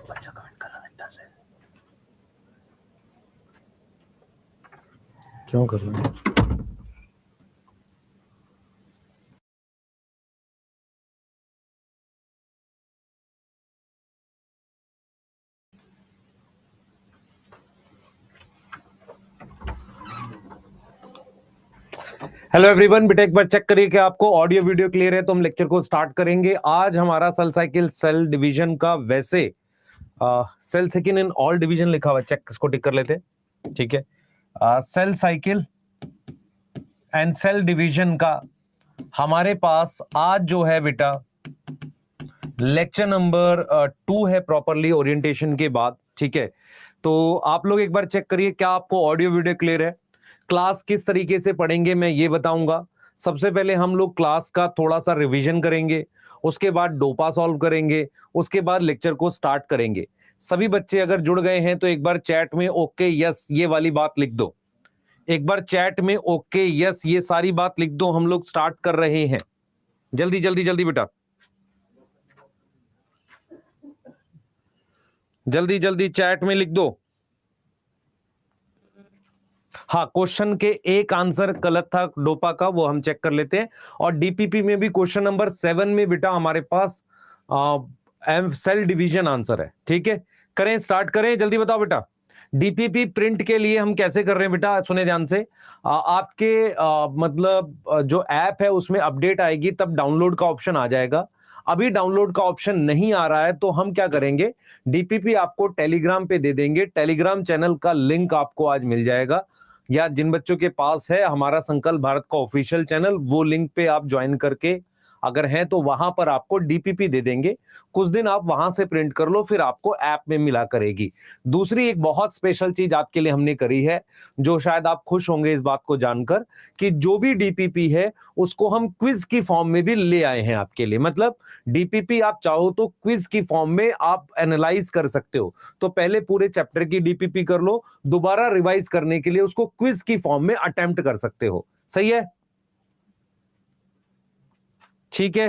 बच्चा कमेंट कर रहा है से क्यों कर रहा है? हेलो एवरीवन, बेटा एक बार चेक करिए कि आपको ऑडियो वीडियो क्लियर है तो हम लेक्चर को स्टार्ट करेंगे। आज हमारा सेल साइकिल सेल डिवीजन का वैसे cell cycle in all division लिखा हुआ है, चेक इसको टिक कर लेते हैं। ठीक है, cell cycle and cell division का हमारे पास आज जो है बेटा लेक्चर नंबर 2 है, प्रॉपरली ओरिएंटेशन के बाद। ठीक है, तो आप लोग एक बार चेक करिए क्या आपको ऑडियो वीडियो क्लियर है। क्लास किस तरीके से पढ़ेंगे मैं ये बताऊंगा। सबसे पहले हम लोग क्लास का थोड़ा सा रिवीजन करेंगे, उसके बाद डोपा सॉल्व करेंगे, उसके बाद लेक्चर को स्टार्ट करेंगे। सभी बच्चे अगर जुड़ गए हैं तो एक बार चैट में ओके यस ये वाली बात लिख दो। एक बार चैट में ओके यस ये सारी बात लिख दो। हम लोग स्टार्ट कर रहे हैं, जल्दी जल्दी जल्दी बेटा, जल्दी जल्दी चैट में लिख दो। हाँ, क्वेश्चन के एक आंसर गलत था डोपा का, वो हम चेक कर लेते हैं। और डीपीपी में भी क्वेश्चन नंबर 7 में बेटा हमारे पास सेल डिवीजन आंसर है। ठीक है, करें स्टार्ट करें, जल्दी बताओ बेटा। डीपीपी प्रिंट के लिए हम कैसे कर रहे हैं बेटा, सुने ध्यान से। आपके मतलब जो ऐप है उसमें अपडेट आएगी तब डाउनलोड का ऑप्शन आ जाएगा। अभी डाउनलोड का ऑप्शन नहीं आ रहा है तो हम क्या करेंगे, डीपीपी आपको टेलीग्राम पे दे देंगे। टेलीग्राम चैनल का लिंक आपको आज मिल जाएगा, या जिन बच्चों के पास है हमारा संकल्प भारत का ऑफिशियल चैनल, वो लिंक पे आप ज्वाइन करके अगर है तो वहां पर आपको डीपीपी दे देंगे। कुछ दिन आप वहां से प्रिंट कर लो, फिर आपको ऐप में मिला करेगी। दूसरी एक बहुत स्पेशल चीज आपके लिए हमने करी है, जो शायद आप खुश होंगे इस बात को जानकर, कि जो भी डीपीपी है उसको हम क्विज की फॉर्म में भी ले आए हैं आपके लिए। मतलब डीपीपी आप चाहो तो क्विज की फॉर्म में आप एनालाइज कर सकते हो। तो पहले पूरे चैप्टर की डीपीपी कर लो, दोबारा रिवाइज करने के लिए उसको क्विज की फॉर्म में अटेम्प्ट कर सकते हो। सही है, ठीक है।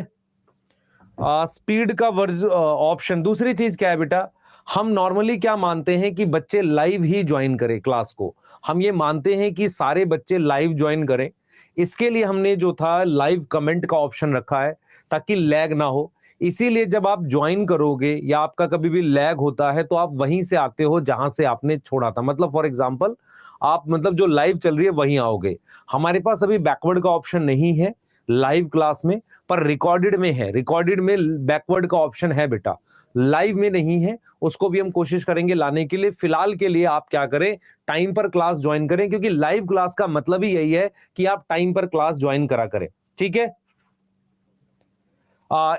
स्पीड का ऑप्शन। दूसरी चीज क्या है बेटा, हम नॉर्मली क्या मानते हैं कि बच्चे लाइव ही ज्वाइन करें क्लास को। हम ये मानते हैं कि सारे बच्चे लाइव ज्वाइन करें। इसके लिए हमने जो था लाइव कमेंट का ऑप्शन रखा है ताकि लैग ना हो। इसीलिए जब आप ज्वाइन करोगे या आपका कभी भी लैग होता है तो आप वहीं से आते हो जहां से आपने छोड़ा था। मतलब फॉर एग्जांपल आप मतलब जो लाइव चल रही है वहीं आओगे। हमारे पास अभी बैकवर्ड का ऑप्शन नहीं है लाइव क्लास में, पर रिकॉर्डेड में है। रिकॉर्डेड में बैकवर्ड का ऑप्शन है बेटा, लाइव में नहीं है। उसको भी हम कोशिश करेंगे लाने के लिए। फिलहाल के लिए आप क्या करें, टाइम पर क्लास ज्वाइन करें, क्योंकि लाइव क्लास का मतलब ही यही है कि आप टाइम पर क्लास ज्वाइन करा करें। ठीक है।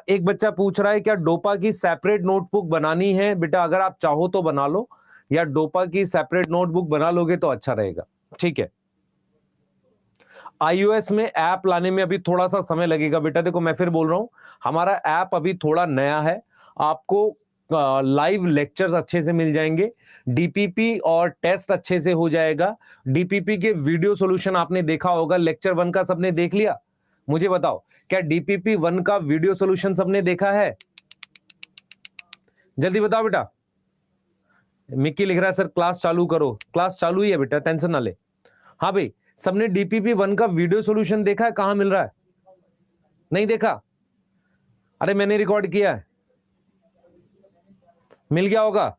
एक बच्चा पूछ रहा है क्या डोपा की सेपरेट नोटबुक बनानी है। बेटा अगर आप चाहो तो बना लो, या डोपा की सेपरेट नोटबुक बना लोगे तो अच्छा रहेगा। ठीक है। iOS में ऐप लाने में अभी थोड़ा सा समय लगेगा बेटा। देखो मैं फिर बोल रहा हूं, हमारा ऐप अभी थोड़ा नया है। आपको लाइव लेक्चर्स अच्छे से मिल जाएंगे, डीपीपी और टेस्ट अच्छे से हो जाएगा। डीपीपी के वीडियो सॉल्यूशन आपने देखा होगा, लेक्चर 1 का सबने देख लिया। मुझे बताओ क्या डीपीपी 1 का वीडियो सॉल्यूशन सबने देखा है, जल्दी बताओ बेटा। मिक्की लिख रहा है सर क्लास चालू करो। क्लास चालू ही है बेटा, टेंशन ना ले। हाँ भाई, सबने डीपीपी 1 का वीडियो सॉल्यूशन देखा है, कहां मिल रहा है, नहीं देखा? अरे मैंने रिकॉर्ड किया है, मिल गया होगा।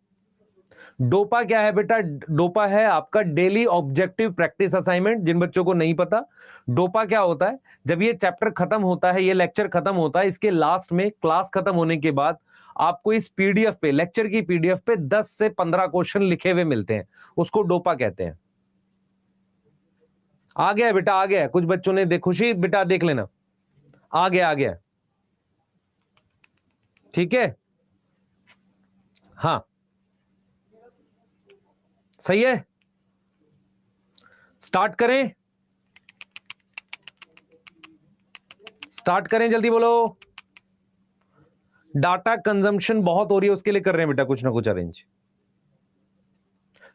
डोपा क्या है बेटा, डोपा है आपका डेली ऑब्जेक्टिव प्रैक्टिस असाइनमेंट। जिन बच्चों को नहीं पता डोपा क्या होता है, जब ये चैप्टर खत्म होता है, ये लेक्चर खत्म होता है, इसके लास्ट में क्लास खत्म होने के बाद आपको इस पीडीएफ पे, लेक्चर की पीडीएफ पे 10 से 15 क्वेश्चन लिखे हुए मिलते हैं, उसको डोपा कहते हैं। आ गया बेटा, आ गया। कुछ बच्चों ने खुशी बेटा देख लेना, आ गया, आ गया। ठीक है, हाँ सही है। स्टार्ट करें, स्टार्ट करें, जल्दी बोलो। डाटा कंजम्पशन बहुत हो रही है, उसके लिए कर रहे हैं बेटा कुछ ना कुछ अरेंज।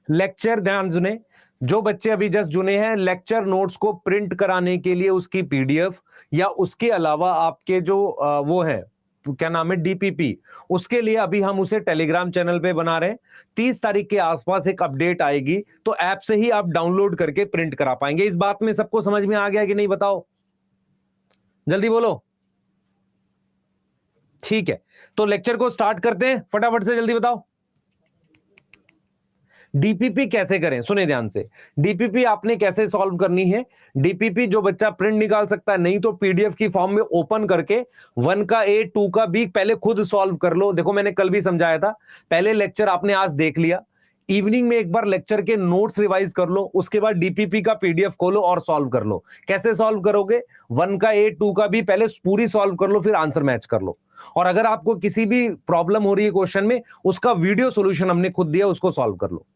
लेक्चर ध्यान सुने, जो बच्चे अभी जस्ट जुने हैं, लेक्चर नोट्स को प्रिंट कराने के लिए उसकी पीडीएफ, या उसके अलावा आपके जो वो है क्या नाम है, डीपीपी। उसके लिए अभी हम उसे टेलीग्राम चैनल पे बना रहे हैं। 30 तारीख के आसपास एक अपडेट आएगी, तो ऐप से ही आप डाउनलोड करके प्रिंट करा पाएंगे। इस बात में सबको समझ में आ गया कि नहीं, बताओ, जल्दी बोलो। ठीक है, तो लेक्चर को स्टार्ट करते हैं, फटाफट से जल्दी बताओ। डीपीपी कैसे करें, सुने ध्यान से। डीपीपी आपने कैसे सॉल्व करनी है। डीपीपी जो बच्चा प्रिंट निकाल सकता है, नहीं तो पीडीएफ की फॉर्म में ओपन करके 1 का ए 2 का बी पहले खुद सॉल्व कर लो। देखो मैंने कल भी समझाया था, पहले लेक्चर आपने आज देख लिया, इवनिंग में एक बार लेक्चर के नोट्स रिवाइज कर लो, उसके बाद डीपीपी का पीडीएफ खोलो और सॉल्व कर लो। कैसे सॉल्व करोगे, 1 का ए 2 का बी पहले पूरी सॉल्व कर लो, फिर आंसर मैच कर लो। और अगर आपको किसी भी प्रॉब्लम हो रही है क्वेश्चन में, उसका वीडियो सॉल्यूशन हमने खुद दिया, उसको सॉल्व कर लो।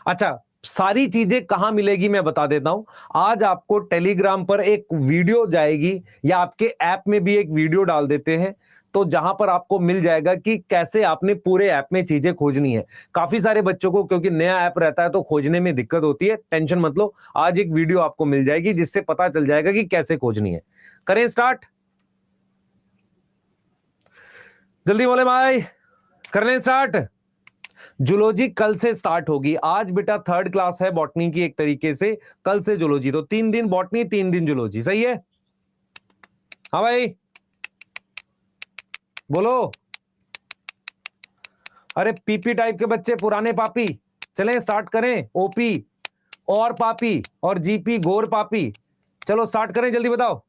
अच्छा, सारी चीजें कहां मिलेगी मैं बता देता हूं। आज आपको टेलीग्राम पर एक वीडियो जाएगी, या आपके ऐप में भी एक वीडियो डाल देते हैं, तो जहां पर आपको मिल जाएगा कि कैसे आपने पूरे ऐप में चीजें खोजनी है। काफी सारे बच्चों को क्योंकि नया ऐप रहता है तो खोजने में दिक्कत होती है, टेंशन मत लो, आज एक वीडियो आपको मिल जाएगी जिससे पता चल जाएगा कि कैसे खोजनी है। करें स्टार्ट, जल्दी बोले भाई, कर लें स्टार्ट। जूलॉजी कल से स्टार्ट होगी। आज बेटा 3rd क्लास है बॉटनी की, एक तरीके से कल से जूलॉजी, तो 3 दिन बॉटनी 3 दिन जूलॉजी, सही है। हाँ भाई बोलो। अरे पीपी टाइप के बच्चे, पुराने पापी, चलें स्टार्ट करें। ओपी और पापी और जीपी गोर पापी, चलो स्टार्ट करें, जल्दी बताओ।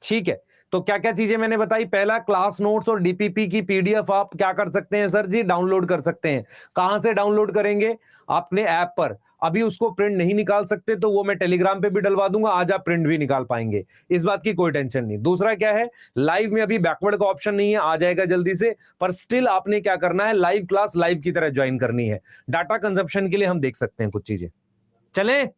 ठीक है, तो क्या क्या चीजें मैंने बताई। पहला, क्लास नोट्स और डीपीपी की पीडीएफ आप क्या कर सकते हैं सर जी, डाउनलोड कर सकते हैं। कहां से डाउनलोड करेंगे, अपने ऐप पर। अभी उसको प्रिंट नहीं निकाल सकते तो वो मैं टेलीग्राम पे भी डलवा दूंगा, आज आप प्रिंट भी निकाल पाएंगे, इस बात की कोई टेंशन नहीं। दूसरा क्या है, लाइव में अभी बैकवर्ड का ऑप्शन नहीं है, आ जाएगा जल्दी से, पर स्टिल आपने क्या करना है, लाइव क्लास लाइव की तरह ज्वाइन करनी है। डाटा कंजप्शन के लिए हम देख सकते हैं कुछ चीजें, चलें।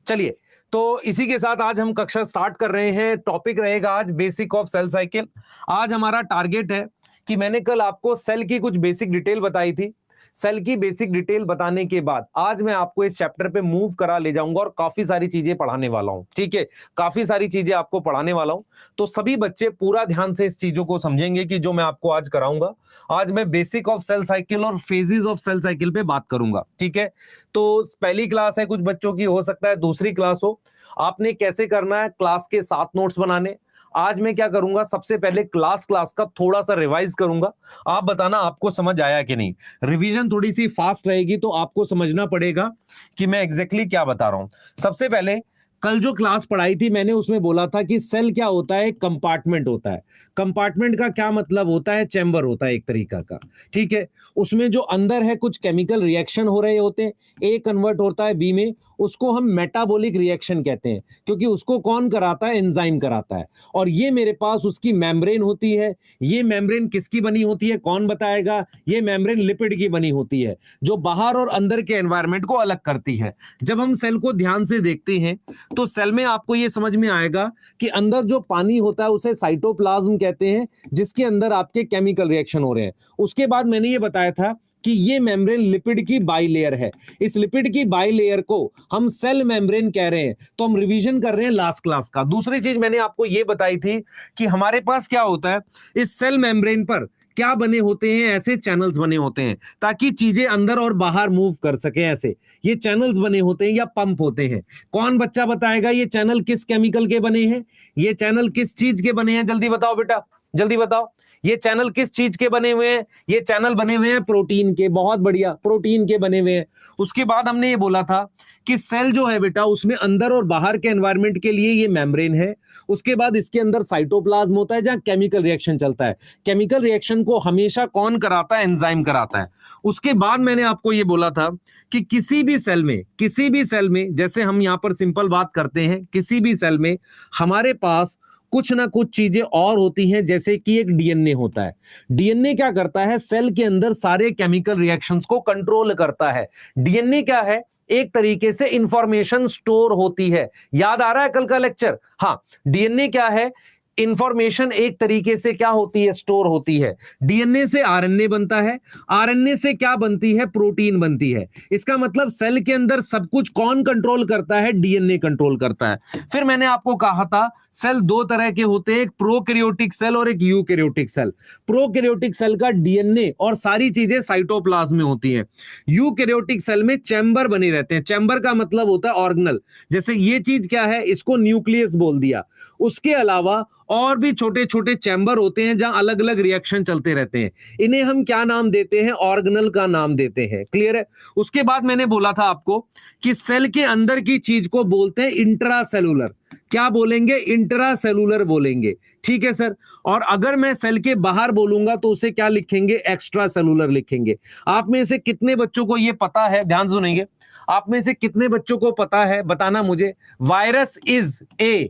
चलिए, तो इसी के साथ आज हम कक्षा स्टार्ट कर रहे हैं। टॉपिक रहेगा आज बेसिक ऑफ सेल साइकिल। आज हमारा टारगेट है कि मैंने कल आपको सेल की कुछ बेसिक डिटेल बताई थी। सेल की बेसिक डिटेल बताने के बाद आज मैं आपको इस चैप्टर पे मूव करा ले जाऊंगा और काफी सारी चीजें पढ़ाने वाला हूं। ठीक है, काफी सारी चीजें आपको पढ़ाने वाला हूं, तो सभी बच्चे पूरा ध्यान से इस चीजों को समझेंगे कि जो मैं आपको आज कराऊंगा। आज मैं बेसिक ऑफ सेल साइकिल और फेजेस ऑफ सेल साइकिल पे बात करूंगा। ठीक है, तो पहली क्लास है कुछ बच्चों की, हो सकता है दूसरी क्लास हो। आपने कैसे करना है, क्लास के 7 नोट्स बनाने। आज मैं क्या करूंगा, सबसे पहले क्लास का थोड़ा सा रिवाइज करूंगा। आप बताना आपको समझ आया कि नहीं। रिवीजन थोड़ी सी फास्ट रहेगी तो आपको समझना पड़ेगा कि मैं एग्जैक्टली क्या बता रहा हूं। सबसे पहले कल जो क्लास पढ़ाई थी मैंने उसमें बोला था कि सेल क्या होता है, कंपार्टमेंट होता है। कंपार्टमेंट का क्या मतलब होता है, चैम्बर होता है एक तरीका का। ठीक है, उसमें जो अंदर है कुछ केमिकल रिएक्शन हो रहे होते हैं, ए कन्वर्ट होता है बी में, उसको हम मेटाबॉलिक रिएक्शन कहते हैं, क्योंकि उसको कौन कराता है, एंजाइम कराता है। और ये मेरे पास उसकी मेम्ब्रेन होती है। ये मेम्ब्रेन किसकी बनी होती है, कौन बताएगा, ये मेम्ब्रेन लिपिड की बनी होती है, जो बाहर और अंदर के एनवायरनमेंट को अलग करती है। जब हम सेल को ध्यान से देखते हैं तो सेल में आपको यह समझ में आएगा कि अंदर जो पानी होता है उसे साइटोप्लाज्म कहते हैं, जिसके अंदर आपके केमिकल रिएक्शन हो रहे हैं। उसके बाद मैंने ये बताया था कि ये मेम्ब्रेन लिपिड की बाइलेयर है। इस लिपिड की बाइलेयर को हम सेल मेम्ब्रेन कह रहे हैं। तो हम रिवीजन कर रहे हैं लास्ट क्लास का। दूसरी चीज मैंने आपको ये बताई थी कि हमारे पास क्या होता है, इस सेल मेम्ब्रेन पर क्या बने होते हैं, ऐसे चैनल्स बने होते हैं ताकि चीजें अंदर और बाहर मूव कर सके। ऐसे ये चैनल्स बने होते हैं या पंप होते हैं। कौन बच्चा बताएगा ये चैनल किस केमिकल के बने हैं, ये चैनल किस चीज के बने हैं, जल्दी बताओ बेटा, जल्दी बताओ। ये चैनल किस चीज के बने हुए हैं, ये चैनल बने हुए हैं प्रोटीन के। बहुत बढ़िया, प्रोटीन के बने हुए हैं। उसके बाद हमने ये बोला था कि सेल जो है बेटा उसमें अंदर और बाहर के एनवायरनमेंट के लिए ये मेम्ब्रेन है। उसके बाद इसके अंदर साइटोप्लाज्म होता है जहां केमिकल रिएक्शन चलता है। केमिकल रिएक्शन को हमेशा कौन कराता है, एंजाइम कराता है। उसके बाद मैंने आपको ये बोला था कि किसी भी सेल में जैसे हम यहां पर सिंपल बात करते हैं, किसी भी सेल में हमारे पास कुछ ना कुछ चीजें और होती हैं, जैसे कि एक डीएनए होता है। डीएनए क्या करता है, सेल के अंदर सारे केमिकल रिएक्शंस को कंट्रोल करता है। डीएनए क्या है, एक तरीके से इंफॉर्मेशन स्टोर होती है। याद आ रहा है कल का लेक्चर? हाँ, डीएनए क्या है, इंफॉर्मेशन एक तरीके से क्या होती है, स्टोर होती है। डीएनए से आरएनए बनता है, आरएनए से क्या बनती है, प्रोटीन बनती है। इसका मतलब सेल के अंदर सब कुछ कौन कंट्रोल करता है, डीएनए कंट्रोल करता है। फिर मैंने आपको कहा था सेल दो तरह के होते हैं, एक प्रोकैरियोटिक सेल और एक यूकैरियोटिक सेल। प्रोकैरियोटिक सेल का डीएनए और सारी चीजें साइटोप्लाज्म में होती हैं। यूकैरियोटिक सेल में चैम्बर बने रहते हैं। चैम्बर का मतलब होता है ऑर्गेनल। जैसे ये चीज क्या है, इसको न्यूक्लियस बोल दिया। उसके अलावा और भी छोटे छोटे चैम्बर होते हैं जहां अलग अलग रिएक्शन चलते रहते हैं। इन्हें हम क्या नाम देते हैं, ऑर्गेनल का नाम देते हैं। क्लियर है। उसके बाद मैंने बोला था आपको कि सेल के अंदर की चीज को बोलते हैं इंट्रासेलुलर। क्या बोलेंगे, इंट्रासेलुलर बोलेंगे। ठीक है सर। और अगर मैं सेल के बाहर बोलूंगा तो उसे क्या लिखेंगे, एक्स्ट्रा सेलुलर लिखेंगे। आप में से कितने बच्चों को यह पता है, ध्यान सुनेंगे, आप में से कितने बच्चों को पता है, बताना मुझे। वायरस इज ए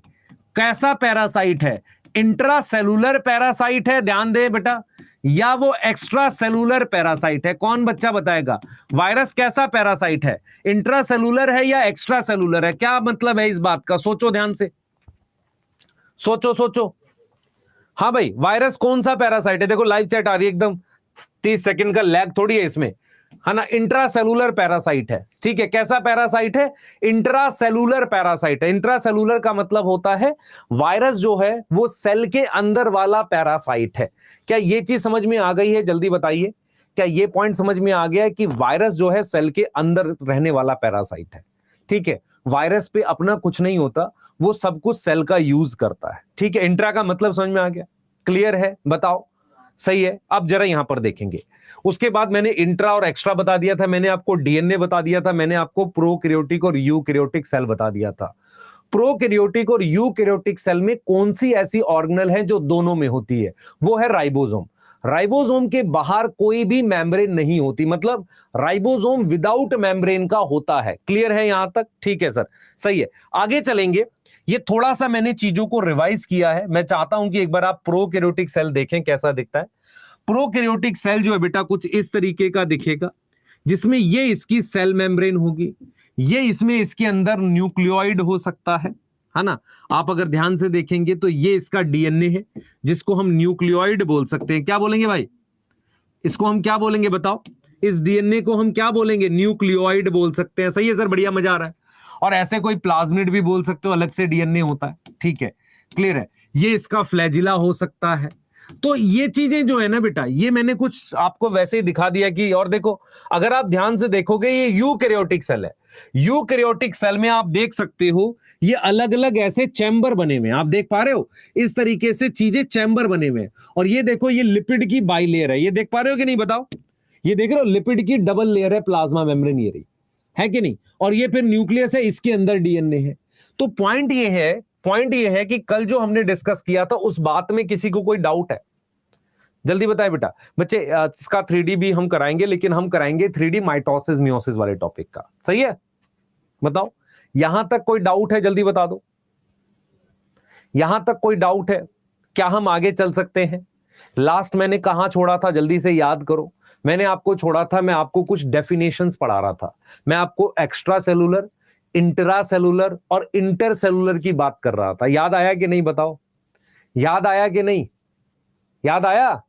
कैसा पैरासाइट है, इंट्रासेलुलर पैरासाइट है, ध्यान दे बेटा, या वो एक्स्ट्रा सेलुलर पैरासाइट है। कौन बच्चा बताएगा वायरस कैसा पैरासाइट है, इंट्रासेलुलर है या एक्स्ट्रा सेलुलर है? क्या मतलब है इस बात का, सोचो ध्यान से, सोचो सोचो। हाँ भाई, वायरस कौन सा पैरासाइट है? देखो लाइव चैट आ रही है, एकदम 30 सेकंड का लैग थोड़ी है इसमें, है ना। इंट्रासेलुलर पैरासाइट है। ठीक है, कैसा पैरासाइट है, इंट्रासेलुलर पैरासाइट है। इंट्रासेलुलर का मतलब होता है वायरस जो है वो सेल के अंदर वाला पैरासाइट है। क्या ये चीज समझ में आ गई है, जल्दी बताइए। क्या ये पॉइंट समझ में आ गया है कि वायरस जो है सेल के अंदर रहने वाला पैरासाइट है? ठीक है, वायरस पे अपना कुछ नहीं होता, वो सब कुछ सेल का यूज करता है। ठीक है, इंट्रा का मतलब समझ में आ गया, क्लियर है, बताओ सही है। अब जरा यहां पर देखेंगे, उसके बाद मैंने इंट्रा और एक्स्ट्रा बता दिया था, मैंने आपको डीएनए बता दिया था, मैंने आपको प्रोकैरियोटिक और यूकैरियोटिक सेल बता दिया था। प्रोकैरियोटिक और यूकैरियोटिक सेल में कौन सी ऐसी ऑर्गेनल है जो दोनों में होती है, वो है राइबोसोम। राइबोसोम के बाहर कोई भी मेम्ब्रेन नहीं होती, मतलब राइबोसोम विदाउट मेम्ब्रेन का होता है। क्लियर है यहां तक? ठीक है सर, सही है। आगे चलेंगे, ये थोड़ा सा मैंने चीजों को रिवाइज किया है, मैं चाहता हूं कि एक बार आप प्रोकैरियोटिक सेल देखें कैसा दिखता है। प्रोकैरियोटिक सेल जो है बेटा कुछ इस तरीके का दिखेगा, जिसमें ये इसकी सेल मेम्ब्रेन होगी, ये इसमें इसके अंदर न्यूक्लियोइड हो सकता है ना। आप अगर ध्यान से देखेंगे तो ये इसका डीएनए है, जिसको हम न्यूक्लियोइड बोल सकते हैं। क्या बोलेंगे भाई, इसको हम क्या बोलेंगे बताओ, इस डीएनए को हम क्या बोलेंगे, न्यूक्लियोइड बोल सकते हैं। सही है सर, बढ़िया, मजा आ रहा है। और ऐसे कोई प्लाज्मिड भी बोल सकते हो, अलग से डीएनए होता है। ठीक है, क्लियर है। ये इसका फ्लैजिला हो सकता है। तो ये चीजें जो है ना बेटा, ये मैंने कुछ आपको वैसे ही दिखा दिया कि, और देखो अगर आप ध्यान से देखोगे ये यूकैरियोटिक सेल है। यूकैरियोटिक सेल में आप देख सकते हो ये अलग अलग ऐसे चैम्बर बने हुए हैं, आप देख पा रहे हो, इस तरीके से चीजें चैम्बर बने हुए हैं। और ये देखो ये लिपिड की बाइलेयर है, ये देख पा रहे हो कि नहीं बताओ, ये देख रहे हो लिपिड की डबल लेयर है, प्लाज्मा मेम्ब्रेन ये रही है कि नहीं। और ये फिर न्यूक्लियस है, इसके अंदर डीएनए है। तो पॉइंट ये है कि कल जो हमने डिस्कस किया था उस बात में किसी को कोई डाउट है? जल्दी बताए बेटा। बच्चे इसका 3D भी हम कराएंगे, लेकिन हम कराएंगे 3D माइटोसिस मियोसिस वाले टॉपिक का। सही है, बताओ यहां तक कोई डाउट है, जल्दी बता दो। यहां तक कोई डाउट है क्या, हम आगे चल सकते हैं? लास्ट मैंने कहां छोड़ा था, जल्दी से याद करो। मैंने आपको छोड़ा था, मैं आपको कुछ डेफिनेशंस पढ़ा रहा था। मैं आपको एक्स्ट्रा सेलुलर, इंट्रासेलुलर और इंटरसेलुलर की बात कर रहा था। याद आया कि नहीं बताओ, याद आया कि नहीं, याद आया?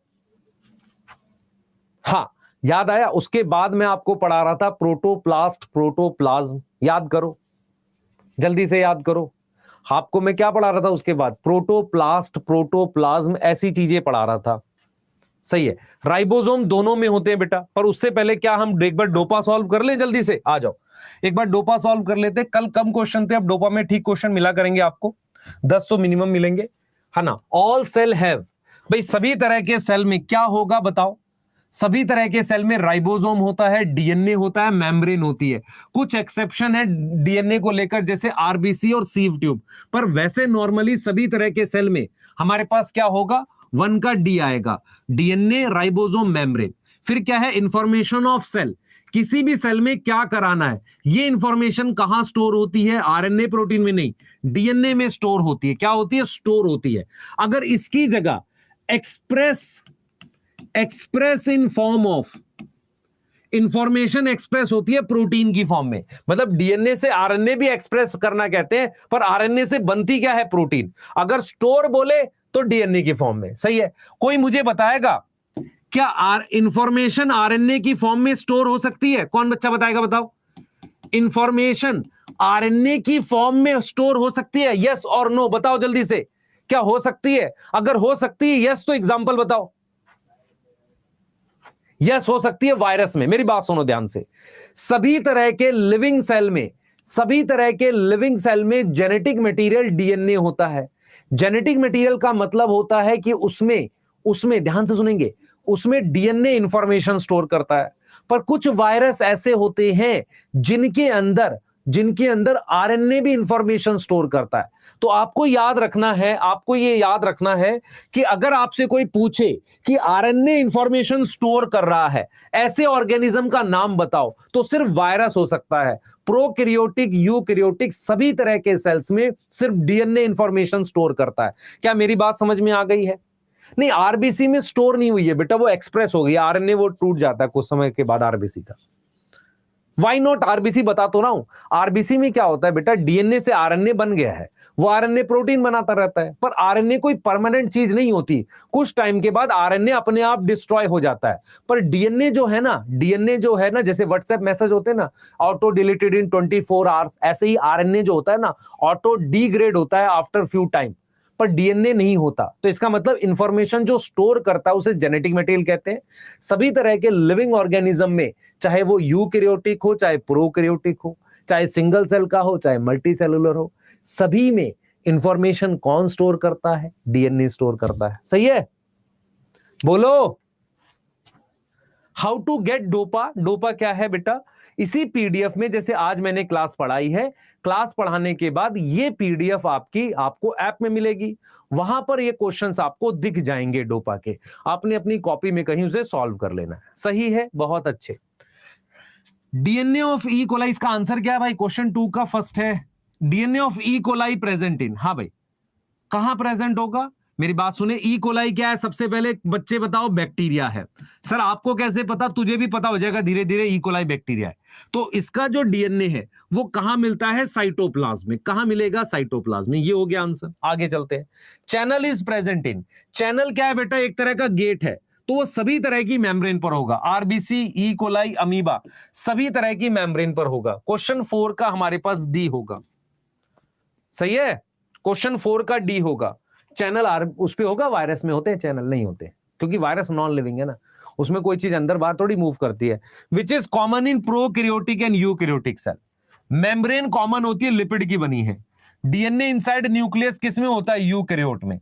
हाँ, याद आया। उसके बाद मैं आपको पढ़ा रहा था प्रोटोप्लास्ट, प्रोटोप्लाज्म। याद करो, जल्दी से याद करो। आपको मैं क्या पढ़ा रहा था उसके बाद? प्रोटोप्लास्ट, प्रोटोप्लाज्म, ऐसी चीजें पढ़ा रहा था। सही है। राइबोसोम दोनों में होते हैं बेटा, पर उससे पहले क्या हम एक बार डोपा सॉल्व कर ले, जल्दी से आ जाओ एक बार डोपा सॉल्व कर लेते। कल कम क्वेश्चन थे, अब डोपा में ठीक क्वेश्चन मिला करेंगे आपको, 10 तो मिनिमम मिलेंगे, है ना। ऑल सेल हैव, भाई सभी तरह के सेल में क्या होगा बताओ? सभी तरह के सेल में राइबोसोम होता है, डीएनए होता है, मेम्ब्रेन होती है। कुछ एक्सेप्शन है डीएनए को लेकर, जैसे आरबीसी और सीव ट्यूब, पर वैसे नॉर्मली सभी तरह के सेल में हमारे पास क्या होगा, 1 का डी आएगा, डीएनए, राइबोसोम, मेम्ब्रेन। फिर क्या है, इंफॉर्मेशन ऑफ सेल। किसी भी सेल में क्या कराना है, ये इंफॉर्मेशन कहां स्टोर होती है? आरएनए प्रोटीन में नहीं, डीएनए में स्टोर होती है। क्या होती है? स्टोर होती है। अगर इसकी जगह express in form of, information express होती है प्रोटीन की फॉर्म में, मतलब डीएनए से आरएनए भी एक्सप्रेस करना कहते हैं, पर आरएनए से बनती क्या है? प्रोटीन। अगर स्टोर बोले तो डीएनए की फॉर्म में। सही है। कोई मुझे बताएगा क्या इंफॉर्मेशन आरएनए की फॉर्म में स्टोर हो सकती है? कौन बच्चा बताएगा, बताओ। इंफॉर्मेशन आरएनए की फॉर्म में स्टोर हो सकती है? यस और नो बताओ जल्दी से, क्या हो सकती है? अगर हो सकती है यस तो एग्जांपल बताओ। यस हो सकती है वायरस में। मेरी बात सुनो ध्यान से, सभी तरह के लिविंग सेल में, सभी तरह के लिविंग सेल में जेनेटिक मटेरियल डीएनए होता है। जेनेटिक मटेरियल का मतलब होता है कि उसमें उसमें ध्यान से सुनेंगे, उसमें डीएनए इंफॉर्मेशन स्टोर करता है। पर कुछ वायरस ऐसे होते हैं जिनके अंदर आरएनए भी इंफॉर्मेशन स्टोर करता है। तो आपको याद रखना है, आपको ये याद रखना है कि अगर आपसे कोई पूछे कि आरएनए इंफॉर्मेशन स्टोर कर रहा है, ऐसे ऑर्गेनिज्म का नाम बताओ, तो सिर्फ वायरस हो सकता है। प्रोकैरियोटिक, यूकैरियोटिक सभी तरह के सेल्स में सिर्फ डीएनए इंफॉर्मेशन स्टोर करता है। क्या मेरी बात समझ में आ गई है? नहीं, आरबीसी में स्टोर नहीं हुई है बेटा, वो एक्सप्रेस हो गई। आरएनए वो टूट जाता है कुछ समय के बाद आरबीसी का। वाई नॉट आरबीसी बता तो रहा हूं। आरबीसी में क्या होता है बेटा, डीएनए से आरएनए बन गया है, वो आरएनए प्रोटीन बनाता रहता है। पर आरएनए कोई परमानेंट चीज नहीं होती, कुछ टाइम के बाद आरएनए अपने आप डिस्ट्रॉय हो जाता है। पर डीएनए जो है ना, जैसे व्हाट्सएप मैसेज होते हैं ना, ऑटो डिलीटेड इन 24 आवर्स, ऐसे ही आरएनए जो होता है ना, ऑटो डिग्रेड होता है आफ्टर फ्यू टाइम। पर डीएनए नहीं होता। तो इसका मतलब इंफॉर्मेशन जो स्टोर करता है उसे जेनेटिक मटेरियल कहते हैं। सभी तरह के लिविंग ऑर्गेनिज्म में, चाहे वो यूकैरियोटिक हो, चाहे प्रोकैरियोटिक हो, चाहे सिंगल सेल का हो, चाहे मल्टी सेलुलर हो, सभी में इंफॉर्मेशन कौन स्टोर करता है? डीएनए स्टोर करता है। सही है, बोलो। How to get dopa? Dopa क्या है बेटा? इसी पीडीएफ में, जैसे आज मैंने क्लास पढ़ाई है, क्लास पढ़ाने के बाद ये पीडीएफ आपको ऐप में मिलेगी। वहां पर ये क्वेश्चंस आपको दिख जाएंगे डोपा के। आपने अपनी कॉपी में कहीं उसे सॉल्व कर लेना है। सही है, बहुत अच्छे। डीएनए ऑफ ई कोलाई, इसका आंसर क्या है भाई? क्वेश्चन 2 का फर्स्ट है, DNA of E coli present in. हाँ भाई, कहां प्रेजेंट होगा? मेरी बात सुने, ई कोलाई क्या है? सबसे पहले बच्चे बताओ, बैक्टीरिया है। सर आपको कैसे पता? तुझे भी पता हो जाएगा धीरे धीरे, ई कोलाई बैक्टीरिया है। तो इसका जो डीएनए है वो कहां मिलता है? साइटोप्लाज्म में। कहां मिलेगा? साइटोप्लाज्म में। ये हो गया आंसर। आगे चलते हैं। Channel is present in. Channel क्या है बेटा? एक तरह का गेट है, तो वो सभी तरह की मेम्ब्रेन पर होगा। आरबीसी, ई कोलाई, अमीबा सभी तरह की मेम्ब्रेन पर होगा। क्वेश्चन 4 का हमारे पास डी होगा। सही है, क्वेश्चन 4 का डी होगा। चैनल उस पे होगा, वायरस में होते हैं चैनल? नहीं होते, क्योंकि वायरस नॉन लिविंग है ना, उसमें कोई चीज अंदर बाहर थोड़ी मूव करती है। Which is common in prokaryotic and eukaryotic cell. Membrane common होती है, लिपिड की बनी है। डीएनए इनसाइड न्यूक्लियस किस में होता है? यूकैरियोट में।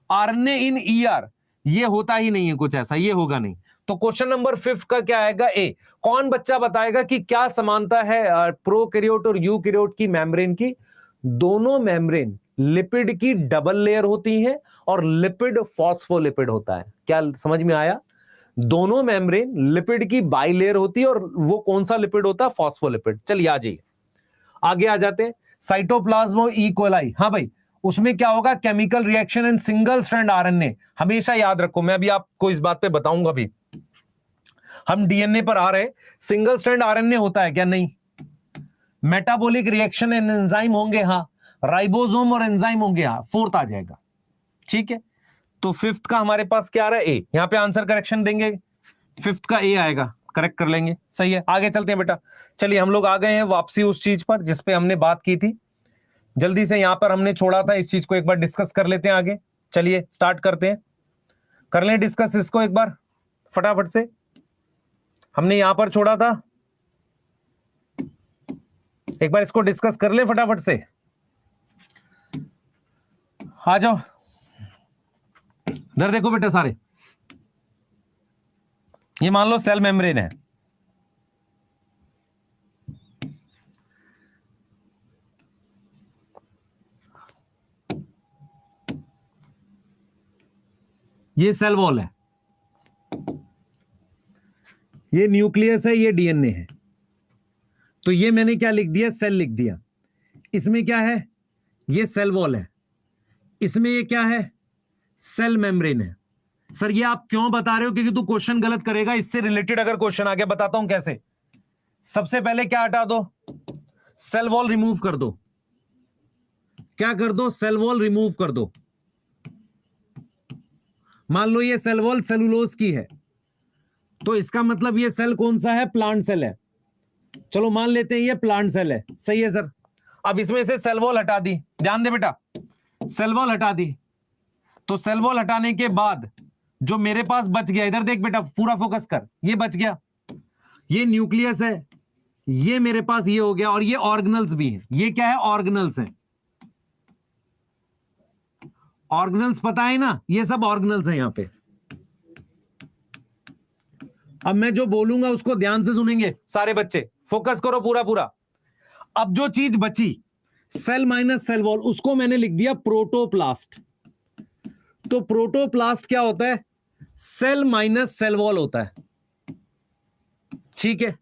आरएनए इन ईआर, ये होता ही नहीं है कुछ ऐसा, ये होगा नहीं। तो क्वेश्चन नंबर 5 का क्या आएगा? ए। कौन बच्चा बताएगा कि क्या समानता है प्रोकैरियोट और यूकैरियोट की मेम्ब्रेन की? दोनों मेम्ब्रेन लिपिड की डबल लेयर होती है और लिपिड फॉस्फोलिपिड होता है। क्या समझ में आया? दोनों मेम्ब्रेन लिपिड की बाई लेयर होती है और वो कौन सा लिपिड होता है? फॉस्फोलिपिड। चलिए आ जाइए, आगे आ जाते हैं। साइटोप्लाज्म ई कोलाई, हाँ भाई, उसमें क्या होगा? Chemical reaction and single strand RNA. हमेशा याद रखो, मैं अभी आपको इस बात पे बताऊंगा भी। हम डीएनए पर आ रहे, सिंगल स्ट्रैंड आरएनए होता है क्या? नहीं। मेटाबॉलिक रिएक्शन एंड एंजाइम होंगे, हाँ। राइबोसोम और एंजाइम होंगे, हाँ। 4th आ जाएगा, ठीक है। तो 5th का हमारे पास क्या आ रहा है? ए। यहां पे आंसर करेक्शन देंगे, 5th का ए आएगा, करेक्ट कर लेंगे। सही है, आगे चलते हैं बेटा। चलिए हम लोग आ गए हैं वापसी उस चीज पर जिस पे हमने बात की थी। जल्दी से यहां पर हमने छोड़ा था, इस चीज को एक बार डिस्कस कर लेते हैं आगे। चलिए स्टार्ट करते हैं, कर लें डिस्कस इसको एक बार फटाफट से। हमने यहां पर छोड़ा था, एक बार इसको डिस्कस कर ले फटाफट से। आ जाओ, इधर देखो बेटा सारे। ये मान लो सेल मेम्ब्रेन है, ये सेल वॉल है, ये न्यूक्लियस है, ये डीएनए है। तो ये मैंने क्या लिख दिया? सेल लिख दिया। इसमें क्या है? ये सेल वॉल है। इसमें ये क्या है? सेल मेम्ब्रेन है। सर ये आप क्यों बता रहे हो? क्योंकि तू क्वेश्चन गलत करेगा। इससे रिलेटेड अगर क्वेश्चन आ गया, बताता हूं कैसे। सबसे पहले क्या हटा दो? सेल वॉल रिमूव कर दो। क्या कर दो? सेल वॉल रिमूव कर दो। मान लो ये सेल वॉल सेलुलोज की है, तो इसका मतलब ये सेल कौन सा है? प्लांट सेल है। चलो मान लेते हैं ये प्लांट सेल है, सही है सर। अब इसमें से सेल वॉल हटा दी, ध्यान दे बेटा, सेल वॉल हटा दी, तो सेल वॉल हटाने के बाद जो मेरे पास बच गया, इधर देख बेटा, पूरा फोकस कर, ये बच गया, ये न्यूक्लियस है, ये मेरे पास ये हो गया, और ये ऑर्गेनल्स भी हैं। ये क्या है? ऑर्गेनल्स हैं। ऑर्गेनल्स पता है ना, ये सब ऑर्गेनल्स हैं यहां पे। अब मैं जो बोलूंगा उसको ध्यान से सुनेंगे सारे बच्चे, फोकस करो पूरा पूरा। अब जो चीज बची सेल माइनस सेल वॉल, उसको मैंने लिख दिया प्रोटोप्लास्ट। तो प्रोटोप्लास्ट क्या होता है? सेल माइनस सेल वॉल होता है, ठीक है।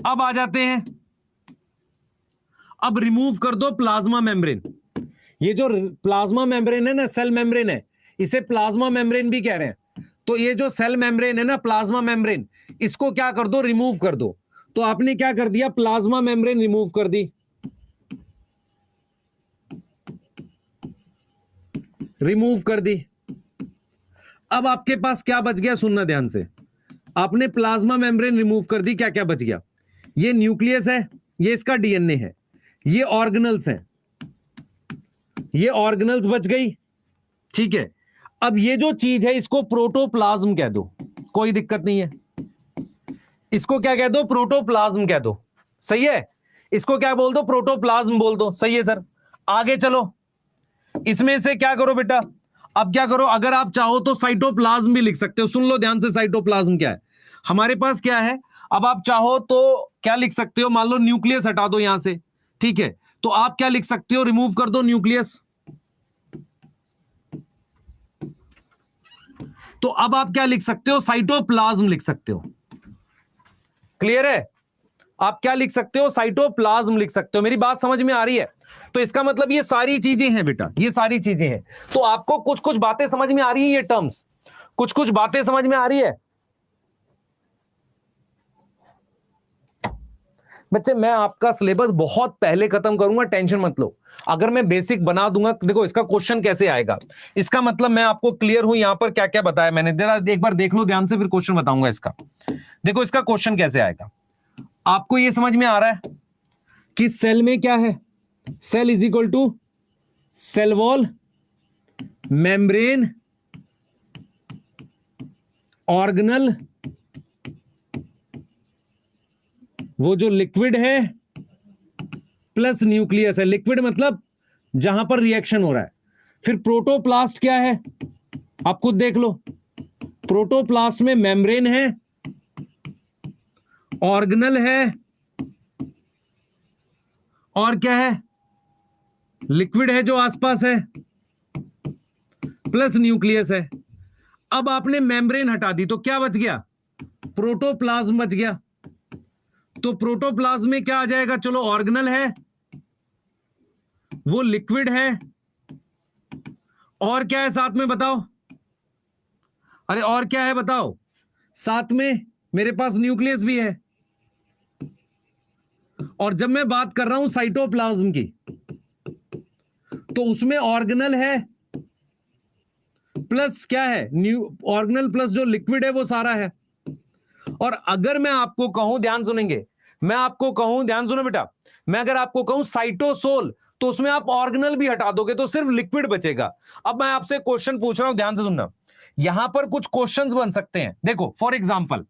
अब आ जाते हैं, अब रिमूव कर दो प्लाज्मा मेम्ब्रेन। ये जो प्लाज्मा मेम्ब्रेन है ना, सेल मेम्ब्रेन है, इसे प्लाज्मा मेम्ब्रेन भी कह रहे हैं। तो ये जो सेल मेम्ब्रेन है ना, प्लाज्मा मेम्ब्रेन, इसको क्या कर दो? रिमूव कर दो। तो आपने क्या कर दिया? प्लाज्मा मेम्ब्रेन रिमूव कर दी, रिमूव कर दी। अब आपके पास क्या बच गया? सुनना ध्यान से। आपने प्लाज्मा मेम्ब्रेन रिमूव कर दी, क्या क्या बच गया? ये न्यूक्लियस है, ये इसका डीएनए है, ये ऑर्गेनल्स हैं, ये ऑर्गेनल्स बच गई, ठीक है। अब ये जो चीज है इसको प्रोटोप्लाज्म कह दो, कोई दिक्कत नहीं है। इसको क्या कह दो? प्रोटोप्लाज्म कह दो, सही है। इसको क्या बोल दो? प्रोटोप्लाज्म बोल दो, सही है सर। आगे चलो, इसमें से क्या करो बेटा? अब क्या करो? अगर आप चाहो तो साइटोप्लाज्म भी लिख सकते हो। सुन लो ध्यान से, साइटोप्लाज्म क्या है हमारे पास, क्या है। अब आप चाहो तो क्या लिख सकते हो? मान लो न्यूक्लियस हटा दो यहां से, ठीक है, तो आप क्या लिख सकते हो? रिमूव कर दो न्यूक्लियस। तो अब आप क्या लिख सकते हो? साइटोप्लाज्म लिख सकते हो। क्लियर है? आप क्या लिख सकते हो? साइटोप्लाज्म लिख सकते हो। मेरी बात समझ में आ रही है? तो इसका मतलब ये सारी चीजें हैं बेटा, ये सारी चीजें हैं। तो आपको कुछ कुछ बातें समझ में आ रही है, ये टर्म्स कुछ कुछ बातें समझ में आ रही है बच्चे। मैं आपका सिलेबस बहुत पहले खत्म करूंगा, टेंशन मत लो। अगर मैं बेसिक बना दूंगा, देखो इसका क्वेश्चन कैसे आएगा, इसका मतलब मैं आपको क्लियर हूं यहां पर क्या क्या बताया मैंने। जरा एक बार देख लो ध्यान से, फिर क्वेश्चन बताऊंगा इसका। देखो इसका क्वेश्चन कैसे आएगा, आपको यह समझ में आ रहा है कि सेल में क्या है? Cell is equal to cell wall, membrane, organelle, वो जो लिक्विड है, प्लस न्यूक्लियस है। लिक्विड मतलब जहां पर रिएक्शन हो रहा है। फिर प्रोटोप्लास्ट क्या है? आप खुद देख लो। प्रोटोप्लास्ट में मेम्ब्रेन है, ऑर्गेनल है, और क्या है? लिक्विड है जो आसपास है, प्लस न्यूक्लियस है। अब आपने मेम्ब्रेन हटा दी तो क्या बच गया? प्रोटोप्लाज्म बच गया। तो प्रोटोप्लाज्म में क्या आ जाएगा? चलो ऑर्गेनल है, वो लिक्विड है, और क्या है साथ में बताओ? अरे और क्या है बताओ? साथ में मेरे पास न्यूक्लियस भी है। और जब मैं बात कर रहा हूं साइटोप्लाज्म की, तो उसमें ऑर्गेनल है, प्लस क्या है? ऑर्गेनल प्लस जो लिक्विड है वो सारा है। और अगर मैं आपको कहूं, ध्यान सुनेंगे, मैं आपको कहूं, ध्यान सुनो बेटा, मैं अगर आपको कहूं साइटोसोल, तो उसमें आप ऑर्गेनल भी हटा दोगे तो सिर्फ लिक्विड बचेगा। अब मैं आपसे क्वेश्चन पूछ रहा हूं, ध्यान से सुनना। यहां पर कुछ क्वेश्चंस बन सकते हैं। देखो फॉर एग्जांपल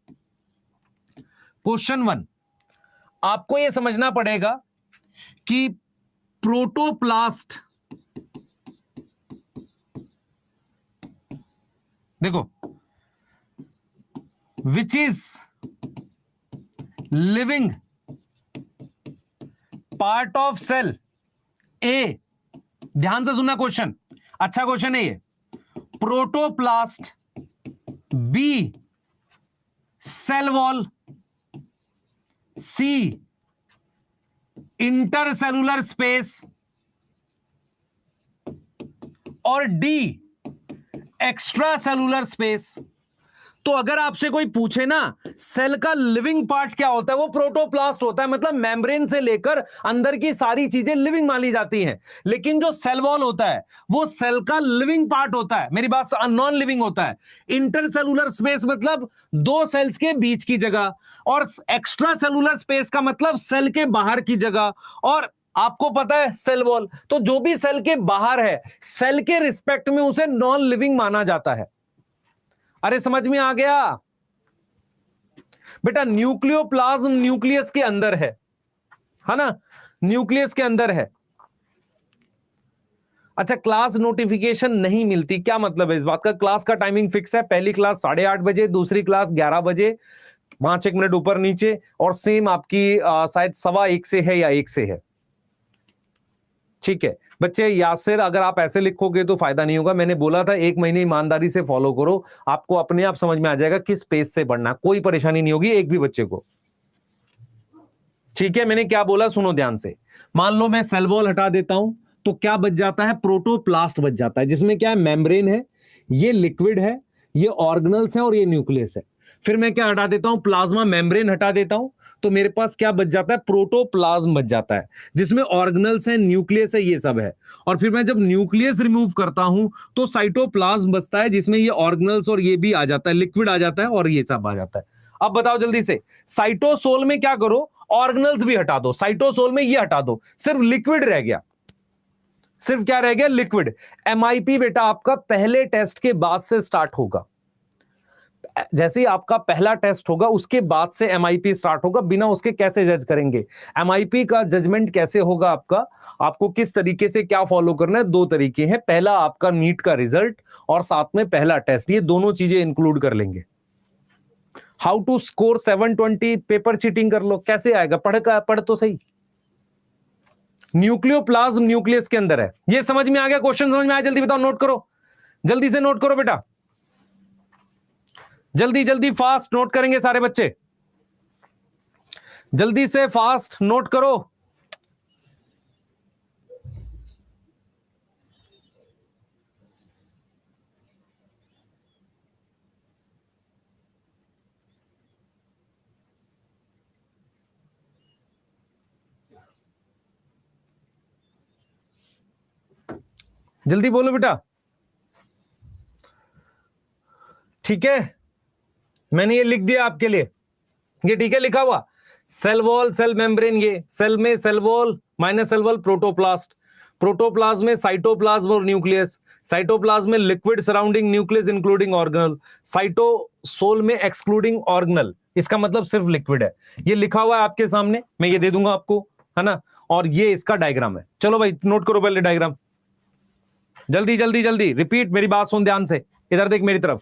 क्वेश्चन 1, आपको यह समझना पड़ेगा कि प्रोटोप्लास्ट, देखो, which is living part of cell A. ध्यान से सुनना क्वेश्चन, अच्छा क्वेश्चन है ये। Protoplast, B cell wall, C intercellular space, और डी एक्स्ट्रा सेलुलर स्पेस। तो अगर आपसे कोई पूछे ना सेल का लिविंग पार्ट क्या होता है, वो प्रोटोप्लास्ट होता है, मतलब मेम्ब्रेन से लेकर अंदर की सारी चीजें लिविंग मानी जाती हैं। लेकिन जो सेल वॉल होता है वो सेल का लिविंग पार्ट होता है, मेरी बात नॉन लिविंग होता है। इंटरसेलुलर स्पेस मतलब दो सेल्स के बीच की जगह, और एक्स्ट्रा सेलुलर स्पेस का मतलब सेल के बाहर की जगह। और आपको पता है सेल वॉल, तो जो भी सेल के बाहर है सेल के रिस्पेक्ट में उसे नॉन लिविंग माना जाता है। अरे समझ में आ गया बेटा? न्यूक्लियोप्लाज्म न्यूक्लियस के अंदर है ना, न्यूक्लियस के अंदर है। अच्छा, क्लास नोटिफिकेशन नहीं मिलती, क्या मतलब है इस बात का? क्लास का टाइमिंग फिक्स है, पहली क्लास 8:30 बजे, दूसरी क्लास 11 बजे, 5-1 मिनट ऊपर नीचे, और सेम आपकी शायद 1:15 से है या 1 से है। ठीक है बच्चे, यासिर अगर आप ऐसे लिखोगे तो फायदा नहीं होगा। मैंने बोला था 1 महीने ईमानदारी से फॉलो करो, आपको अपने आप समझ में आ जाएगा किस पेज से पढ़ना, कोई परेशानी नहीं होगी एक भी बच्चे को। ठीक है, मैंने क्या बोला सुनो ध्यान से। मान लो मैं सेल वॉल हटा देता हूं तो क्या बच जाता है? प्रोटोप्लास्ट बच जाता है, जिसमें क्या है? मेम्ब्रेन है, ये लिक्विड है, ये ऑर्गेनल्स है और ये न्यूक्लियस है। फिर मैं क्या हटा देता हूं? प्लाज्मा मेम्ब्रेन हटा देता हूं, तो मेरे पास क्या बच जाता है? प्रोटोप्लाज्म बच जाता है, जिसमें ऑर्गेनल्स है, न्यूक्लियस है, ये सब है। और फिर मैं जब न्यूक्लियस रिमूव करता हूं तो साइटोप्लाज्म बचता है, जिसमें ये ऑर्गेनल्स और ये भी आ जाता है, लिक्विड आ जाता है और ये सब आ जाता है। अब बताओ जल्दी से, साइटोसोल में क्या करो? ऑर्गेनल्स भी हटा दो, साइटोसोल में ये हटा दो, सिर्फ लिक्विड रह गया। सिर्फ क्या रह गया? लिक्विड। एमआईपी बेटा आपका पहले टेस्ट के बाद से स्टार्ट होगा। जैसे ही आपका पहला टेस्ट होगा उसके बाद से एमआईपी स्टार्ट होगा, बिना उसके कैसे जज करेंगे? एमआईपी का जजमेंट कैसे होगा आपका? आपको किस तरीके से क्या फॉलो करना है? 2 तरीके हैं, पहला आपका नीट का रिजल्ट और साथ में पहला टेस्ट, ये दोनों चीजें इंक्लूड कर लेंगे। How to score 720 paper cheating कर लो, कैसे आएगा? पढ़ तो सही। न्यूक्लियोप्लाज्म न्यूक्लियस के अंदर है, ये समझ में आ गया? क्वेश्चन समझ में आया? जल्दी बताओ, नोट करो, जल्दी से नोट करो बेटा, जल्दी जल्दी फास्ट नोट करेंगे सारे बच्चे, जल्दी से फास्ट नोट करो। जल्दी बोलो बेटा। ठीक है, मैंने ये लिख दिया आपके लिए, ये ठीक है लिखा हुआ। सेल वॉल, सेल मेम्ब्रेन, ये सेल में cell wall minus cell wall protoplast, protoplasm में साइटोप्लाज्म और न्यूक्लियस, साइटोप्लाज्म में liquid surrounding nucleus including organelle, cytosol में एक्सक्लूडिंग ऑर्गेनल, इसका मतलब सिर्फ लिक्विड है। ये लिखा हुआ है आपके सामने, मैं ये दे दूंगा आपको, है ना? और ये इसका डायग्राम है। चलो भाई नोट करो पहले डायग्राम, जल्दी जल्दी जल्दी रिपीट, मेरी बात सुन ध्यान से, इधर देख मेरी तरफ।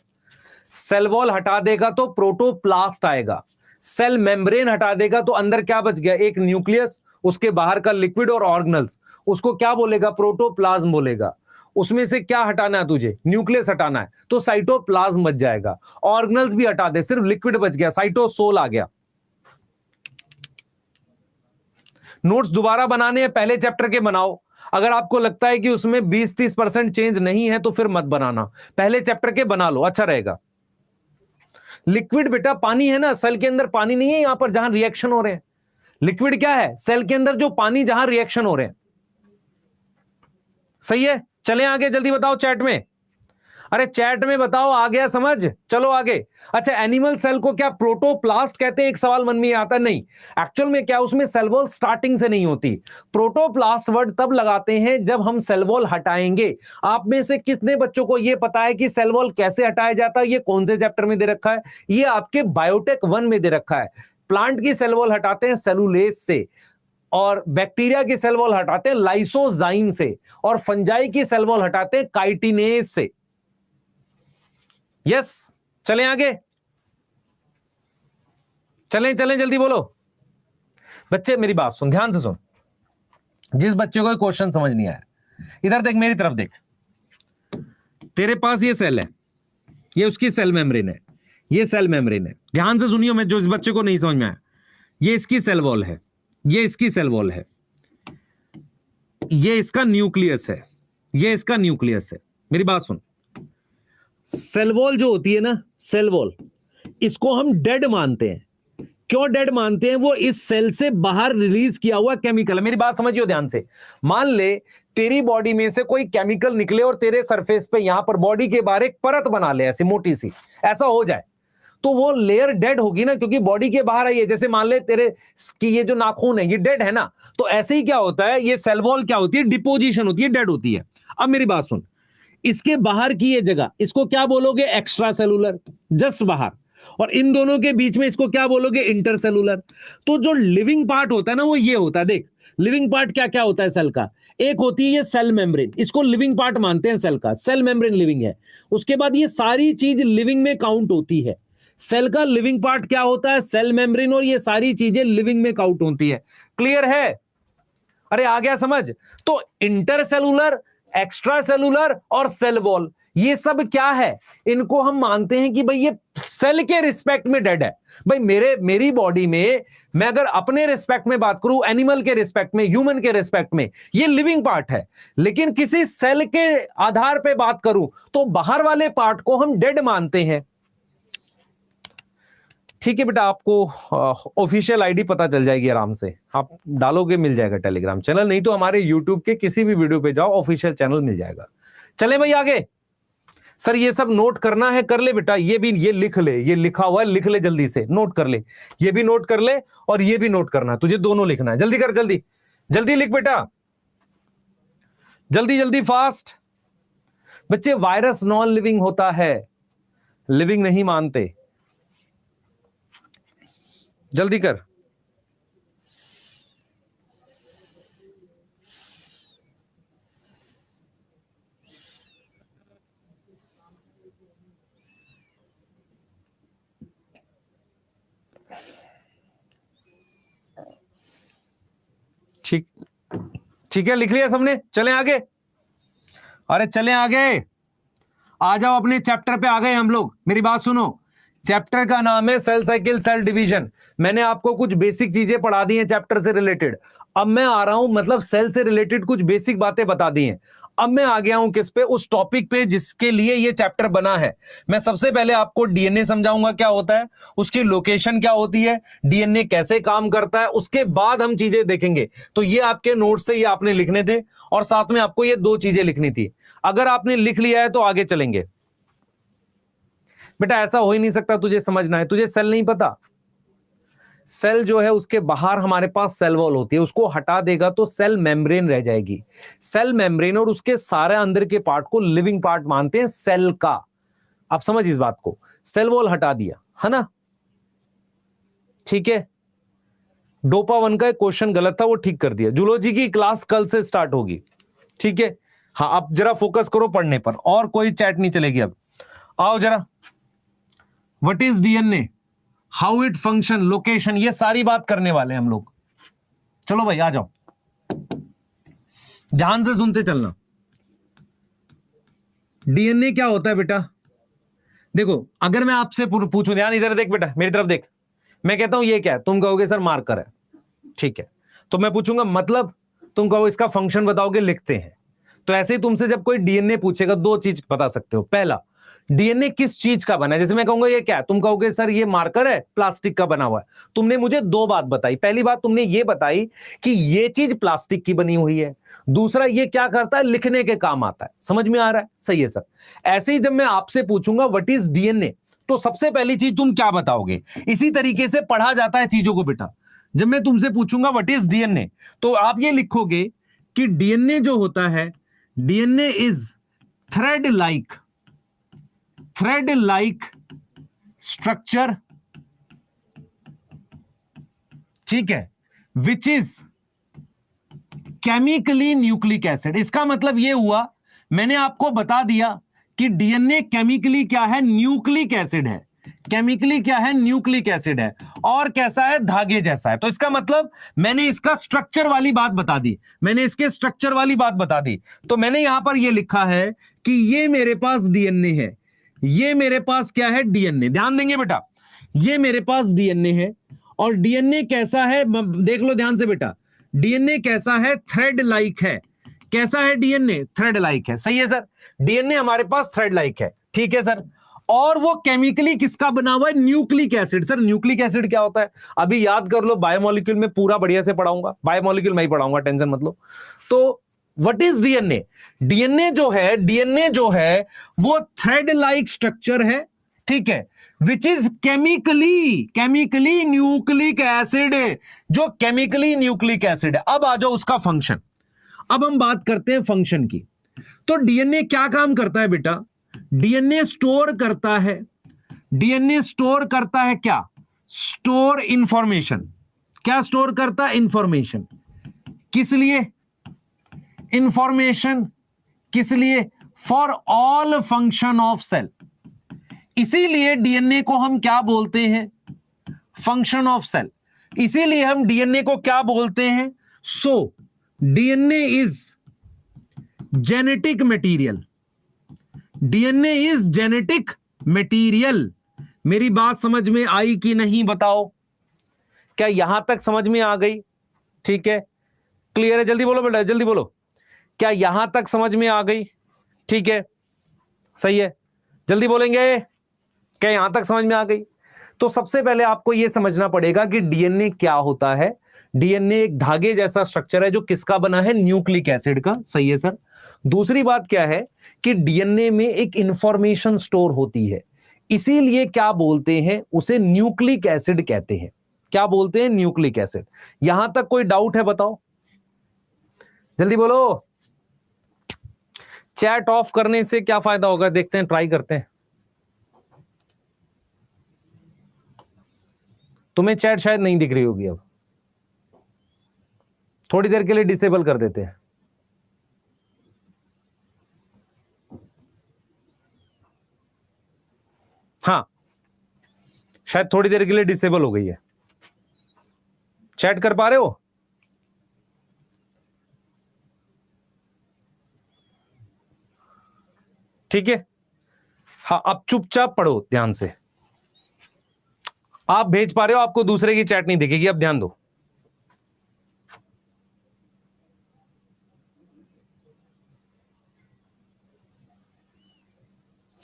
सेल वॉल हटा देगा तो प्रोटोप्लास्ट आएगा, सेल मेम्ब्रेन हटा देगा तो अंदर क्या बच गया? एक न्यूक्लियस, उसके बाहर का लिक्विड और ऑर्गेनल्स, उसको क्या बोलेगा? प्रोटोप्लाज्म बोलेगा। उसमें से क्या हटाना है तुझे? न्यूक्लियस हटाना है, तो साइटोप्लाज्म बच जाएगा। ऑर्गेनल्स भी हटा दे, सिर्फ लिक्विड बच गया, साइटोसोल आ गया। नोट्स दोबारा बनाने हैं पहले चैप्टर के बनाओ, अगर आपको लगता है कि उसमें 20-30% चेंज नहीं है तो फिर मत बनाना, पहले चैप्टर के बना लो, अच्छा रहेगा। लिक्विड बेटा पानी है ना, सेल के अंदर पानी नहीं है, यहां पर जहां रिएक्शन हो रहे हैं। लिक्विड क्या है? सेल के अंदर जो पानी जहां रिएक्शन हो रहे हैं। सही है, चलें आगे, जल्दी बताओ चैट में। अरे चैट में बताओ, आ गया समझ? चलो आगे। अच्छा, एनिमल सेल को क्या प्रोटोप्लास्ट कहते हैं? एक सवाल मन में आता है। नहीं, एक्चुअल में क्या उसमें सेल वॉल स्टार्टिंग से नहीं होती। प्रोटोप्लास्ट वर्ड तब लगाते हैं जब हम सेल वॉल हटाएंगे। आप में से कितने बच्चों को यह पता है कि सेल वॉल कैसे हटाया जाता है? ये कौन से चैप्टर में दे रखा है? ये आपके बायोटेक 1 में दे रखा है। प्लांट की सेल वॉल हटाते हैं सेलुलेज से, और बैक्टीरिया की सेल वॉल हटाते हैं लाइसोजाइम से, और फंजाई की सेल वॉल हटाते हैं काइटिनेज से। यस, चलें आगे, चलें चलें, जल्दी बोलो बच्चे, मेरी बात सुन, ध्यान से सुन। जिस बच्चे को क्वेश्चन समझ नहीं आया, इधर देख, मेरी तरफ देख। तेरे पास ये सेल है, ये उसकी सेल मेम्ब्रेन है, ये सेल मेम्ब्रेन है। ध्यान से सुनियो, मैं जो इस बच्चे को नहीं समझ में आया, ये इसकी सेल वॉल है, ये इसकी सेल वॉल है, ये इसका न्यूक्लियस है, ये इसका न्यूक्लियस है। मेरी बात सुन, सेल वॉल जो होती है ना, सेल वॉल, इसको हम डेड मानते हैं। क्यों डेड मानते हैं? वो इस सेल से बाहर रिलीज किया हुआ केमिकल है। मेरी बात समझियो ध्यान से। मान ले तेरी बॉडी में से कोई केमिकल निकले और तेरे सरफेस पे यहां पर बॉडी के बाहर एक परत बना ले, ऐसी मोटी सी, ऐसा हो जाए तो वो लेयर डेड होगी ना, क्योंकि बॉडी के बाहर आई है। जैसे मान ले तेरे की ये जो नाखून है ये डेड है ना, तो ऐसे ही क्या होता है, ये सेल वॉल क्या होती है, डिपोजिशन होती है, डेड होती है। अब मेरी बात सुन, इसके बाहर की ये जगह, इसको क्या बोलोगे, एक्स्ट्रा सेलुलर, जस्ट बाहर। और इन दोनों के बीच में इसको क्या बोलोगे, इंटरसेलुलर। तो जो लिविंग पार्ट होता है ना वो ये होता है। देख लिविंग पार्ट क्या क्या होता है सेल का, एक होती है ये सेल मेम्ब्रेन, इसको लिविंग पार्ट मानते हैं सेल का, सेल मेम्ब्रेन लिविंग है। उसके बाद ये सारी चीज लिविंग में काउंट होती है। सेल का लिविंग पार्ट क्या होता है, सेल मेम्ब्रेन, और ये सारी चीजें लिविंग में काउंट होती है। क्लियर है? अरे आ गया समझ? तो इंटरसेलुलर, एक्स्ट्रा सेलुलर और सेल वॉल, ये सब क्या है, इनको हम मानते हैं कि भाई ये सेल के रिस्पेक्ट में डेड है। भाई मेरी बॉडी में, मैं अगर अपने रिस्पेक्ट में बात करूं, एनिमल के रिस्पेक्ट में, ह्यूमन के रिस्पेक्ट में, ये लिविंग पार्ट है। लेकिन किसी सेल के आधार पे बात करूं तो बाहर वाले पार्ट को हम डेड मानते हैं। ठीक है बेटा, आपको ऑफिशियल आईडी पता चल जाएगी आराम से, आप डालोगे मिल जाएगा टेलीग्राम चैनल, नहीं तो हमारे यूट्यूब के किसी भी वीडियो पे जाओ, ऑफिशियल चैनल मिल जाएगा। चले भाई आगे। सर ये सब नोट करना है, कर ले बेटा, ये भी, ये लिख ले, ये लिखा हुआ है, लिख ले जल्दी से, नोट कर ले, ये भी नोट कर ले और ये भी नोट करना है, तुझे दोनों लिखना है। जल्दी कर, जल्दी जल्दी लिख बेटा, जल्दी जल्दी फास्ट। बच्चे वायरस नॉन लिविंग होता है, लिविंग नहीं मानते, जल्दी कर। ठीक ठीक है, लिख लिया सबने? चलें आगे। अरे चलें आगे, आ जाओ, अपने चैप्टर पे आ गए हम लोग। मेरी बात सुनो, चैप्टर का नाम है सेल साइकिल सेल डिवीजन। मैंने आपको कुछ बेसिक चीजें पढ़ा दी हैं चैप्टर से रिलेटेड। अब मैं आ रहा हूं, मतलब सेल से रिलेटेड कुछ बेसिक बातें बता दी हैं। अब मैं आ गया हूं किस पे, उस टॉपिक पे जिसके लिए ये चैप्टर बना है। मैं सबसे पहले आपको डीएनए समझाऊंगा क्या होता है, उसकी लोकेशन क्या होती है, डीएनए कैसे काम करता है, उसके बाद हम चीजें देखेंगे। तो ये आपके नोट्स थे, ये आपने लिखने थे, और साथ में आपको ये दो चीजें लिखनी थी। अगर आपने लिख लिया है तो आगे चलेंगे। बेटा ऐसा हो ही नहीं सकता, तुझे समझना है, तुझे सेल नहीं पता। सेल जो है उसके बाहर हमारे पास सेल वॉल होती है, उसको हटा देगा तो सेल मेम्ब्रेन रह जाएगी। सेल मेम्ब्रेन और उसके सारे अंदर के पार्ट को लिविंग पार्ट मानते हैं सेल का। आप समझ इस बात को, सेल वॉल हटा दिया है ना, ठीक है। डोपा 1 का एक क्वेश्चन गलत था, वो ठीक कर दिया। जूलॉजी की क्लास कल से स्टार्ट होगी, ठीक है। हाँ आप जरा फोकस करो पढ़ने पर, और कोई चैट नहीं चलेगी। अब आओ जरा, what is DNA, how it function, location, ये सारी बात करने वाले हैं हम लोग। चलो भाई आ जाओ, ध्यान से सुनते चलना। डीएनए क्या होता है बेटा, देखो अगर मैं आपसे पूछूं, ध्यान इधर देख बेटा, मेरी तरफ देख, मैं कहता हूं ये क्या है, तुम कहोगे सर मार्कर है, ठीक है। तो मैं पूछूंगा मतलब, तुम कहो इसका फंक्शन बताओगे, लिखते हैं। तो ऐसे ही तुमसे जब कोई डीएनए पूछेगा, दो चीज बता सकते हो। पहला, डीएनए किस चीज का बना है, जैसे मैं कहूंगा ये क्या है, तुम कहोगे सर ये मार्कर है, प्लास्टिक का बना हुआ है। तुमने मुझे दो बात बताई, पहली बात तुमने ये बताई कि ये चीज प्लास्टिक की बनी हुई है, दूसरा ये क्या करता है, लिखने के काम आता है। समझ में आ रहा है? सही है सर। ऐसे ही जब मैं आपसे पूछूंगा व्हाट इज डीएनए, तो सबसे पहली चीज तुम क्या बताओगे। इसी तरीके से पढ़ा जाता है चीजों को बेटा। जब मैं तुमसे पूछूंगा व्हाट इज डीएनए, तो आप ये लिखोगे कि डीएनए जो होता है, DNA is thread like structure, ठीक है, which is chemically nucleic acid. इसका मतलब यह हुआ, मैंने आपको बता दिया कि डीएनए केमिकली क्या है, न्यूक्लिक एसिड है। केमिकली क्या है, न्यूक्लिक एसिड है। और कैसा है, धागे जैसा है। तो इसका मतलब मैंने इसका स्ट्रक्चर वाली बात बता दी, मैंने इसके स्ट्रक्चर वाली बात बता दी। तो मैंने यहां पर यह लिखा है कि ये मेरे पास डीएनए है, ये मेरे पास क्या है, डीएनए। ध्यान देंगे बेटा, ये मेरे पास डीएनए है, और डीएनए कैसा है, देख लो ध्यान से बेटा, डीएनए कैसा है, थ्रेड लाइक है। कैसा है डीएनए, थ्रेड लाइक है। सही है सर, डीएनए हमारे पास थ्रेड लाइक है, ठीक ठीक है सर। और वो केमिकली किसका बना हुआ है? Nucleic acid. Sir nucleic acid क्या होता है? अभी याद कर लो, बायोमोलिक्यूल में पूरा बढ़िया से पढ़ाऊंगा, बायोमोलिक्यूल में ही पढ़ाऊंगा, टेंशन मत लो। तो व्हाट इज डीएनए? डीएनए जो है वो थ्रेड लाइक स्ट्रक्चर है, ठीक है, which is chemically nucleic acid, जो केमिकली न्यूक्लिक एसिड है। अब आ जाओ उसका फंक्शन। अब हम बात करते हैं फंक्शन की। तो डीएनए क्या काम करता है बेटा? डीएनए स्टोर करता है, डीएनए स्टोर करता है क्या? Store information. क्या स्टोर करता है? इंफॉर्मेशन। किस लिए? इंफॉर्मेशन किस लिए? For all function of cell. इसीलिए डीएनए को हम क्या बोलते हैं? Function of cell. इसीलिए हम डीएनए को क्या बोलते हैं? So DNA is genetic material. DNA is genetic material. मेरी बात समझ में आई कि नहीं बताओ? क्या यहां तक समझ में आ गई? ठीक है, क्लियर है? जल्दी बोलो बेटा, जल्दी बोलो। क्या यहां तक समझ में आ गई? ठीक है, सही है, जल्दी बोलेंगे। क्या यहां तक समझ में आ गई? तो सबसे पहले आपको यह समझना पड़ेगा कि डीएनए क्या होता है। डीएनए एक धागे जैसा स्ट्रक्चर है जो किसका बना है? न्यूक्लिक एसिड का। सही है सर। दूसरी बात क्या है कि डीएनए में एक इंफॉर्मेशन स्टोर होती है, इसीलिए क्या बोलते हैं उसे? न्यूक्लिक एसिड कहते हैं। क्या बोलते हैं? Nucleic acid. यहां तक कोई डाउट है? बताओ, जल्दी बोलो। चैट ऑफ करने से क्या फायदा होगा? देखते हैं, ट्राई करते हैं। तुम्हें चैट शायद नहीं दिख रही होगी, अब थोड़ी देर के लिए डिसेबल कर देते हैं। हाँ, शायद थोड़ी देर के लिए डिसेबल हो गई है। चैट कर पा रहे हो? ठीक है, हाँ, अब चुपचाप पढ़ो ध्यान से। आप भेज पा रहे हो, आपको दूसरे की चैट नहीं दिखेगी। अब ध्यान दो।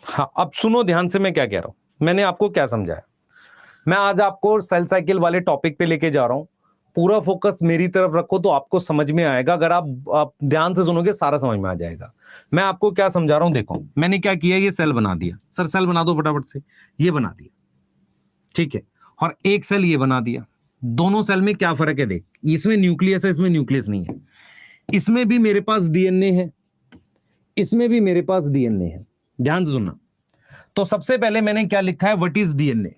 हाँ, अब सुनो ध्यान से मैं क्या कह रहा हूं, मैंने आपको क्या समझाया। मैं आज आपको सेल साइकिल वाले टॉपिक पे लेके जा रहा हूं। पूरा फोकस मेरी तरफ रखो तो आपको समझ में आएगा। अगर आप ध्यान से सुनोगे सारा समझ में आ जाएगा। मैं आपको क्या समझा रहा हूं, देखो मैंने क्या किया, ये सेल बना दिया। सर सेल बना दो फटाफट से। ये बना दिया, ठीक है, और एक सेल ये बना दिया। दोनों सेल में क्या फर्क है? देख, इसमें न्यूक्लियस है, इसमें न्यूक्लियस नहीं है। इसमें भी मेरे पास डीएनए है, इसमें भी मेरे पास डीएनए है। ध्यान से सुनना। तो सबसे पहले मैंने क्या लिखा है? What is DNA?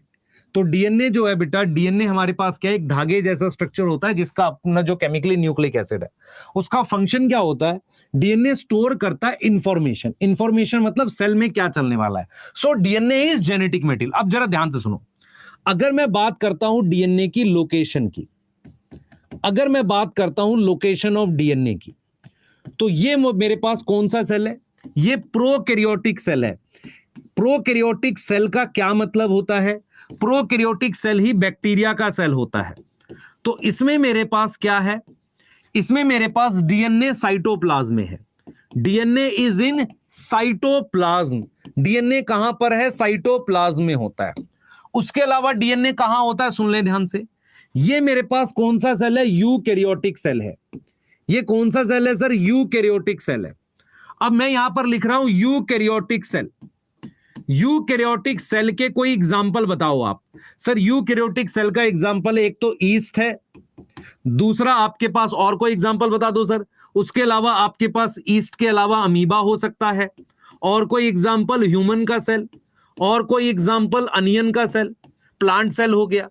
तो डीएनए जो है बेटा, डीएनए हमारे पास क्या है? एक धागे जैसा स्ट्रक्चर होता है जिसका अपना जो केमिकली न्यूक्लिक एसिड है, उसका फंक्शन क्या होता है? डीएनए स्टोर करता है इंफॉर्मेशन। इंफॉर्मेशन मतलब सेल में क्या चलने वाला है। सो डीएनए इज जेनेटिक मटेरियल। अब जरा ध्यान से सुनो। अगर मैं बात करता हूं डीएनए की लोकेशन की, अगर मैं बात करता हूं लोकेशन ऑफ डीएनए की, तो ये मेरे पास कौन सा सेल है? ये प्रोकैरियोटिक सेल है। प्रोकैरियोटिक सेल का क्या मतलब होता है? प्रोकैरियोटिक सेल ही बैक्टीरिया का सेल होता है। तो इसमें मेरे पास क्या है? इसमें मेरे पास डीएनए साइटोप्लाज्म में है। DNA is in cytoplasm. DNA कहां पर है? साइटोप्लाज्म में होता है। उसके अलावा डीएनए कहां होता है? सुन ले ध्यान से। ये मेरे पास कौन सा सेल है? यूकैरियोटिक सेल है। ये कौन सा सेल है सर? यूकैरियोटिक सेल है। अब मैं यहां पर लिख रहा हूं यूकैरियोटिक सेल। यूकैरियोटिक सेल के कोई एग्जांपल बताओ आप। सर यूकैरियोटिक सेल का एग्जांपल एक तो ईस्ट है, दूसरा आपके पास और कोई एग्जांपल बता दो सर। उसके अलावा आपके पास ईस्ट के अलावा अमीबा हो सकता है, और कोई एग्जांपल ह्यूमन का सेल, और कोई एग्जांपल अनियन का सेल, प्लांट सेल हो गया।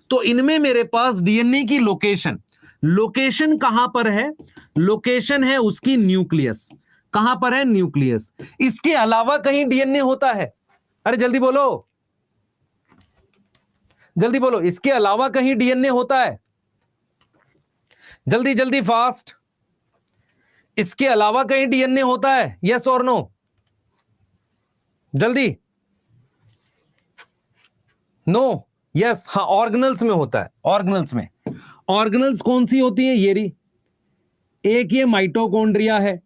तो इनमें मेरे पास डीएनए की लोकेशन कहां पर है? लोकेशन है उसकी न्यूक्लियस। कहां पर है? न्यूक्लियस। इसके अलावा कहीं डीएनए होता है? अरे जल्दी बोलो, जल्दी बोलो, इसके अलावा कहीं डीएनए होता है? जल्दी जल्दी फास्ट। इसके अलावा कहीं डीएनए होता है? यस और नो? जल्दी। नो, यस, हाँ, ऑर्गेनल्स में होता है। ऑर्गेनल्स में, ऑर्गेनल्स कौन सी होती है? ये रही, एक ये माइटोकॉन्ड्रिया है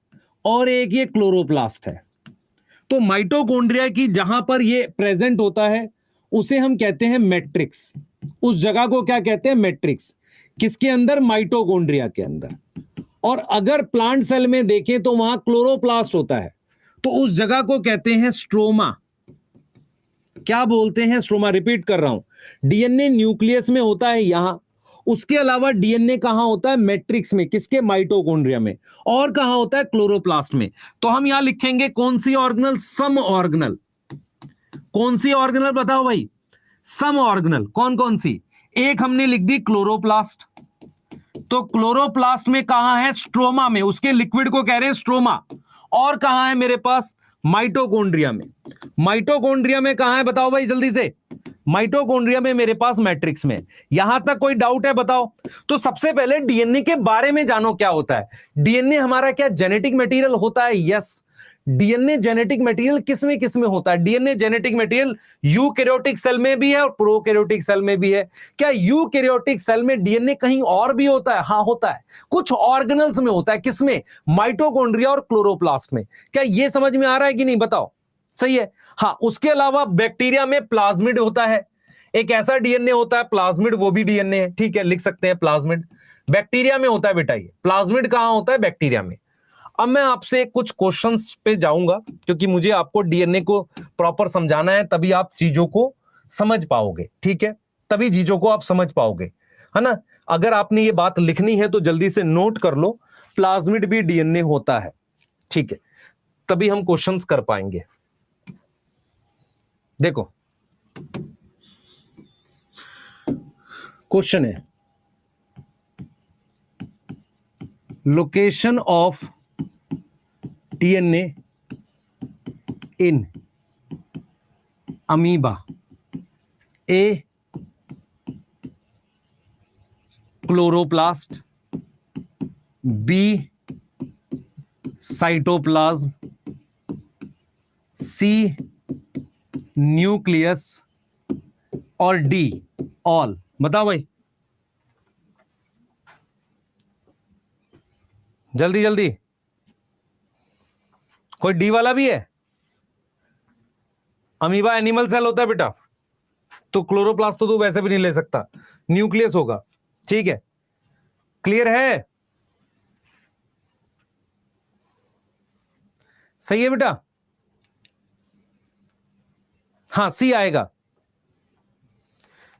और एक ये क्लोरोप्लास्ट है। तो माइटोकॉन्ड्रिया की जहां पर ये प्रेजेंट होता है उसे हम कहते हैं मैट्रिक्स। उस जगह को क्या कहते हैं? मैट्रिक्स। किसके अंदर? माइटोकॉन्ड्रिया के अंदर। और अगर प्लांट सेल में देखें तो वहां क्लोरोप्लास्ट होता है, तो उस जगह को कहते हैं स्ट्रोमा। क्या बोलते हैं? स्ट्रोमा। रिपीट कर रहा हूं, डीएनए न्यूक्लियस में होता है यहां, उसके अलावा डीएनए कहां होता है? मैट्रिक्स में। किसके? माइटोकॉन्ड्रिया में। और कहां होता है? क्लोरोप्लास्ट में। तो हम यहां लिखेंगे कौन सी ऑर्गेनल? सम ऑर्गेनल। कौन सी ऑर्गेनल बताओ भाई? सम ऑर्गेनल। कौन कौन सी? एक हमने लिख दी क्लोरोप्लास्ट, तो क्लोरोप्लास्ट में कहां है? स्ट्रोमा में। उसके लिक्विड को कह रहे हैं स्ट्रोमा। और कहां है मेरे पास? माइटोकॉन्ड्रिया में। माइटोकॉन्ड्रिया में कहां है बताओ भाई जल्दी से? माइटोकॉन्ड्रिया में मेरे पास मैट्रिक्स में। यहां तक कोई डाउट है बताओ? तो सबसे पहले डीएनए के बारे में जानो क्या होता है। डीएनए हमारा क्या जेनेटिक मटेरियल होता है? यस। डीएनए जेनेटिक मटेरियल किस में होता है? DNA genetic material eukaryotic cell में भी है और प्रोकैरियोटिक सेल में भी है। क्या यूकैरियोटिक सेल में डीएनए कहीं और भी होता है? हाँ होता है, कुछ ऑर्गेनल्स में होता है। किसमें? माइटोकॉन्ड्रिया और क्लोरोप्लास्ट में। क्या यह समझ में आ रहा है कि नहीं बताओ? सही है। हाँ, उसके अलावा बैक्टीरिया में प्लाज्मिड होता है। एक ऐसा डीएनए होता है प्लाज्मिड, वो भी डीएनए है, ठीक है, लिख सकते हैं प्लाज्मिड। बैक्टीरिया में होता है बेटा ये प्लाज्मिड। कहां होता है? बैक्टीरिया में। अब मैं आपसे कुछ क्वेश्चंस पे जाऊंगा, क्योंकि मुझे आपको डीएनए को प्रॉपर समझाना है, तभी आप चीजों को समझ पाओगे, ठीक है? तभी चीजों को आप समझ पाओगे, है ना? अगर आपने ये बात लिखनी है तो जल्दी से नोट कर लो, प्लाज्मिड भी डीएनए होता है, ठीक है? तभी हम क्वेश्चंस कर पाएंगे। देखो क्वेश्चन है, location of DNA in amoeba, A chloroplast, B cytoplasm, C nucleus और डी ऑल। बताओ भाई जल्दी जल्दी। कोई डी वाला भी है? अमीबा एनिमल सेल होता है बेटा, तो क्लोरोप्लास्ट तो तू वैसे भी नहीं ले सकता, न्यूक्लियस होगा, ठीक है? क्लियर है? सही है बेटा? हाँ, सी आएगा।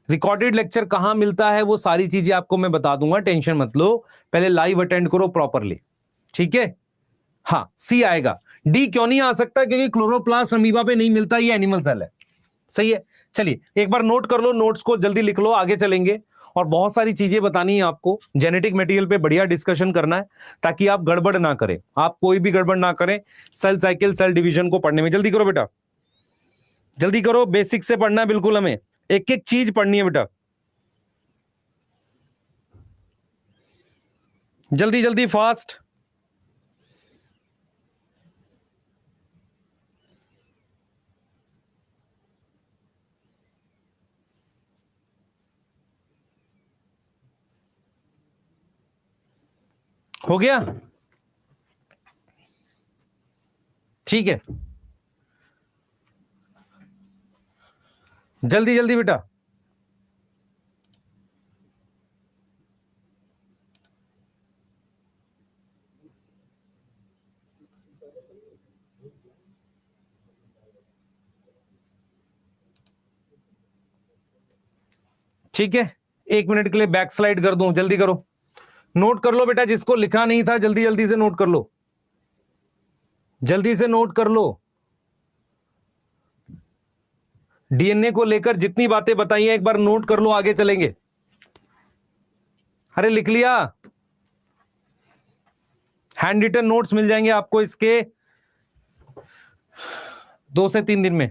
रिकॉर्डेड लेक्चर कहां मिलता है वो सारी चीजें आपको मैं बता दूंगा, टेंशन मत लो, पहले लाइव अटेंड करो प्रॉपरली, ठीक है? हाँ, सी आएगा। डी क्यों नहीं आ सकता? क्योंकि क्लोरोप्लास्ट अमीबा पे नहीं मिलता, ये एनिमल सेल है। सही है। चलिए एक बार नोट कर लो, नोट्स को जल्दी लिख लो, आगे चलेंगे। और बहुत सारी चीजें बतानी है आपको, जेनेटिक मटेरियल पे बढ़िया डिस्कशन करना है, ताकि आप गड़बड़ ना करें, आप कोई भी गड़बड़ ना करें सेल साइकिल सेल डिवीजन को पढ़ने में। जल्दी करो बेटा, जल्दी करो, बेसिक से पढ़ना है बिल्कुल, हमें एक एक चीज पढ़नी है बेटा, जल्दी जल्दी फास्ट। हो गया? ठीक है, जल्दी जल्दी बेटा। ठीक है, एक मिनट के लिए बैक स्लाइड कर दूं, जल्दी करो, नोट कर लो बेटा, जिसको लिखा नहीं था जल्दी जल्दी से नोट कर लो, जल्दी से नोट कर लो। डीएनए को लेकर जितनी बातें बताई हैं एक बार नोट कर लो, आगे चलेंगे। अरे लिख लिया? हैंड रिटन नोट्स मिल जाएंगे आपको इसके 2 से 3 दिन में।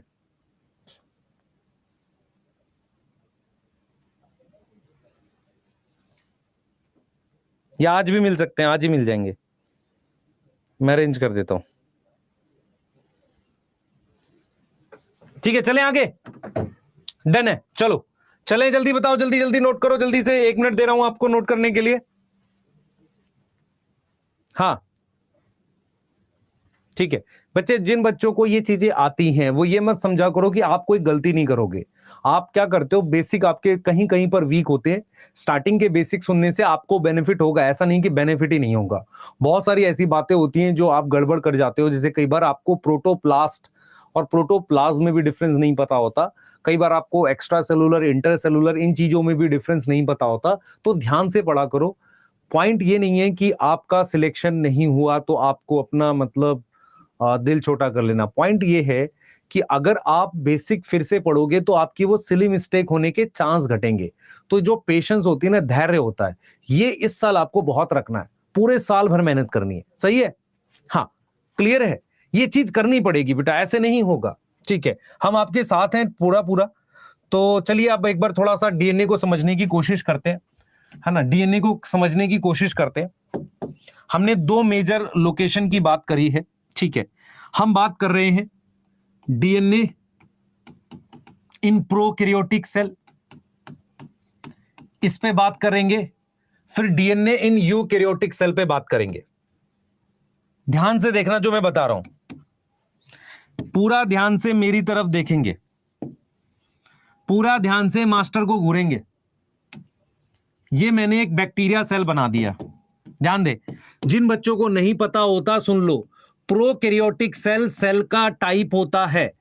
या आज भी मिल सकते हैं, आज ही मिल जाएंगे, मैं अरेंज कर देता हूं। ठीक है, चलें आगे, डन है, चलो चलें, जल्दी बताओ, जल्दी जल्दी नोट करो, जल्दी से, 1 मिनट दे रहा हूं आपको नोट करने के लिए। हाँ ठीक है बच्चे, जिन बच्चों को ये चीजें आती हैं वो ये मत समझा करो कि आप कोई गलती नहीं करोगे। आप क्या करते हो, बेसिक आपके कहीं कहीं पर वीक होते हैं। स्टार्टिंग के बेसिक सुनने से आपको बेनिफिट होगा, ऐसा नहीं कि बेनिफिट ही नहीं होगा। बहुत सारी ऐसी बातें होती हैं जो आप गड़बड़ कर जाते हो, जैसे कई बार आपको प्रोटोप्लास्ट और प्रोटोप्लाज्म में भी डिफरेंस नहीं पता होता, कई बार आपको एक्स्ट्रा सेलुलर इंटर सेलुलर इन चीजों में भी डिफरेंस नहीं पता होता। तो ध्यान से पढ़ा करो। पॉइंट ये नहीं है कि आपका सिलेक्शन नहीं हुआ तो आपको अपना मतलब दिल छोटा कर लेना। पॉइंट ये है कि अगर आप बेसिक फिर से पढ़ोगे तो आपकी वो सिली मिस्टेक होने के चांस घटेंगे। तो जो पेशेंस होती है ना, धैर्य होता है, ये इस साल आपको बहुत रखना है। पूरे साल भर मेहनत करनी है, सही है? हाँ, क्लियर है? ये चीज करनी पड़ेगी बेटा, ऐसे नहीं होगा। ठीक है, हम आपके साथ हैं पूरा पूरा। तो चलिए अब एक बार थोड़ा सा डीएनए को समझने की कोशिश करते हैं, है ना? डीएनए को समझने की कोशिश करते हैं। हमने दो मेजर लोकेशन की बात करी है, ठीक है? हम बात कर रहे हैं डीएनए इन प्रोकैरियोटिक सेल, इस पे बात करेंगे। फिर डीएनए इन यूकैरियोटिक सेल पे बात करेंगे। ध्यान से देखना जो मैं बता रहा हूं, पूरा ध्यान से मेरी तरफ देखेंगे, पूरा ध्यान से मास्टर को घूरेंगे। ये मैंने एक बैक्टीरिया सेल बना दिया, ध्यान दे। जिन बच्चों को नहीं पता होता सुन लो, प्रोकैरियोटिक सेल सेल का टाइप होता है,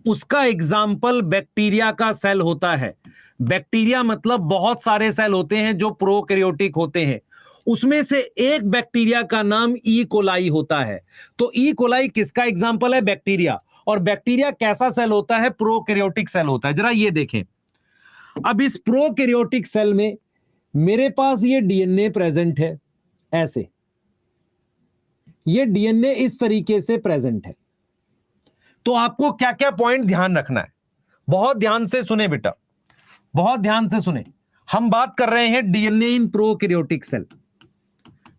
उसका एग्जाम्पल बैक्टीरिया का सेल होता है। बैक्टीरिया मतलब बहुत सारे सेल होते हैं जो प्रोकैरियोटिक होते हैं, उसमें से एक बैक्टीरिया का नाम ई कोलाई होता है। तो ई कोलाई किसका एग्जाम्पल है? बैक्टीरिया। और बैक्टीरिया कैसा सेल होता है? प्रोकैरियोटिक सेल होता है। जरा ये देखें, अब इस प्रोकैरियोटिक सेल में मेरे पास ये डीएनए प्रेजेंट है, ऐसे ये डीएनए इस तरीके से प्रेजेंट है। तो आपको क्या क्या पॉइंट ध्यान रखना है, बहुत ध्यान से सुने बेटा, बहुत ध्यान से सुने। हम बात कर रहे हैं DNA in prokaryotic cell.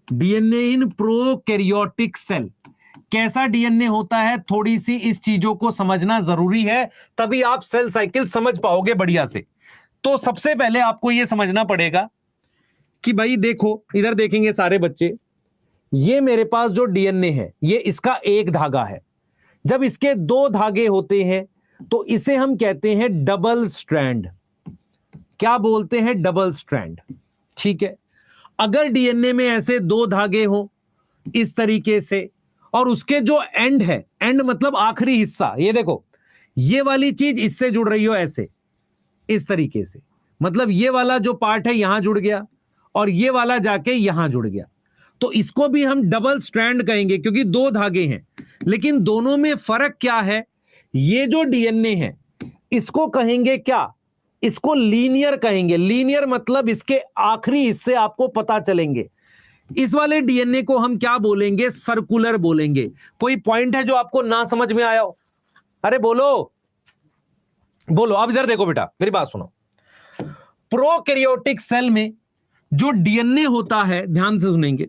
DNA in prokaryotic cell कैसा डीएनए होता है, थोड़ी सी इस चीजों को समझना जरूरी है, तभी आप सेल साइकिल समझ पाओगे बढ़िया से। तो सबसे पहले आपको यह समझना पड़ेगा कि भाई देखो, इधर देखेंगे सारे बच्चे, ये मेरे पास जो डीएनए है ये इसका एक धागा है। जब इसके दो धागे होते हैं तो इसे हम कहते हैं डबल स्ट्रैंड। क्या बोलते हैं? Double strand. ठीक है, अगर डीएनए में ऐसे दो धागे हो इस तरीके से, और उसके जो एंड है, एंड मतलब आखिरी हिस्सा, ये देखो ये वाली चीज इससे जुड़ रही हो ऐसे इस तरीके से, मतलब ये वाला जो पार्ट है यहां जुड़ गया और ये वाला जाके यहां जुड़ गया, तो इसको भी हम डबल स्ट्रैंड कहेंगे क्योंकि दो धागे हैं। लेकिन दोनों में फर्क क्या है? ये जो डीएनए है इसको कहेंगे क्या? इसको लीनियर कहेंगे। लीनियर मतलब इसके आखिरी हिस्से आपको पता चलेंगे। इस वाले डीएनए को हम क्या बोलेंगे? सर्कुलर बोलेंगे। कोई पॉइंट है जो आपको ना समझ में आया हो? अरे बोलो बोलो। अब इधर देखो बेटा, मेरी बात सुनो। प्रोकैरियोटिक सेल में जो डीएनए होता है, ध्यान से सुनेंगे,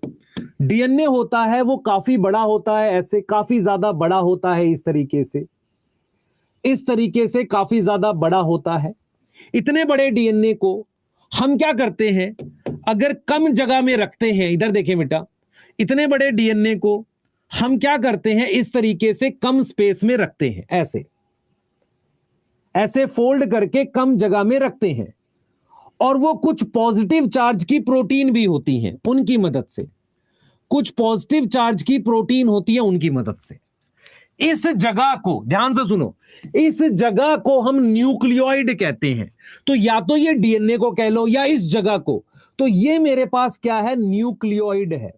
डीएनए होता है वो काफी बड़ा होता है, ऐसे काफी ज्यादा बड़ा होता है, इस तरीके से काफी ज्यादा बड़ा होता है। इतने बड़े डीएनए को हम क्या करते हैं, अगर कम जगह में रखते हैं, इधर देखें बेटा, इतने बड़े डीएनए को हम क्या करते हैं, इस तरीके से कम स्पेस में रखते हैं, ऐसे फोल्ड करके कम जगह में रखते हैं। और वो कुछ पॉजिटिव चार्ज की प्रोटीन भी होती हैं, उनकी मदद से, कुछ पॉजिटिव चार्ज की प्रोटीन होती है उनकी मदद से। इस जगह को ध्यान से सुनो, इस जगह को हम न्यूक्लियोइड कहते हैं। तो या तो ये डीएनए को कह लो या इस जगह को, तो ये मेरे पास क्या है? न्यूक्लियोइड है।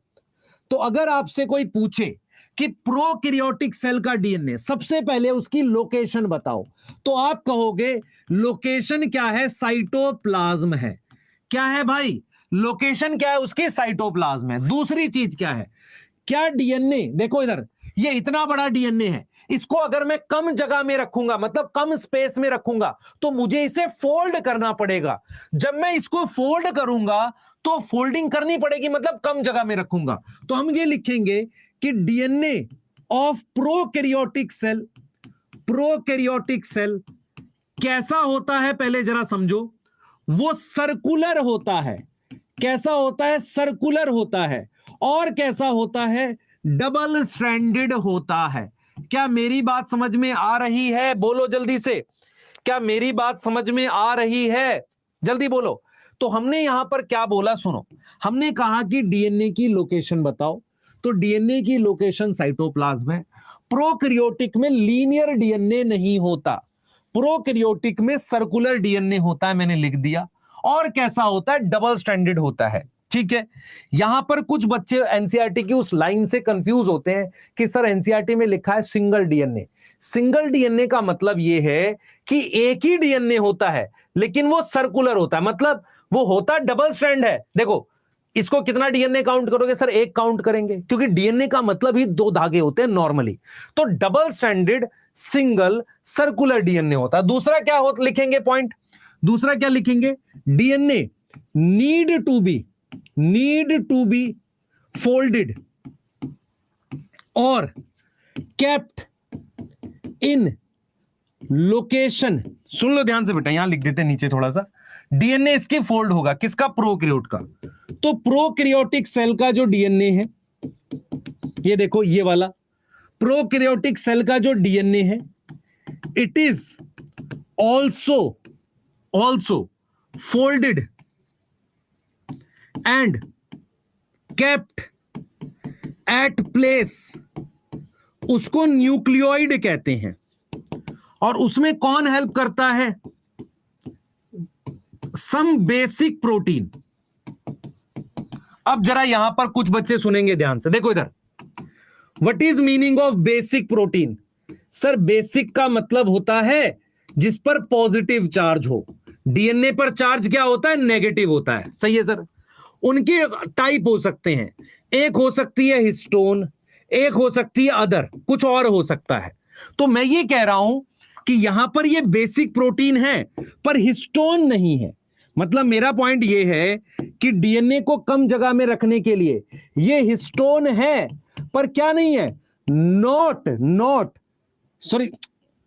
तो अगर आपसे कोई पूछे कि प्रोकैरियोटिक सेल का डीएनए, सबसे पहले उसकी लोकेशन बताओ, तो आप कहोगे लोकेशन क्या है? साइटोप्लाज्म है। क्या है भाई? लोकेशन क्या है उसकी? साइटोप्लाज्म है। दूसरी चीज क्या है? क्या डीएनए, देखो इधर, ये इतना बड़ा डीएनए है, इसको अगर मैं कम जगह में रखूंगा, मतलब कम स्पेस में रखूंगा, तो मुझे इसे फोल्ड करना पड़ेगा। जब मैं इसको फोल्ड करूंगा तो फोल्डिंग करनी पड़ेगी, मतलब कम जगह में रखूंगा। तो हम ये लिखेंगे कि डीएनए ऑफ प्रोकैरियोटिक सेल कैसा होता है? पहले जरा समझो, वो सर्कुलर होता है। कैसा होता है? सर्कुलर होता है। और कैसा होता है? डबल स्ट्रैंडेड होता है। क्या मेरी बात समझ में आ रही है? बोलो जल्दी से, क्या मेरी बात समझ में आ रही है? जल्दी बोलो। तो हमने यहां पर क्या बोला, सुनो, हमने कहा कि डीएनए की लोकेशन बताओ, तो डीएनए की लोकेशन साइटोप्लाज्म है। प्रोकैरियोटिक में लीनियर डीएनए नहीं होता, प्रोकैरियोटिक में सर्कुलर डीएनए होता है, मैंने लिख दिया। और कैसा होता है? डबल स्ट्रैंडेड होता है। ठीक है, यहां पर कुछ बच्चे एनसीईआरटी की उस लाइन से कंफ्यूज होते हैं कि सर एनसीईआरटी में लिखा है सिंगल डीएनए। सिंगल डीएनए का मतलब यह है कि एक ही डीएनए होता है लेकिन वो सर्कुलर होता है, मतलब वो होता डबल स्ट्रैंड है। देखो इसको कितना डीएनए काउंट करोगे? सर एक काउंट करेंगे, क्योंकि डीएनए का मतलब ही दो धागे होते हैं नॉर्मली। तो double stranded single circular DNA होता है। दूसरा क्या हो लिखेंगे पॉइंट, दूसरा क्या लिखेंगे? DNA need to be folded और केप्ट इन लोकेशन। सुन लो ध्यान से बेटा, यहां लिख देते हैं नीचे थोड़ा सा। डीएनए इसके फोल्ड होगा, किसका? प्रोकैरियोट का। तो प्रोकैरियोटिक सेल का जो डीएनए है, ये देखो ये वाला प्रोकैरियोटिक सेल का जो डीएनए है, it is also folded and kept at place, उसको न्यूक्लियोइड कहते हैं। और उसमें कौन हेल्प करता है? Some basic protein. अब जरा यहां पर कुछ बच्चे सुनेंगे ध्यान से, देखो इधर। What is meaning of basic protein? Sir basic का मतलब होता है जिस पर पॉजिटिव चार्ज हो। डीएनए पर चार्ज क्या होता है? नेगेटिव होता है, सही है सर। उनके टाइप हो सकते हैं, एक हो सकती है हिस्टोन, एक हो सकती है अदर, कुछ और हो सकता है। तो मैं ये कह रहा हूं कि यहां पर ये बेसिक प्रोटीन है पर हिस्टोन नहीं है। मतलब मेरा पॉइंट ये है कि डीएनए को कम जगह में रखने के लिए ये हिस्टोन है पर क्या नहीं है? नॉट सॉरी,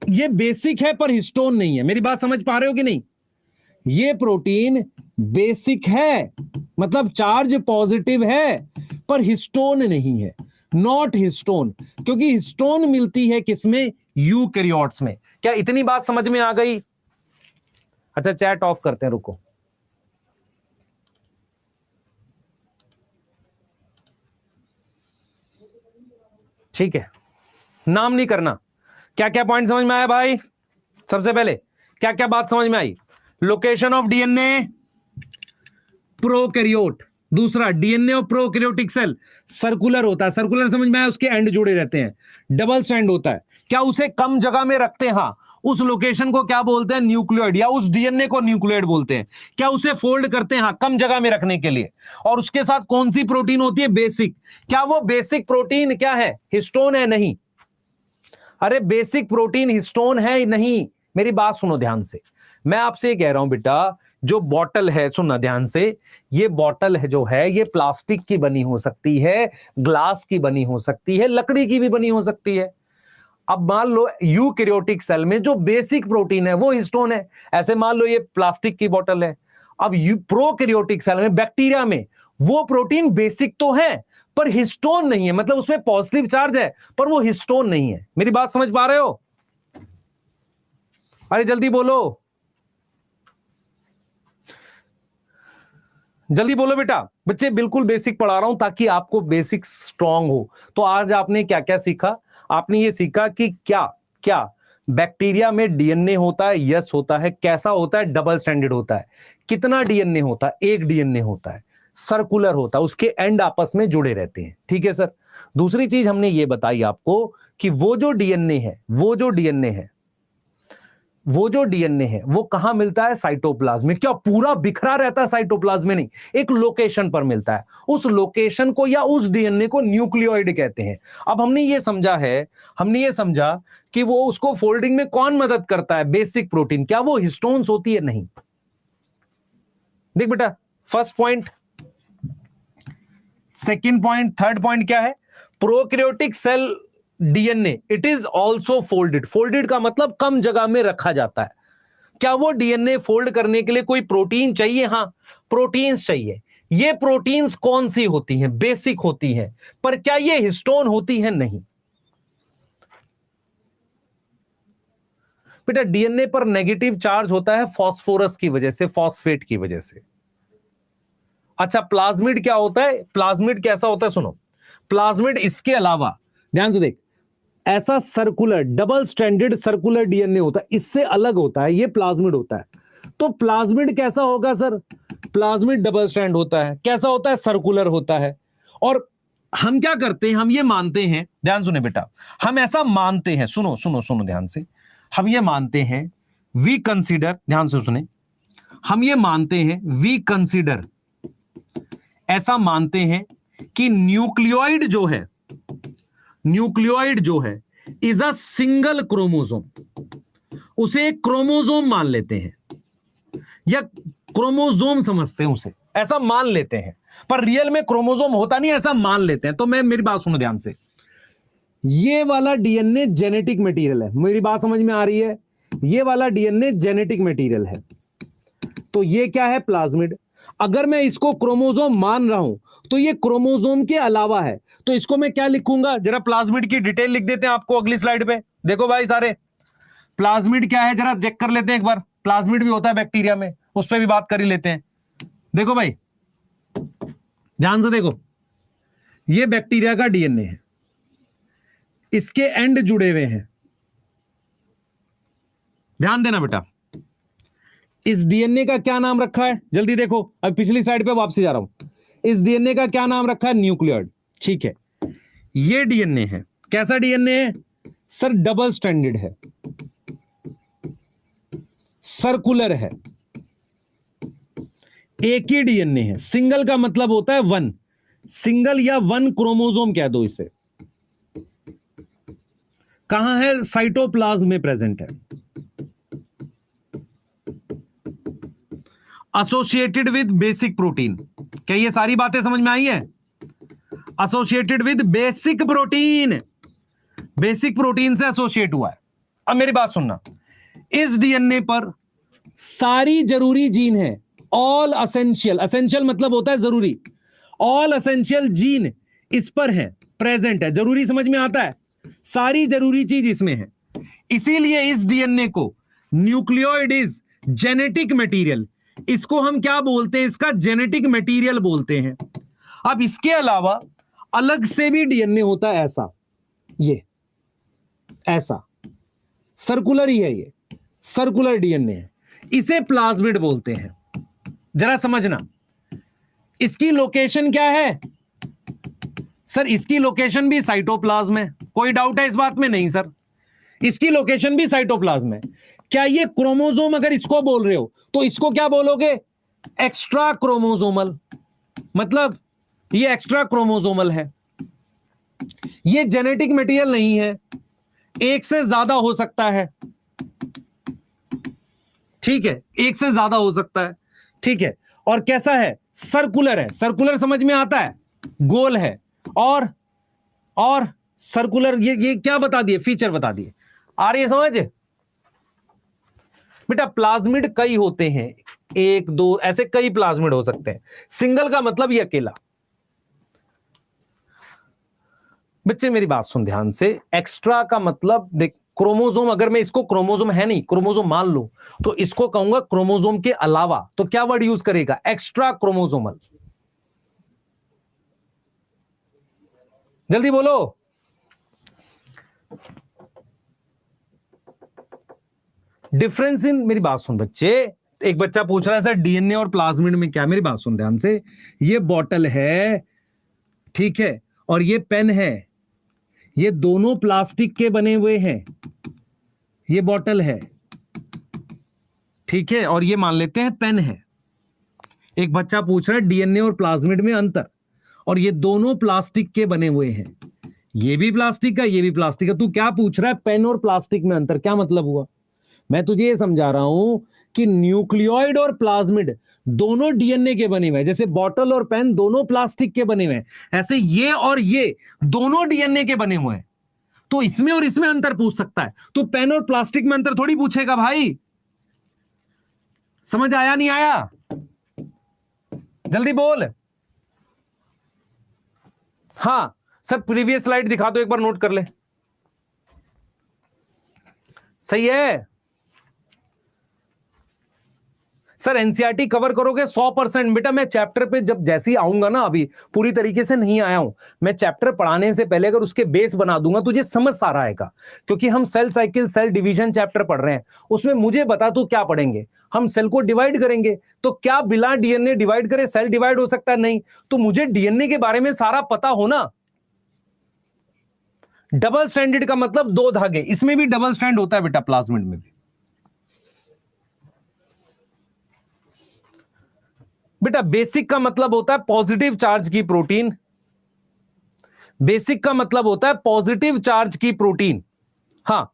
ये बेसिक है पर हिस्टोन नहीं है। मेरी बात समझ पा रहे हो कि नहीं? ये प्रोटीन बेसिक है, मतलब चार्ज पॉजिटिव है पर हिस्टोन नहीं है, नॉट हिस्टोन। क्योंकि हिस्टोन मिलती है किसमें? यूकैरियोट्स में। क्या इतनी बात समझ में आ गई? अच्छा चैट ऑफ करते हैं, रुको। ठीक है, नाम नहीं करना। क्या क्या पॉइंट समझ में आया भाई? सबसे पहले क्या क्या बात समझ में आई? Location of DNA prokaryote. दूसरा, DNA of prokaryotic cell circular होता है, सर्कुलर समझ में आया, उसके एंड जुड़े रहते हैं। डबल स्ट्रैंड होता है। क्या उसे कम जगह में रखते हैं? हाँ, उस लोकेशन को क्या बोलते हैं? न्यूक्लियोइड, या उस डीएनए को न्यूक्लियोइड बोलते हैं। क्या उसे फोल्ड करते हैं? हाँ, कम जगह में रखने के लिए। और उसके साथ कौन सी प्रोटीन होती है? बेसिक। क्या वो बेसिक प्रोटीन क्या है? हिस्टोन है? नहीं। अरे बेसिक प्रोटीन हिस्टोन है नहीं। मेरी बात सुनो ध्यान से, मैं आपसे ये कह रहा हूं बेटा, जो बॉटल है, सुनना ध्यान से, ये बॉटल है जो है ये प्लास्टिक की बनी हो सकती है, ग्लास की बनी हो सकती है, लकड़ी की भी बनी हो सकती है। अब मान लो यूकैरियोटिक सेल में जो बेसिक प्रोटीन है वो हिस्टोन है। ऐसे मान लो ये प्लास्टिक की बोतल है। अब प्रोकैरियोटिक सेल में, बैक्टीरिया में, वो प्रोटीन बेसिक तो है पर हिस्टोन नहीं है, मतलब उसमें पॉजिटिव चार्ज है पर वो हिस्टोन नहीं है। मेरी बात समझ पा रहे हो? अरे जल्दी बोलो, जल्दी बोलो बेटा। बच्चे बिल्कुल बेसिक पढ़ा रहा हूं ताकि आपको बेसिक स्ट्रांग हो। तो आज आपने क्या क्या सीखा? आपने ये सीखा कि क्या क्या बैक्टीरिया में डीएनए होता है, यस होता है। कैसा होता है? डबल स्ट्रैंडेड होता है। कितना डीएनए होता है? एक डीएनए होता है, सर्कुलर होता है, उसके एंड आपस में जुड़े रहते हैं। ठीक है सर। दूसरी चीज हमने ये बताई आपको कि वो जो डीएनए है वो कहां मिलता है? साइटोप्लाज्म में। क्या पूरा बिखरा रहता है साइटोप्लाज्म में? नहीं, एक लोकेशन पर मिलता है। उस लोकेशन को या उस डीएनए को न्यूक्लियोइड कहते हैं। अब हमने ये समझा कि वो उसको फोल्डिंग में कौन मदद करता है? Basic protein. क्या वो हिस्टोन्स होती है? नहीं। देख बेटा, first point, second point, third point क्या है? Prokaryotic cell DNA it is also folded. Folded का मतलब कम जगह में रखा जाता है। क्या वो डीएनए फोल्ड करने के लिए कोई प्रोटीन चाहिए? हाँ, प्रोटीन्स चाहिए। ये प्रोटीन्स कौन सी होती हैं? बेसिक होती हैं, पर क्या ये हिस्टोन होती हैं? नहीं बेटा, डीएनए पर नेगेटिव चार्ज होता है फास्फोरस की वजह से, फॉस्फेट की वजह से। अच्छा, प्लाज्मिड क्या होता है? प्लाज्मिड कैसा होता है? सुनो, प्लाज्मिड इसके अलावा ध्यान से देख, ऐसा circular double stranded circular DNA होता है, इससे अलग होता है, ये प्लाज्मिड होता है। तो प्लाज्मिड कैसा होगा सर? प्लाज्मिड डबल स्ट्रैंड होता है। कैसा होता है? सर्कुलर होता है। और हम क्या करते हैं? हम ये मानते हैं, ध्यान सुने बेटा, हम ऐसा मानते हैं, सुनो सुनो सुनो ध्यान से, हम ये मानते हैं, वी कंसीडर, ध्यान से सुने, हम ये मानते हैं, वी कंसीडर, ऐसा मानते हैं कि न्यूक्लियोइड जो है, न्यूक्लियोइड जो है इज अ सिंगल क्रोमोसोम, उसे एक क्रोमोसोम मान लेते हैं या क्रोमोसोम समझते हैं, उसे ऐसा मान लेते हैं, पर रियल में क्रोमोसोम होता नहीं, ऐसा मान लेते हैं। तो मैं, मेरी बात सुनो ध्यान से, ये वाला डीएनए जेनेटिक मटेरियल है, मेरी बात समझ में आ रही है? ये वाला डीएनए जेनेटिक मटेरियल है, तो ये क्या है? प्लाज्मिड। अगर मैं इसको क्रोमोसोम मान रहा हूं तो ये क्रोमोसोम के अलावा है, तो इसको मैं क्या लिखूंगा? जरा प्लाज्मिड की डिटेल लिख देते हैं आपको अगली स्लाइड पे। देखो भाई सारे, प्लाज्मिड क्या है जरा चेक कर लेते हैं एक बार। प्लाज्मिड भी होता है बैक्टीरिया में, उस पर भी बात कर ही लेते हैं। देखो भाई ध्यान से देखो, ये बैक्टीरिया का डीएनए है, इसके एंड जुड़े हुए हैं, ध्यान देना बेटा। इस डीएनए का क्या नाम रखा है? जल्दी देखो, अब पिछली साइड पे वापसी जा रहा हूं। इस डीएनए का क्या नाम रखा है? न्यूक्लियोइड। ठीक है, ये डीएनए है, कैसा डीएनए है सर? डबल स्ट्रैंडेड है, सर्कुलर है, एक ही डीएनए है। सिंगल का मतलब होता है वन, सिंगल या वन क्रोमोसोम कह दो इसे। कहां है? साइटोप्लाज्म में प्रेजेंट है। Associated with basic protein. क्या ये सारी बातें समझ में आई है? Associated with basic protein, basic protein से एसोसिएट हुआ है। अब मेरी बात सुनना, इस डीएनए पर सारी जरूरी जीन है, ऑल एसेंशियल, एसेंशियल मतलब होता है जरूरी, ऑल एसेंशियल जीन इस पर है, प्रेजेंट है। जरूरी समझ में आता है? सारी जरूरी चीज इसमें है, इसीलिए इस डीएनए को न्यूक्लियोइड इज जेनेटिक मटेरियल, इसको हम क्या बोलते हैं? इसका जेनेटिक मटेरियल बोलते हैं। अब इसके अलावा अलग से भी डीएनए होता है, ऐसा, ये ऐसा सर्कुलर ही है, ये सर्कुलर डीएनए है, इसे प्लाज्मिड बोलते हैं। जरा समझना, इसकी लोकेशन क्या है सर? इसकी लोकेशन भी साइटोप्लाज्म है। कोई डाउट है इस बात में? नहीं सर, इसकी लोकेशन भी साइटोप्लाज्म है। क्या ये क्रोमोसोम, अगर इसको बोल रहे हो तो इसको क्या बोलोगे? एक्स्ट्रा क्रोमोसोमल, मतलब ये एक्स्ट्रा क्रोमोसोमल है, ये जेनेटिक मटेरियल नहीं है, एक से ज्यादा हो सकता है। ठीक है, एक से ज्यादा हो सकता है। ठीक है, और कैसा है? सर्कुलर है। सर्कुलर समझ में आता है? गोल है, और सर्कुलर, ये क्या बता दिए? फीचर बता दिए। आ रही है समझ बेटा? प्लाज्मिड कई होते हैं, एक दो ऐसे कई प्लाज्मिड हो सकते हैं। सिंगल का मतलब ये अकेला। बच्चे मेरी बात सुन ध्यान से, एक्स्ट्रा का मतलब देख, क्रोमोसोम, अगर मैं इसको क्रोमोसोम है नहीं, क्रोमोसोम मान लूं, तो इसको कहूंगा क्रोमोसोम के अलावा, तो क्या वर्ड यूज करेगा? Extra chromosomal. जल्दी बोलो। डिफरेंस इन, मेरी बात सुन बच्चे, एक बच्चा पूछ रहा है सर डीएनए और प्लाज्मिड में क्या? मेरी बात सुन ध्यान से, ये बॉटल है, ठीक है, और ये पेन है, ये दोनों प्लास्टिक के बने हुए हैं, ये बॉटल है, ठीक है, और ये मान लेते हैं पेन है। एक बच्चा पूछ रहा है डीएनए और प्लाज्मिड में अंतर, और ये दोनों प्लास्टिक के बने हुए हैं, ये भी प्लास्टिक का, ये भी प्लास्टिक का। तू क्या पूछ रहा है? पेन और प्लास्टिक में अंतर, क्या मतलब हुआ? मैं तुझे ये समझा रहा हूं कि न्यूक्लियोइड और प्लाज्मिड दोनों डीएनए के बने हुए हैं। जैसे बॉटल और पेन दोनों प्लास्टिक के बने हुए हैं, ऐसे ये और ये दोनों डीएनए के बने हुए हैं। तो इसमें और इसमें अंतर पूछ सकता है, तो पेन और प्लास्टिक में अंतर थोड़ी पूछेगा भाई। समझ आया नहीं आया? जल्दी बोल। हाँ सर, प्रीवियस स्लाइड दिखा दो एक बार, नोट कर ले। सही है सर, एनसीईआरटी कवर करोगे 100%। बेटा मैं चैप्टर पे जब जैसे ही आऊंगा ना, अभी पूरी तरीके से नहीं आया हूं, मैं चैप्टर पढ़ाने से पहले अगर उसके बेस बना दूंगा तुझे समझ सारा आएगा। क्योंकि हम cell cycle cell division chapter पढ़ रहे हैं, उसमें मुझे बता तू क्या पढ़ेंगे। हम सेल को डिवाइड करेंगे, तो क्या बिना डीएनए डिवाइड करे सेल डिवाइड हो सकता है? नहीं। तो मुझे डीएनए के बारे में सारा पता होना। डबल स्ट्रैंडेड का मतलब 2 धागे, इसमें भी डबल स्ट्रैंड होता है बेटा, प्लाज्मिड में भी। बेटा बेसिक का मतलब होता है पॉजिटिव चार्ज की प्रोटीन। बेसिक का मतलब होता है पॉजिटिव चार्ज की प्रोटीन। हां,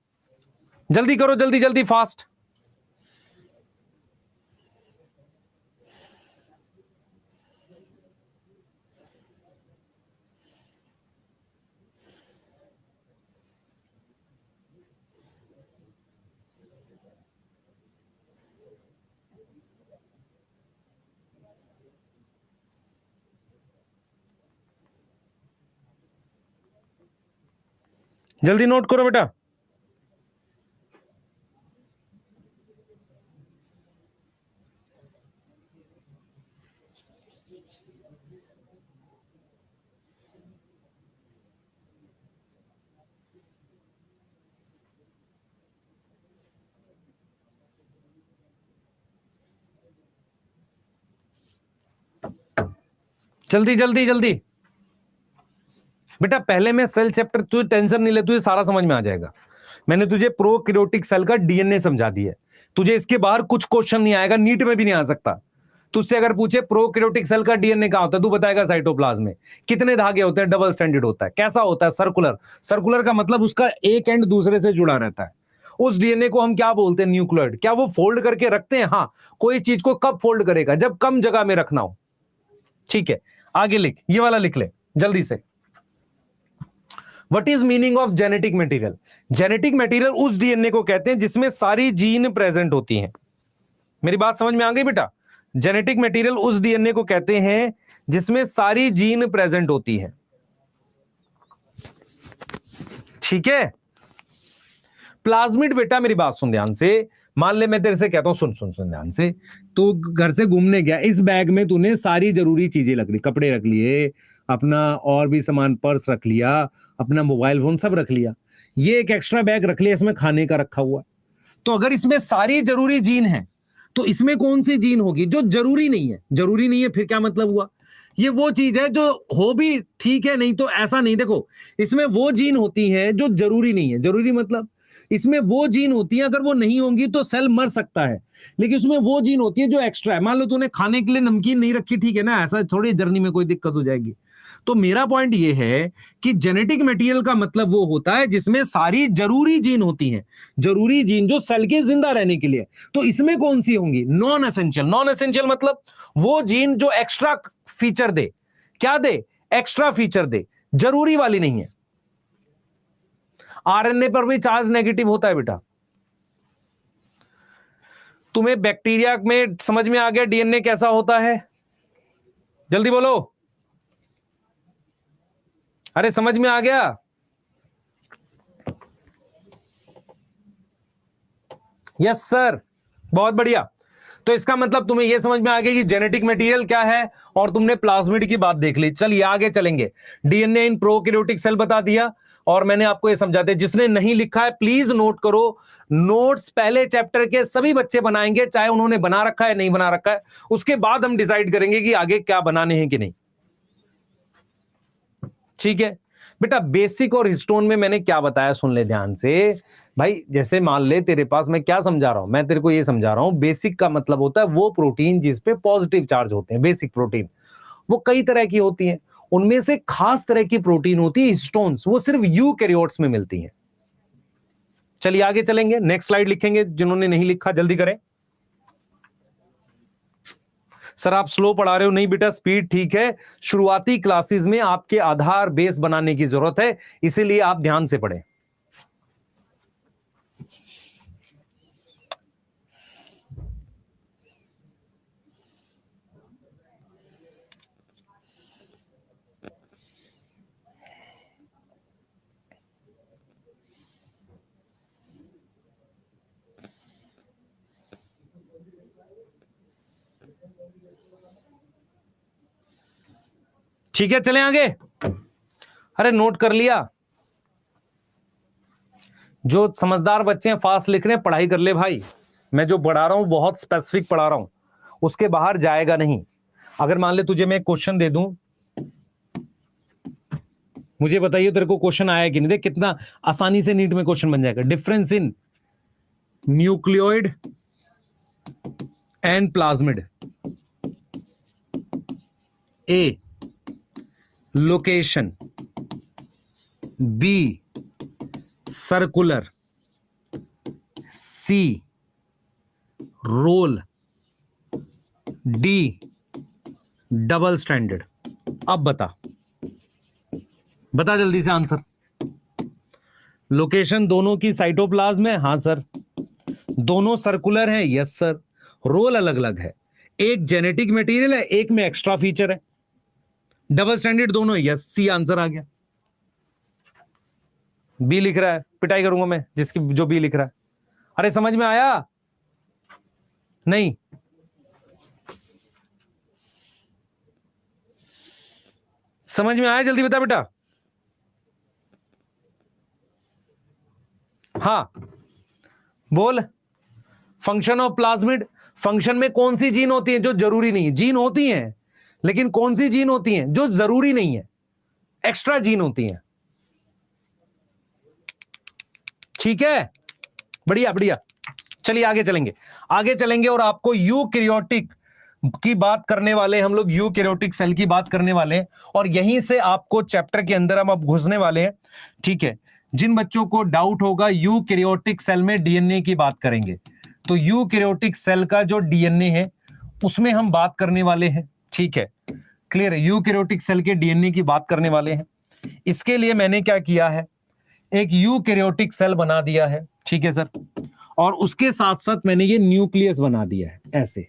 जल्दी करो, जल्दी जल्दी, फास्ट। जल्दी नोट करो बेटा। जल्दी जल्दी जल्दी बेटा, पहले मैं सेल चैप्टर, तू टेंशन नहीं ले, तुझे सारा समझ में आ जाएगा। मैंने तुझे प्रोकैरियोटिक सेल का डीएनए समझा दिया है, तुझे इसके बाहर कुछ क्वेश्चन नहीं आएगा, नीट में भी नहीं आ सकता। तुझसे अगर पूछे प्रोकैरियोटिक सेल का डीएनए कहां होता है, तू बताएगा साइटोप्लाज्म में। कितने धागे होते हैं? डबल स्टैंडर्ड होता है। कैसा होता है? सर्कुलर। सर्कुलर का मतलब उसका एक एंड दूसरे से जुड़ा रहता है। उस डीएनए को हम क्या बोलते हैं? न्यूक्लियोइड। क्या वो फोल्ड करके रखते हैं? हाँ। कोई चीज को कब फोल्ड करेगा? जब कम जगह में रखना हो। ठीक है, आगे लिख, ये वाला लिख ले जल्दी से। What is meaning of genetic material? Genetic material उस डीएनए को कहते हैं जिसमें सारी जीन प्रेजेंट होती हैं। मेरी बात समझ में आ गई बेटा? जेनेटिक मटेरियल उस डीएनए को कहते हैं जिसमें सारी जीन प्रेजेंट होती है। ठीक है, प्लाज्मिड बेटा मेरी बात सुन ध्यान से। मान ले मैं तेरे से कहता हूं, सुन सुन सुन ध्यान से। तो घर से घूमने गया, इस बैग में तूने सारी जरूरी चीजें रख ली, कपड़े रख लिए, अपना और भी सामान, पर्स रख लिया, अपना मोबाइल फोन सब रख लिया। ये एक एक्स्ट्रा बैग रख लिया, इसमें खाने का रखा हुआ। तो अगर इसमें सारी जरूरी जीन है, तो इसमें कौन सी जीन होगी जो जरूरी नहीं है? जरूरी नहीं है, फिर क्या मतलब हुआ? ये वो चीज है जो हो भी ठीक है, नहीं तो ऐसा नहीं। देखो, इसमें वो जीन होती है जो जरूरी नहीं है। जरूरी मतलब इसमें वो जीन होती है, अगर वो नहीं होंगी तो सेल मर सकता है। लेकिन उसमें वो जीन होती है जो एक्स्ट्रा है। मान लो तूने खाने के लिए नमकीन नहीं रखी, ठीक है ना, ऐसा थोड़ी जर्नी में कोई दिक्कत हो जाएगी। तो मेरा पॉइंट ये है कि जेनेटिक मटेरियल का मतलब वो होता है जिसमें सारी जरूरी जीन होती हैं। जरूरी जीन जो सेल के जिंदा रहने के लिए। तो इसमें कौन सी होंगी? Non essential. नॉन एसेंशियल मतलब वो जीन जो एक्स्ट्रा फीचर दे। क्या दे? एक्स्ट्रा फीचर दे, जरूरी वाली नहीं है। आरएनए पर भी चार्ज नेगेटिव होता है बेटा। तुम्हें बैक्टीरिया में समझ में आ गया डीएनए कैसा होता है? जल्दी बोलो, अरे समझ में आ गया? यस सर, बहुत बढ़िया। तो इसका मतलब तुम्हें यह समझ में आ गया कि जेनेटिक मटेरियल क्या है, और तुमने प्लाज्मिड की बात देख ली। चलिए आगे चलेंगे। डीएनए इन प्रोकैरियोटिक सेल बता दिया, और मैंने आपको यह समझा दिया। जिसने नहीं लिखा है प्लीज नोट करो। नोट्स पहले चैप्टर के सभी बच्चे बनाएंगे, चाहे उन्होंने बना रखा है नहीं बना रखा है। उसके बाद हम डिसाइड करेंगे कि आगे क्या बनाने हैं कि नहीं। ठीक है बेटा, बेसिक और हिस्टोन में मैंने क्या बताया सुन ले ध्यान से भाई। जैसे मान ले तेरे पास, मैं क्या समझा रहा हूं, मैं तेरे को ये समझा रहा हूं, बेसिक का मतलब होता है वो प्रोटीन जिस पे पॉजिटिव चार्ज होते हैं। बेसिक प्रोटीन वो कई तरह की होती हैं, उनमें से खास तरह की प्रोटीन होती है हिस्टोन्स, वो सिर्फ यूकैरियोट्स में मिलती हैं। चलिए आगे चलेंगे, नेक्स्ट स्लाइड लिखेंगे। जिन्होंने नहीं लिखा जल्दी करें। सर आप स्लो पढ़ा रहे हो? नहीं बेटा, स्पीड ठीक है। शुरुआती क्लासेस में आपके आधार बेस बनाने की जरूरत है, इसीलिए आप ध्यान से पढ़ें। ठीक है, चलें आगे। अरे नोट कर लिया? जो समझदार बच्चे हैं, फास्ट लिख रहे हैं, पढ़ाई कर ले भाई। मैं जो पढ़ा रहा हूं बहुत स्पेसिफिक पढ़ा रहा हूं, उसके बाहर जाएगा नहीं। अगर मान ले तुझे मैं क्वेश्चन दे दूं, मुझे बताइए तेरे को क्वेश्चन आया कि नहीं, देख कितना आसानी से नीट में क्वेश्चन बन जाएगा। Difference in nucleoid and plasmid, A location, B circular, C role, D double standard. अब बता जल्दी से आंसर। लोकेशन दोनों की साइटोप्लाज्म है, हां सर। दोनों सर्कुलर हैं, यस सर। रोल अलग अलग है, एक जेनेटिक मटेरियल है, एक में एक्स्ट्रा फीचर है। डबल स्टैंडर्ड दोनों, यस, सी आंसर आ गया। बी लिख रहा है, पिटाई करूंगा मैं जिसकी जो बी लिख रहा है। अरे समझ में आया नहीं? समझ में आया? जल्दी बता बेटा। हाँ बोल। फंक्शन ऑफ प्लाज्मिड, फंक्शन में कौन सी जीन होती है जो जरूरी नहीं है? जीन होती हैं, लेकिन कौन सी जीन होती हैं जो जरूरी नहीं है? एक्स्ट्रा जीन होती हैं। ठीक है, बढ़िया बढ़िया। चलिए आगे चलेंगे और आपको यूकैरियोटिक की बात करने वाले, हम लोग यूकैरियोटिक सेल की बात करने वाले हैं, और यहीं से आपको चैप्टर के अंदर हम अब घुसने वाले हैं। ठीक है, जिन बच्चों को डाउट होगा, यूकैरियोटिक सेल में डीएनए की बात करेंगे, तो यूकैरियोटिक सेल का जो डीएनए है उसमें हम बात करने वाले हैं। ठीक है, क्लियर है? यूकैरियोटिक सेल के डीएनए की बात करने वाले हैं। इसके लिए मैंने क्या किया है, एक यूकैरियोटिक सेल बना दिया है। ठीक है सर, और उसके साथ साथ मैंने ये न्यूक्लियस बना दिया है ऐसे।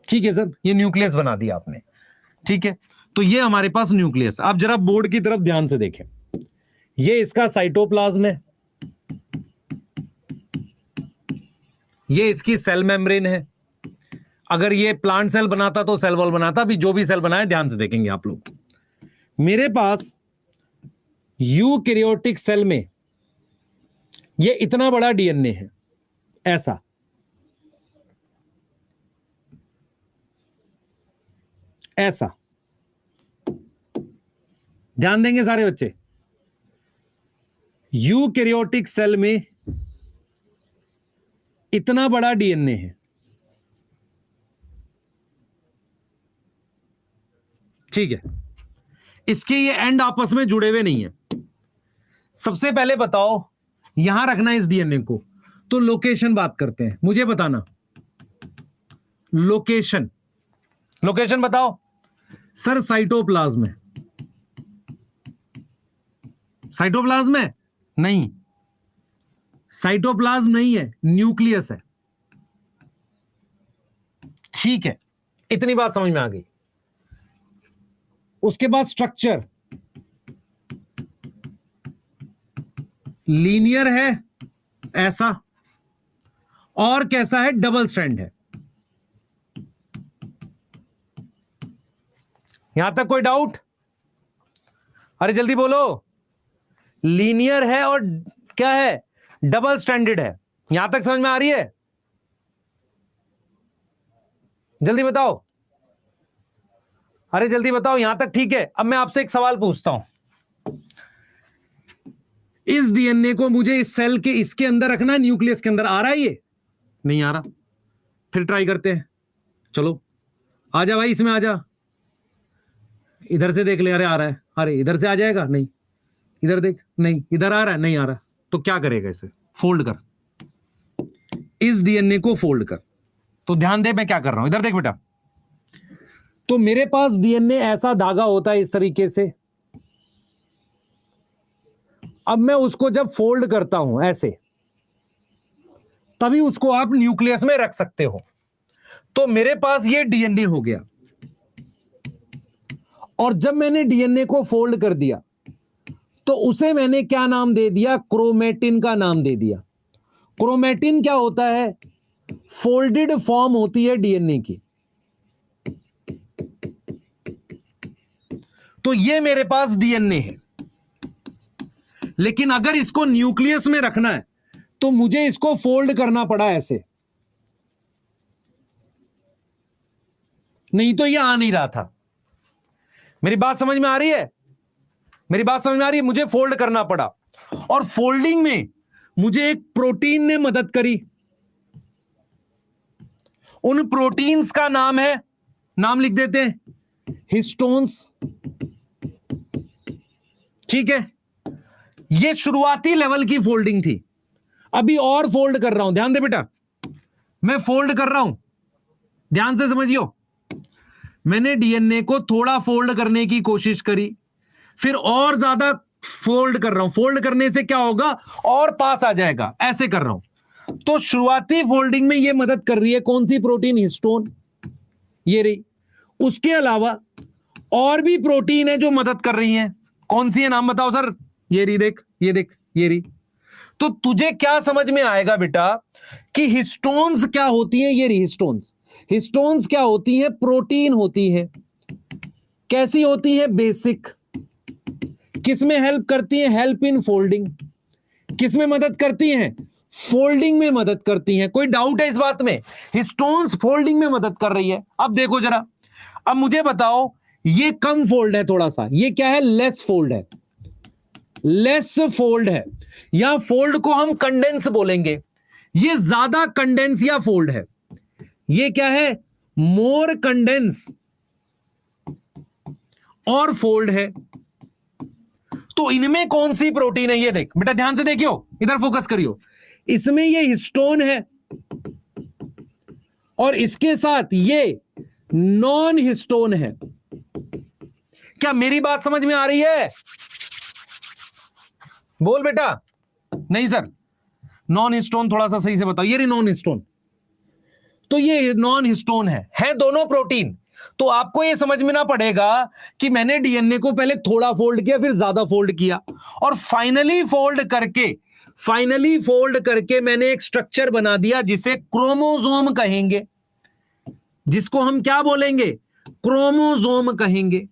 ठीक है सर, ये न्यूक्लियस बना दिया आपने। ठीक है, तो ये हमारे पास न्यूक्लियस। आप जरा बोर्ड की तरफ ध्यान से देखें, ये इसका साइटोप्लाज्म है, ये इसकी सेल मेम्ब्रेन है। अगर ये प्लांट सेल बनाता तो सेल वॉल बनाता। अभी जो भी सेल बनाए ध्यान से देखेंगे आप लोग। मेरे पास यूकैरियोटिक सेल में ये इतना बड़ा डीएनए है, ऐसा। ऐसा ध्यान देंगे सारे बच्चे। यूकैरियोटिक सेल में इतना बड़ा डीएनए है। ठीक है, इसके ये एंड आपस में जुड़े हुए नहीं है। सबसे पहले बताओ, यहां रखना इस डीएनए को, तो लोकेशन बात करते हैं। मुझे बताना लोकेशन, लोकेशन बताओ सर। साइटोप्लाज्म है, साइटोप्लाज्म है? नहीं, साइटोप्लाज्म नहीं है, न्यूक्लियस है। ठीक है, इतनी बात समझ में आ गई। उसके बाद स्ट्रक्चर लीनियर है ऐसा, और कैसा है? डबल स्ट्रैंड है। यहां तक कोई डाउट? अरे जल्दी बोलो। लीनियर है और क्या है? डबल स्टैंडर्ड है। यहां तक समझ में आ रही है? जल्दी बताओ, अरे जल्दी बताओ। यहां तक ठीक है? अब मैं आपसे एक सवाल पूछता हूं, इस डीएनए को मुझे इस सेल के इसके अंदर रखना है, न्यूक्लियस के अंदर। आ रहा है? ये नहीं आ रहा, फिर ट्राई करते हैं। चलो आ जा भाई, इसमें आ जा। इधर से देख ले, अरे आ रहा है। अरे इधर से आ जाएगा? नहीं। इधर देख, नहीं। इधर आ रहा है? नहीं आ रहा। तो क्या करेगा? इसे फोल्ड कर, इस डीएनए को फोल्ड कर। तो ध्यान दे मैं क्या कर रहा हूं, इधर देख बेटा। तो मेरे पास डीएनए ऐसा धागा होता है इस तरीके से। अब मैं उसको जब फोल्ड करता हूं ऐसे, तभी उसको आप न्यूक्लियस में रख सकते हो। तो मेरे पास ये डीएनए हो गया, और जब मैंने डीएनए को फोल्ड कर दिया तो उसे मैंने क्या नाम दे दिया? क्रोमेटिन का नाम दे दिया। क्रोमेटिन क्या होता है? फोल्डेड फॉर्म होती है डीएनए की। तो ये मेरे पास डीएनए है, लेकिन अगर इसको न्यूक्लियस में रखना है तो मुझे इसको फोल्ड करना पड़ा ऐसे, नहीं तो ये आ नहीं रहा था। मेरी बात समझ में आ रही है? मेरी बात समझ में आ रही है? मुझे फोल्ड करना पड़ा, और फोल्डिंग में मुझे एक प्रोटीन ने मदद करी। उन प्रोटीन्स का नाम है, नाम लिख देते हैं, हिस्टोन्स। ठीक है, ये शुरुआती लेवल की फोल्डिंग थी। अभी और फोल्ड कर रहा हूं, ध्यान दे बेटा, मैं फोल्ड कर रहा हूं, ध्यान से समझियो। मैंने डीएनए को थोड़ा फोल्ड करने की कोशिश करी, फिर और ज्यादा फोल्ड कर रहा हूं। फोल्ड करने से क्या होगा, और पास आ जाएगा, ऐसे कर रहा हूं। तो शुरुआती फोल्डिंग में यह मदद कर रही है कौन सी प्रोटीन, हिस्टोन, ये रही। उसके अलावा और भी प्रोटीन है जो मदद कर रही है। कौन सी है, नाम बताओ सर? ये रही, देख, ये देख, ये रही। तो तुझे क्या समझ में आएगा बेटा कि हिस्टोन्स क्या होती है? ये रही हिस्टोन्स। हिस्टोन्स क्या होती है? प्रोटीन होती है। कैसी होती है? बेसिक। किसमें हेल्प करती है? Help in folding. किसमें मदद करती हैं? फोल्डिंग में मदद करती हैं। कोई डाउट है इस बात में? हिस्टोन्स फोल्डिंग में मदद कर रही है। अब देखो जरा, अब मुझे बताओ, ये कम फोल्ड है थोड़ा सा, ये क्या है? लेस फोल्ड है, लेस फोल्ड है, या फोल्ड को हम कंडेंस बोलेंगे। ये ज्यादा कंडेंस या फोल्ड है। ये क्या है? मोर कंडेंस और फोल्ड है। तो इनमें कौन सी प्रोटीन है? ये देख बेटा, ध्यान से देखियो, इधर फोकस करियो। इसमें ये हिस्टोन है, और इसके साथ ये नॉन हिस्टोन है। क्या मेरी बात समझ में आ रही है? बोल बेटा। नहीं सर, नॉन हिस्टोन थोड़ा सा सही से बताओ। ये रही नॉन हिस्टोन, तो ये नॉन हिस्टोन है दोनों प्रोटीन। तो आपको ये समझना पड़ेगा कि मैंने डीएनए को पहले थोड़ा फोल्ड किया, फिर ज्यादा फोल्ड किया, और फाइनली फोल्ड करके मैंने एक स्ट्रक्चर बना दिया जिसे क्रोमोसोम कहेंगे, जिसको हम क्या बोलेंगे? क्रोमोसोम कहेंगे।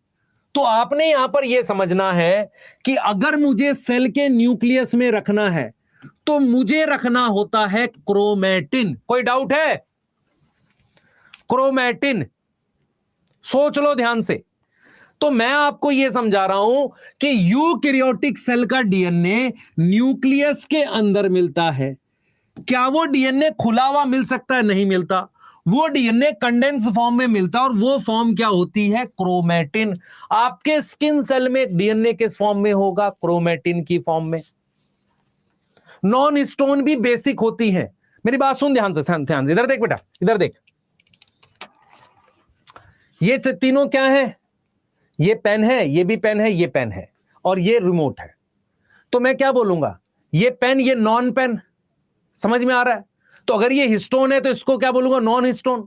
तो आपने यहां पर यह समझना है कि अगर मुझे सेल के न्यूक्लियस में रखना है तो मुझे रखना होता है क्रोमैटिन। कोई डाउट है? क्रोमैटिन, सोच लो ध्यान से। तो मैं आपको यह समझा रहा हूं कि यूकैरियोटिक सेल का डीएनए न्यूक्लियस के अंदर मिलता है। क्या वो डीएनए खुला हुआ मिल सकता है? नहीं मिलता। वो डीएनए कंडेंस फॉर्म में मिलता है, और वो फॉर्म क्या होती है? क्रोमैटिन। आपके स्किन सेल में डीएनए किस फॉर्म में होगा? क्रोमैटिन की फॉर्म में। नॉन हिस्टोन भी बेसिक होती है। मेरी बात सुन ध्यान से, ध्यान से, इधर देख बेटा, इधर देख। ये तीनों क्या है? ये पेन है, ये भी पेन है, ये पेन है, और ये रिमोट है। तो मैं क्या बोलूंगा? ये पेन, ये नॉन पेन। समझ में आ रहा है? तो अगर ये हिस्टोन है तो इसको क्या बोलूंगा? Non histone.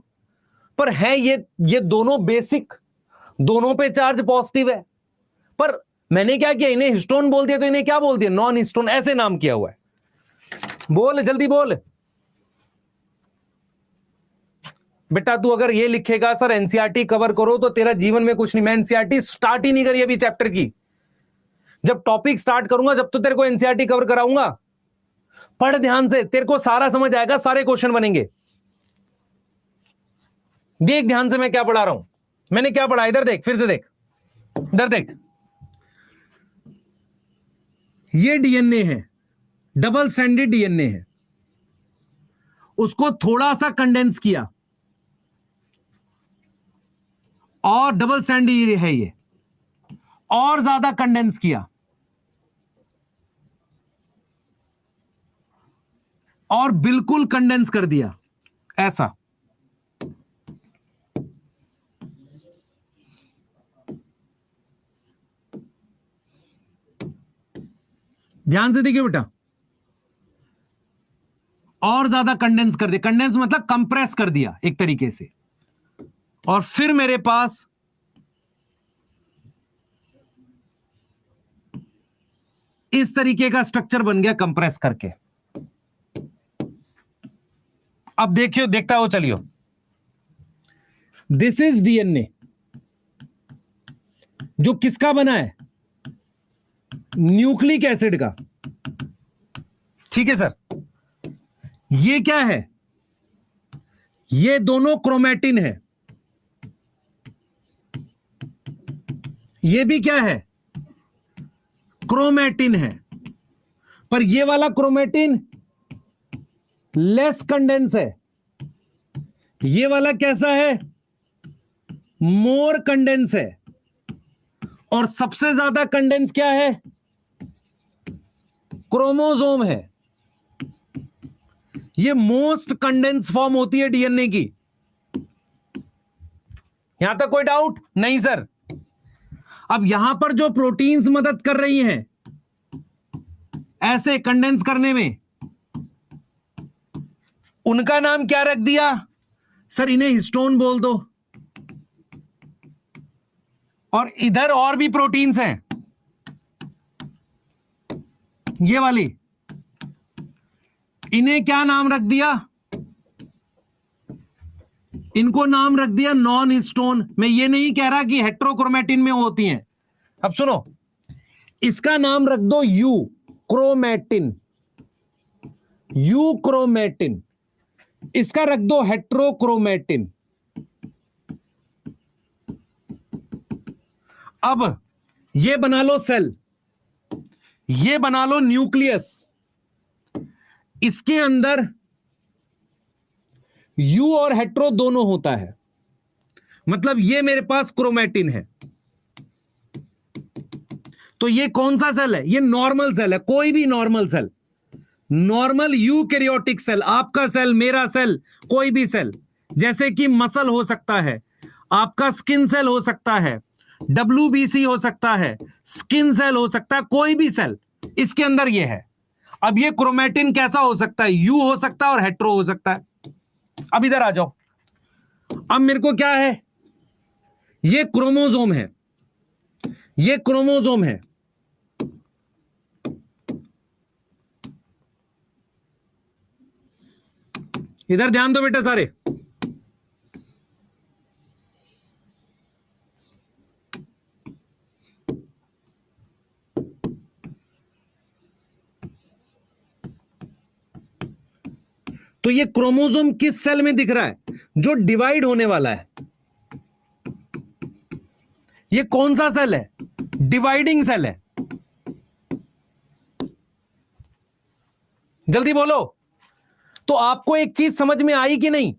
पर है ये दोनों बेसिक, दोनों पे चार्ज पॉजिटिव है। पर मैंने क्या किया? इन्हें हिस्टोन बोल दिया, तो इन्हें क्या बोल दिया? Non histone. ऐसे नाम किया हुआ है। बोल, जल्दी बोल बेटा। तू अगर ये लिखेगा सर एनसीईआरटी कवर करो, तो तेरा जीवन में कुछ नहीं। मैं एनसीईआरटी स्टार्ट ही नहीं करी अभी चैप्टर की। जब टॉपिक स्टार्ट करूंगा, जब तो तेरे को एनसीईआरटी कवर कराऊंगा। पढ़ ध्यान से, तेरे को सारा समझ आएगा, सारे क्वेश्चन बनेंगे। देख ध्यान से मैं क्या पढ़ा रहा हूं। मैंने क्या पढ़ा, इधर देख, फिर से देख, इधर देख। ये डीएनए है, डबल स्ट्रैंडेड डीएनए है। उसको थोड़ा सा कंडेंस किया, और डबल स्ट्रैंडेड है ये, और ज्यादा कंडेंस किया, और बिल्कुल कंडेंस कर दिया, ऐसा। ध्यान से देखिए बेटा, और ज्यादा कंडेंस कर दिया। कंडेंस मतलब कंप्रेस कर दिया एक तरीके से। और फिर मेरे पास इस तरीके का स्ट्रक्चर बन गया कंप्रेस करके। अब देखियो, देखता हो चलियो। दिस इज डीएनए, जो किसका बना है? न्यूक्लिक एसिड का। ठीक है सर। ये क्या है? ये दोनों क्रोमैटिन है। ये भी क्या है? क्रोमैटिन है। पर ये वाला क्रोमैटिन लेस कंडेंस है। ये वाला कैसा है? मोर कंडेंस है। और सबसे ज्यादा कंडेंस क्या है? क्रोमोसोम है। ये मोस्ट कंडेंस फॉर्म होती है डीएनए की। यहां तक कोई डाउट नहीं सर? अब यहां पर जो प्रोटीन्स मदद कर रही हैं ऐसे कंडेंस करने में, उनका नाम क्या रख दिया सर? इन्हें हिस्टोन बोल दो। और इधर और भी प्रोटीन्स हैं, ये वाली, इन्हें क्या नाम रख दिया? इनको नाम रख दिया नॉन हिस्टोन। मैं ये नहीं कह रहा कि हेट्रोक्रोमैटिन में होती हैं। अब सुनो, इसका नाम रख दो यू क्रोमैटिन। You chromatin. इसका रख दो हेट्रोक्रोमैटिन। अब ये बना लो सेल, ये बना लो न्यूक्लियस। इसके अंदर यू और हेट्रो दोनों होता है। मतलब ये मेरे पास क्रोमैटिन है। तो ये कौन सा सेल है? ये नॉर्मल सेल है। कोई भी normal cell, normal eukaryotic cell, आपका सेल, मेरा सेल, कोई भी सेल, जैसे कि मसल हो सकता है, आपका स्किन सेल हो सकता है, WBC हो सकता है, स्किन सेल हो सकता है, कोई भी सेल, इसके अंदर ये है। अब ये क्रोमैटिन कैसा हो सकता है? यू हो सकता है और हेट्रो हो सकता है। अब इधर आ जाओ। अब मेरे को क्या है? ये क्रोमोसोम है, ये क्रोमोसोम है। इधर ध्यान दो बेटा सारे। तो ये क्रोमोसोम किस सेल में दिख रहा है? जो डिवाइड होने वाला है। ये कौन सा सेल है? डिवाइडिंग सेल है। जल्दी बोलो। तो आपको एक चीज समझ में आई कि नहीं?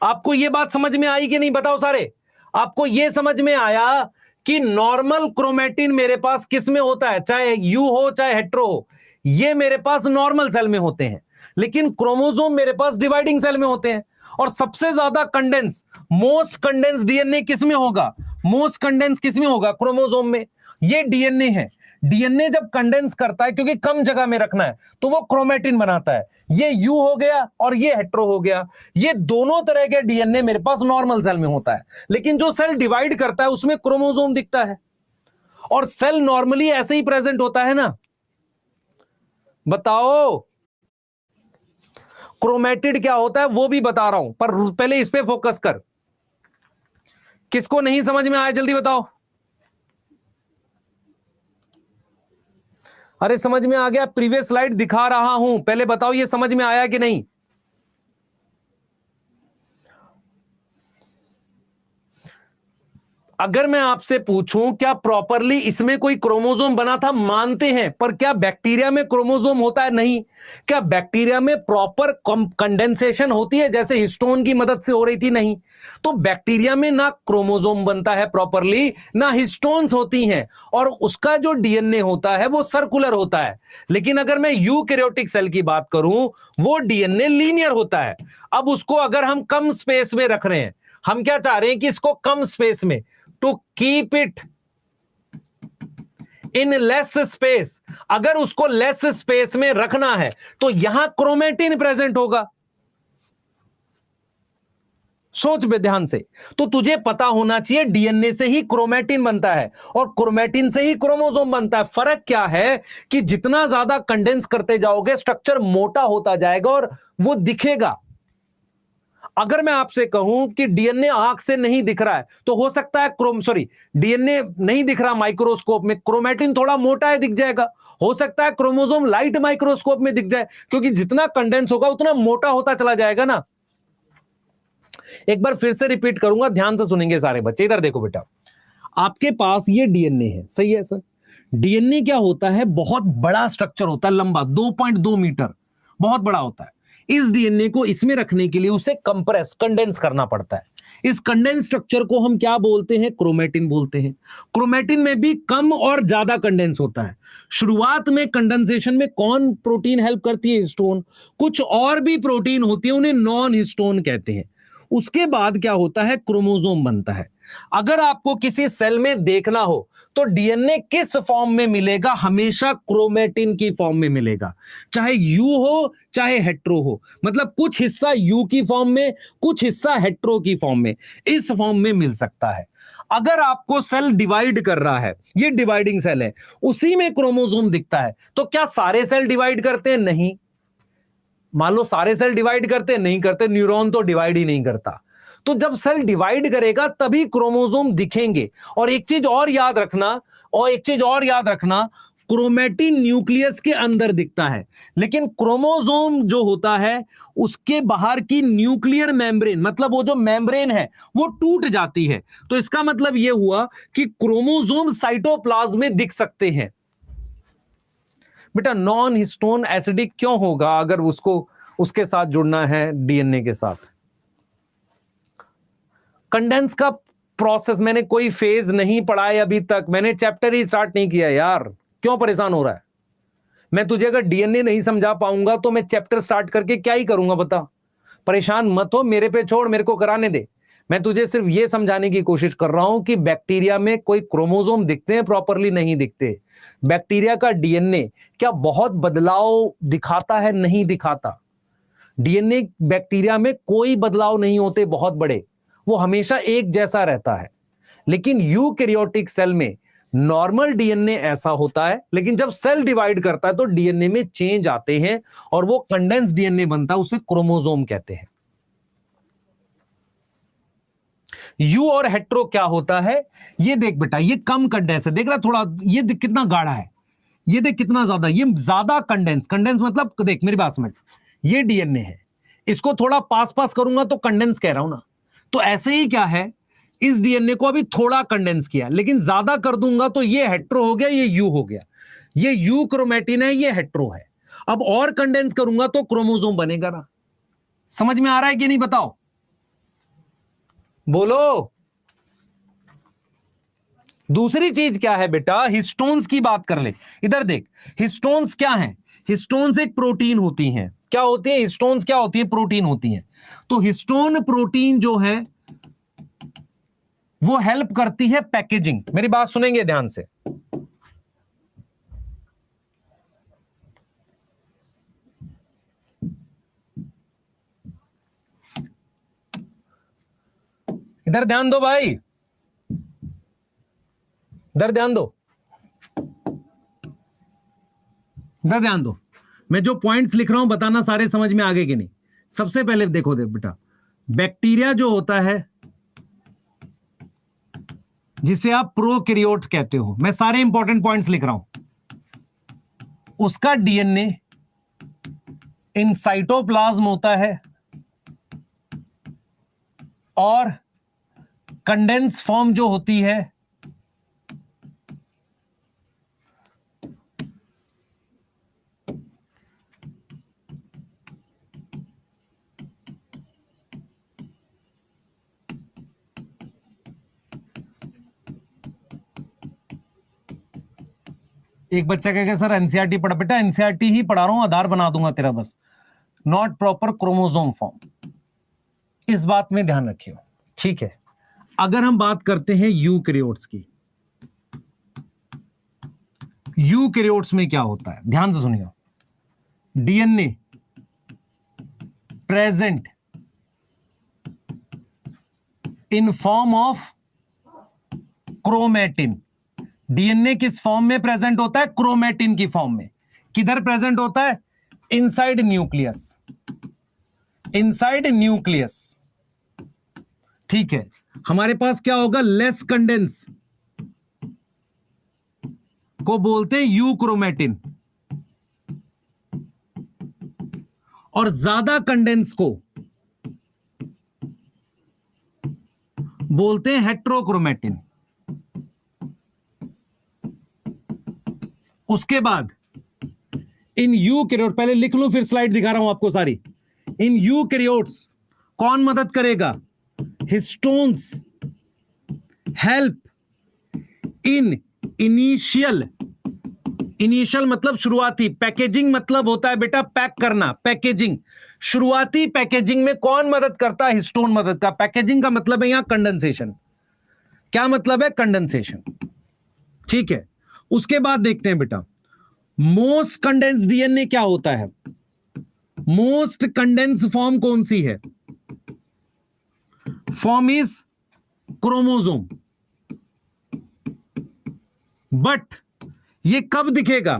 आपको यह बात समझ में आई कि नहीं? बताओ सारे। आपको यह समझ में आया कि नॉर्मल क्रोमैटिन मेरे पास किस में होता है? चाहे यू हो चाहे हेट्रो हो, ये मेरे पास नॉर्मल सेल में होते हैं। लेकिन क्रोमोसोम मेरे पास डिवाइडिंग सेल में होते हैं। और सबसे ज्यादा कंडेंस, मोस्ट कंडेंस डीएनए किस में होगा? मोस्ट कंडेंस किस में होगा? क्रोमोसोम में। ये डीएनए है। डीएनए जब कंडेंस करता है, क्योंकि कम जगह में रखना है, तो वो क्रोमैटिन बनाता है। ये यू हो गया और ये हेट्रो हो गया। ये दोनों तरह के डीएनए मेरे पास नॉर्मल सेल में होता है। लेकिन जो सेल डिवाइड करता है उसमें क्रोमोसोम दिखता है। और सेल नॉर्मली ऐसे ही प्रेजेंट होता है ना? बताओ क्रोमैटिड क्या होता है वो भी बता रहा हूं, पर पहले इस पे फोकस कर। किसको नहीं समझ में आया जल्दी बताओ। अरे समझ में आ गया, प्रीवियस स्लाइड दिखा रहा हूं, पहले बताओ ये समझ में आया कि नहीं। अगर मैं आपसे पूछूं क्या प्रॉपरली इसमें कोई क्रोमोसोम बना था? मानते हैं, पर क्या बैक्टीरिया में क्रोमोसोम होता है? नहीं। क्या बैक्टीरिया में प्रॉपर कंडेंसेशन होती है जैसे हिस्टोन की मदद से हो रही थी? नहीं। तो बैक्टीरिया में ना क्रोमोसोम बनता है प्रॉपरली, ना हिस्टोन्स होती हैं, और उसका जो डीएनए होता है वो सर्कुलर होता है। लेकिन अगर मैं यूकैरियोटिक सेल की बात करूं, वो डीएनए लीनियर होता है। अब उसको अगर हम कम स्पेस में रख रहे हैं, हम क्या चाह रहे हैं कि इसको कम स्पेस में, to keep it in less space, अगर उसको लेस स्पेस में रखना है तो यहां क्रोमैटिन प्रेजेंट होगा। सोच बे ध्यान से। तो तुझे पता होना चाहिए डीएनए से ही क्रोमैटिन बनता है और क्रोमैटिन से ही क्रोमोसोम बनता है। फर्क क्या है कि जितना ज्यादा कंडेंस करते जाओगे स्ट्रक्चर मोटा होता जाएगा और वो दिखेगा। अगर मैं आपसे कहूं कि डीएनए आंख से नहीं दिख रहा है तो हो सकता है डीएनए नहीं दिख रहा माइक्रोस्कोप में, क्रोमैटिन थोड़ा मोटा है, दिख जाएगा। हो सकता है क्रोमोसोम लाइट माइक्रोस्कोप में दिख जाए, क्योंकि जितना कंडेंस होगा उतना मोटा होता चला जाएगा ना। एक बार फिर से रिपीट करूंगा, ध्यान से सुनेंगे सारे बच्चे। इधर देखो बेटा, आपके पास ये डीएनए है, सही है सर। डीएनए क्या होता है, बहुत बड़ा स्ट्रक्चर होता है, लंबा 2.2 मीटर, बहुत बड़ा होता है। इस डीएनए को इसमें रखने के लिए उसे कंडेंस करना पड़ता है। इस कंडेंस स्ट्रक्चर को हम क्या बोलते हैं, क्रोमैटिन बोलते हैं। क्रोमैटिन में भी कम और ज्यादा कंडेंस होता है। शुरुआत में कंडेंसेशन में कौन प्रोटीन हेल्प करती है, हिस्टोन। कुछ और भी प्रोटीन होती है, उन्हें नॉन हिस्टोन कहते हैं। उसके बाद क्या होता है, क्रोमोसोम बनता है। अगर आपको किसी सेल में देखना हो तो डीएनए किस फॉर्म में मिलेगा, हमेशा क्रोमैटिन की फॉर्म में मिलेगा, चाहे यू हो चाहे हेट्रो हो। मतलब कुछ हिस्सा यू की फॉर्म में, कुछ हिस्सा हेट्रो की फॉर्म में, इस फॉर्म में मिल सकता है। अगर आपको सेल डिवाइड कर रहा है, ये डिवाइडिंग सेल है, उसी में क्रोमोसोम दिखता है, तो क्या सारे सेल डिवाइड करते हैं, नहीं। मान लो सारे सेल डिवाइड करते, नहीं करते। न्यूरॉन तो डिवाइड ही नहीं करता। तो जब सेल डिवाइड करेगा तभी क्रोमोसोम दिखेंगे। और एक चीज और याद रखना, क्रोमैटिन न्यूक्लियस के अंदर दिखता है, लेकिन क्रोमोसोम जो होता है उसके बाहर की न्यूक्लियर मेम्ब्रेन, मतलब वो जो मेम्ब्रेन है वो टूट जाती है। तो इसका मतलब यह हुआ कि क्रोमोसोम साइटोप्लाज्म में दिख सकते हैं। बेटा नॉन हिस्टोन एसिडिक क्यों होगा अगर उसके साथ जुड़ना है डीएनए के साथ। कंडेंस का प्रोसेस मैंने कोई फेज नहीं पढ़ा है अभी तक, मैंने चैप्टर ही स्टार्ट नहीं किया यार, क्यों परेशान हो रहा है। मैं तुझे अगर डीएनए नहीं समझा पाऊंगा तो मैं चैप्टर स्टार्ट करके क्या ही करूंगा बता। परेशान मत हो, मेरे पे छोड़, मेरे को कराने दे। मैं तुझे सिर्फ यह समझाने की कोशिश कर रहा हूं कि बैक्टीरिया में कोई क्रोमोसोम दिखते हैं, प्रॉपरली नहीं दिखते। बैक्टीरिया का डीएनए क्या बहुत बदलाव दिखाता है, नहीं दिखाता। डीएनए बैक्टीरिया में कोई बदलाव नहीं होते बहुत बड़े, वो हमेशा एक जैसा रहता है। लेकिन यूकैरियोटिक सेल में नॉर्मल डीएनए ऐसा होता है, लेकिन जब सेल डिवाइड करता है तो डीएनए में चेंज आते हैं और वो कंडेंस डीएनए बनता है, उसे क्रोमोसोम कहते हैं। यू और हेट्रो क्या होता है, ये देख बेटा, ये कम कंडेंस है, देख रहा थोड़ा, ये देख कितना गाढ़ा है, ये देख कितना ज्यादा, ये ज्यादा कंडेंस मतलब देख मेरी बात समझ, ये डीएनए है, इसको थोड़ा पास करूंगा तो कंडेंस कह रहा हूं ना। तो ऐसे ही क्या है, इस डीएनए को अभी थोड़ा कंडेंस किया, लेकिन ज्यादा कर दूंगा तो ये हेट्रो हो गया, ये यू हो गया। ये यू क्रोमैटिन है, ये हेट्रो है। अब और कंडेंस करूंगा तो क्रोमोसोम बनेगा ना। समझ में आ रहा है कि नहीं, बताओ, बोलो। दूसरी चीज क्या है बेटा, हिस्टोन्स की बात कर ले। इधर देख, हिस्टोन्स क्या है, हिस्टोन्स एक प्रोटीन होती हैं। क्या होती है हिस्टोन्स, क्या होती है, प्रोटीन होती हैं। तो हिस्टोन प्रोटीन जो है वो हेल्प करती है पैकेजिंग। मेरी बात सुनेंगे ध्यान से। इधर ध्यान दो भाई, इधर ध्यान दो, इधर ध्यान दो। मैं जो पॉइंट्स लिख रहा हूं बताना सारे समझ में आ गए कि नहीं। सबसे पहले देखो देख बेटा, बैक्टीरिया जो होता है जिसे आप प्रोकैरियोट कहते हो, मैं सारे इंपॉर्टेंट पॉइंट्स लिख रहा हूं। उसका डीएनए इन साइटोप्लाज्म होता है और कंडेंस फॉर्म जो होती है एक बच्चा कहेगा सर एनसीईआरटी पढ़ा, बेटा एनसीईआरटी ही पढ़ा रहा हूं, आधार बना दूंगा तेरा बस। नॉट प्रॉपर क्रोमोसोम फॉर्म, इस बात में ध्यान रखियो, ठीक है। अगर हम बात करते हैं यूकैरियोट्स की, यूकैरियोट्स में क्या होता है, ध्यान से सुनिए। DNA present in form of chromatin. DNA किस फॉर्म में प्रेजेंट होता है, क्रोमैटिन की फॉर्म में। किधर प्रेजेंट होता है, इनसाइड न्यूक्लियस, इनसाइड न्यूक्लियस। ठीक है, हमारे पास क्या होगा, लेस कंडेंस को बोलते हैं यूक्रोमेटिन, और ज्यादा कंडेंस को बोलते हैं हेट्रोक्रोमेटिन। उसके बाद इन यूकैरियोट, पहले लिख लूं फिर स्लाइड दिखा रहा हूं आपको सारी। इन यूकैरियोट्स कौन मदद करेगा, histones help in initial, initial मतलब शुरुआती, पैकेजिंग मतलब होता है बेटा पैक करना, पैकेजिंग, शुरुआती पैकेजिंग में कौन मदद करता है, हिस्टोन मदद का। पैकेजिंग का मतलब है यहां कंडेंसेशन, क्या मतलब है, कंडेंसेशन, ठीक है। उसके बाद देखते हैं बेटा, मोस्ट कंडेंस डीएनए क्या होता है, मोस्ट कंडेंस फॉर्म कौन सी है, फॉर्म इज क्रोमोसोम, बट ये कब दिखेगा,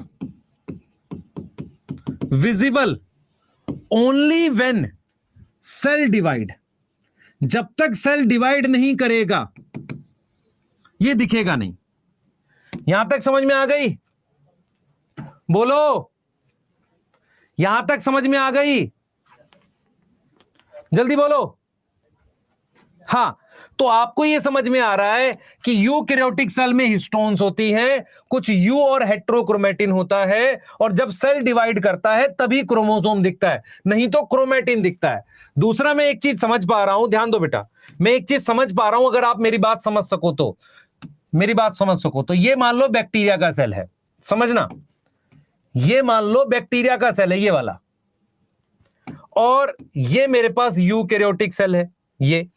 visible only when cell divide, जब तक सेल डिवाइड नहीं करेगा ये दिखेगा नहीं। यहां तक समझ में आ गई, बोलो, यहां तक समझ में आ गई, जल्दी बोलो। हाँ, तो आपको यह समझ में आ रहा है कि यूकैरियोटिक सेल में हिस्टोन्स होती हैं, कुछ यू और हेट्रोक्रोमेटिन होता है, और जब सेल डिवाइड करता है तभी क्रोमोसोम दिखता है, नहीं तो क्रोमेटिन दिखता है। दूसरा, मैं एक चीज समझ पा रहा हूं, ध्यान दो बेटा, मैं एक चीज समझ पा रहा हूं, अगर आप मेरी बात समझ सको तो, मेरी बात समझ सको तो, ये मान लो बैक्टीरिया का सेल है, समझना, ये मान लो बैक्टीरिया का सेल है ये वाला, और ये मेरे पास यूकैरियोटिक सेल है ये,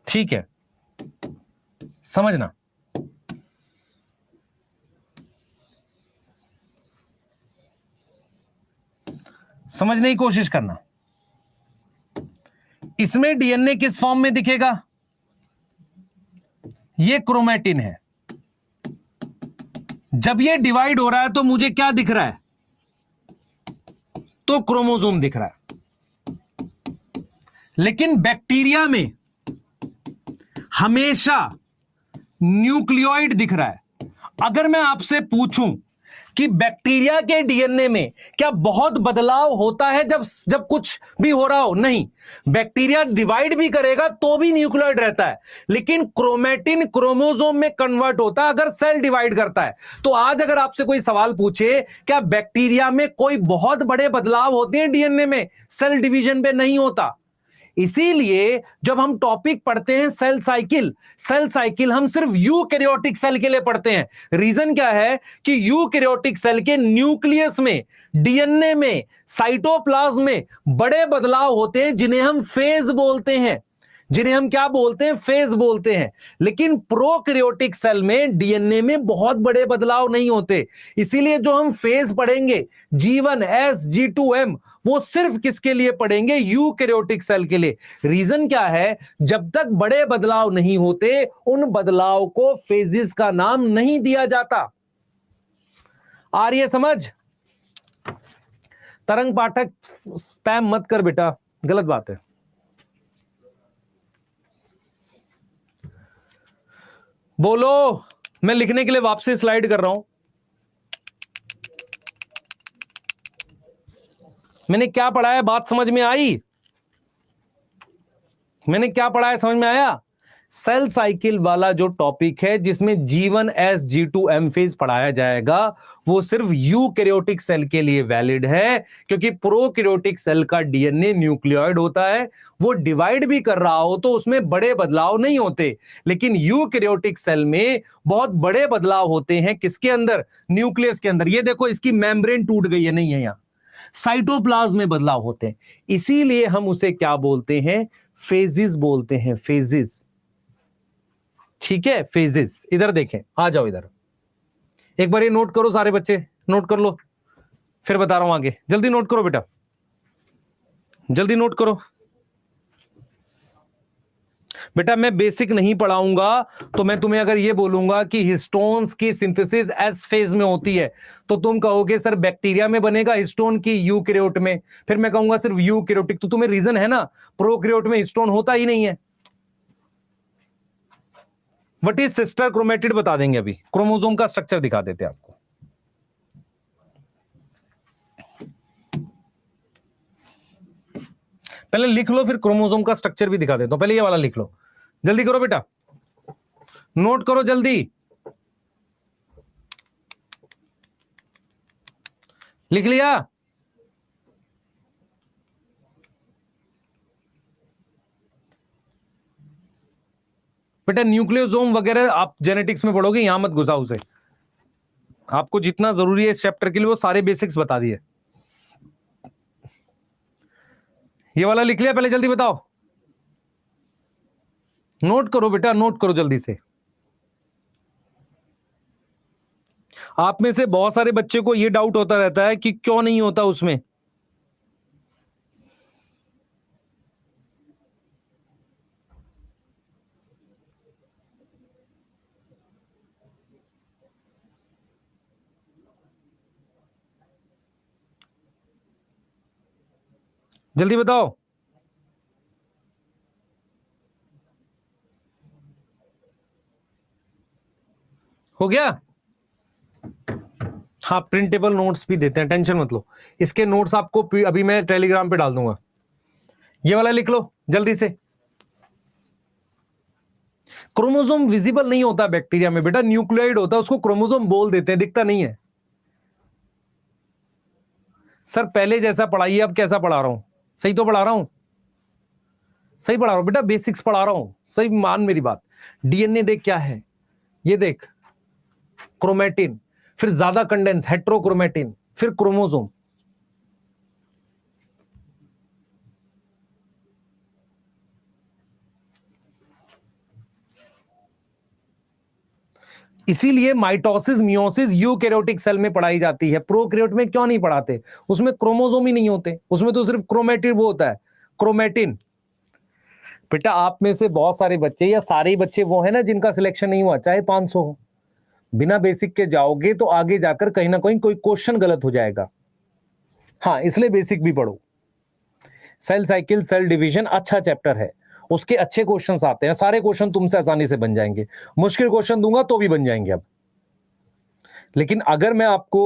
ठीक है, समझना। समझने की कोशिश करना। इसमें डीएनए किस फॉर्म में दिखेगा, ये क्रोमेटिन है, जब ये डिवाइड हो रहा है तो मुझे क्या दिख रहा है, तो क्रोमोसोम दिख रहा है। लेकिन बैक्टीरिया में हमेशा न्यूक्लियोइड दिख रहा है। अगर मैं आपसे पूछूं कि बैक्टीरिया के डीएनए में क्या बहुत बदलाव होता है जब कुछ भी हो रहा हो, नहीं, बैक्टीरिया डिवाइड भी करेगा तो भी न्यूक्लियोइड रहता है, लेकिन क्रोमेटिन क्रोमोसोम में कन्वर्ट होता है अगर सेल डिवाइड करता है। तो आज अगर आपसे कोई सवाल पूछे क्या बैक्टीरिया में कोई बहुत बड़े बदलाव होते हैं डीएनए में, सेल डिवीजन पे नहीं होता। इसीलिए जब हम टॉपिक पढ़ते हैं सेल साइकिल, सेल साइकिल हम सिर्फ यूकैरियोटिक सेल के लिए पढ़ते हैं। रीजन क्या है कि यूकैरियोटिक सेल के न्यूक्लियस में, डीएनए में, साइटोप्लाज्म में बड़े बदलाव होते हैं जिन्हें हम फेज बोलते हैं, जिन्हें हम क्या बोलते हैं, फेज बोलते हैं। लेकिन प्रोकैरियोटिक सेल में डीएनए में बहुत बड़े बदलाव नहीं होते। इसीलिए जो हम फेज पढ़ेंगे G1, S, G2, M, वो सिर्फ किसके लिए पढ़ेंगे, यूकैरियोटिक सेल के लिए। रीजन क्या है, जब तक बड़े बदलाव नहीं होते उन बदलाव को फेजेस का नाम नहीं दिया जाता। आ रही है समझ। तरंग पाठक स्पैम मत कर बेटा, गलत बात है। बोलो, मैं लिखने के लिए वापसी स्लाइड कर रहा हूं। मैंने क्या पढ़ा है, बात समझ में आई, मैंने क्या पढ़ा है समझ में आया। सेल साइकिल वाला जो टॉपिक है जिसमें G1, S, G2, M phase पढ़ाया जाएगा, वो सिर्फ यूकैरियोटिक सेल के लिए वैलिड है, क्योंकि प्रोकैरियोटिक सेल का डीएनए न्यूक्लियोइड होता है, वो डिवाइड भी कर रहा हो तो उसमें बड़े बदलाव नहीं होते। लेकिन यूकैरियोटिक सेल में बहुत बड़े बदलाव होते हैं, किसके अंदर, न्यूक्लियस के अंदर। ये देखो इसकी मेम्ब्रेन टूट गई है, नहीं है यहां, साइटोप्लाज्म में बदलाव होते हैं। इसीलिए हम उसे क्या बोलते हैं, फेजेस बोलते हैं, फेजेस, ठीक है, फेजेस। इधर देखें, आ जाओ इधर, एक बार ये नोट करो सारे बच्चे, नोट कर लो, फिर बता रहा हूं आगे। जल्दी नोट करो बेटा, जल्दी नोट करो। बेटा मैं बेसिक नहीं पढ़ाऊंगा तो मैं तुम्हें अगर ये बोलूंगा कि हिस्टोन्स की सिंथेसिस एस फेज में होती है तो तुम कहोगे सर बैक्टीरिया में बनेगा हिस्टोन की यूकैरियोट में, फिर मैं कहूंगा सिर्फ यूकैरियोटिक, तो तुम्हें रीजन है ना, प्रोकैरियोट में हिस्टोन होता ही नहीं है। व्हाट इज सिस्टर क्रोमेटिड बता देंगे, अभी क्रोमोसोम का स्ट्रक्चर दिखा देते हैं आपको। पहले लिख लो फिर क्रोमोसोम का स्ट्रक्चर भी दिखा देता हूं, पहले ये वाला लिख लो, जल्दी करो बेटा, नोट करो जल्दी, लिख लिया? बेटा न्यूक्लियोसोम वगैरह आप जेनेटिक्स में पढ़ोगे, यहां मत घुसाओ उसे, आपको जितना जरूरी है इस चैप्टर के लिए वो सारे बेसिक्स बता दिए। ये वाला लिख लिया? पहले जल्दी बताओ, नोट करो बेटा, नोट करो जल्दी से। आप में से बहुत सारे बच्चे को यह डाउट होता रहता है कि क्यों नहीं होता उसमें। जल्दी बताओ, हो गया? हाँ प्रिंटेबल नोट्स भी देते हैं, टेंशन मत लो, इसके नोट्स आपको अभी मैं टेलीग्राम पे डाल दूंगा। ये वाला लिख लो जल्दी से। क्रोमोसोम विजिबल नहीं होता बैक्टीरिया में बेटा, न्यूक्लियोइड होता है, उसको क्रोमोसोम बोल देते हैं, दिखता नहीं है। सर पहले जैसा पढ़ाइए, अब कैसा पढ़ा रहा हूं? सही तो पढ़ा रहा हूं, सही पढ़ा रहा हूं बेटा, बेसिक्स पढ़ा रहा हूं, सही मान मेरी बात। डीएनए देख क्या है, ये देख क्रोमेटिन, फिर ज्यादा कंडेंस हेट्रोक्रोमेटिन, फिर क्रोमोसोम। इसीलिए माइटोसिस मियोसिस यूकैरियोटिक सेल में पढ़ाई जाती है, प्रोकैरियोट में क्यों नहीं पढ़ाते? उसमें क्रोमोसोम ही नहीं होते, उसमें तो सिर्फ क्रोमेटिन वो होता है, क्रोमेटिन। बेटा आप में से बहुत सारे बच्चे या सारे ही बच्चे वो है ना जिनका सिलेक्शन नहीं हुआ, चाहे 500 हो, बिना बेसिक के जाओगे तो आगे जाकर कहीं ना कहीं कोई क्वेश्चन गलत हो जाएगा। हाँ इसलिए बेसिक भी पढ़ो। सेल साइकिल सेल डिवीजन अच्छा चैप्टर है, उसके अच्छे क्वेश्चंस आते हैं, सारे क्वेश्चन तुमसे आसानी से बन जाएंगे, मुश्किल क्वेश्चन दूंगा तो भी बन जाएंगे अब। लेकिन अगर मैं आपको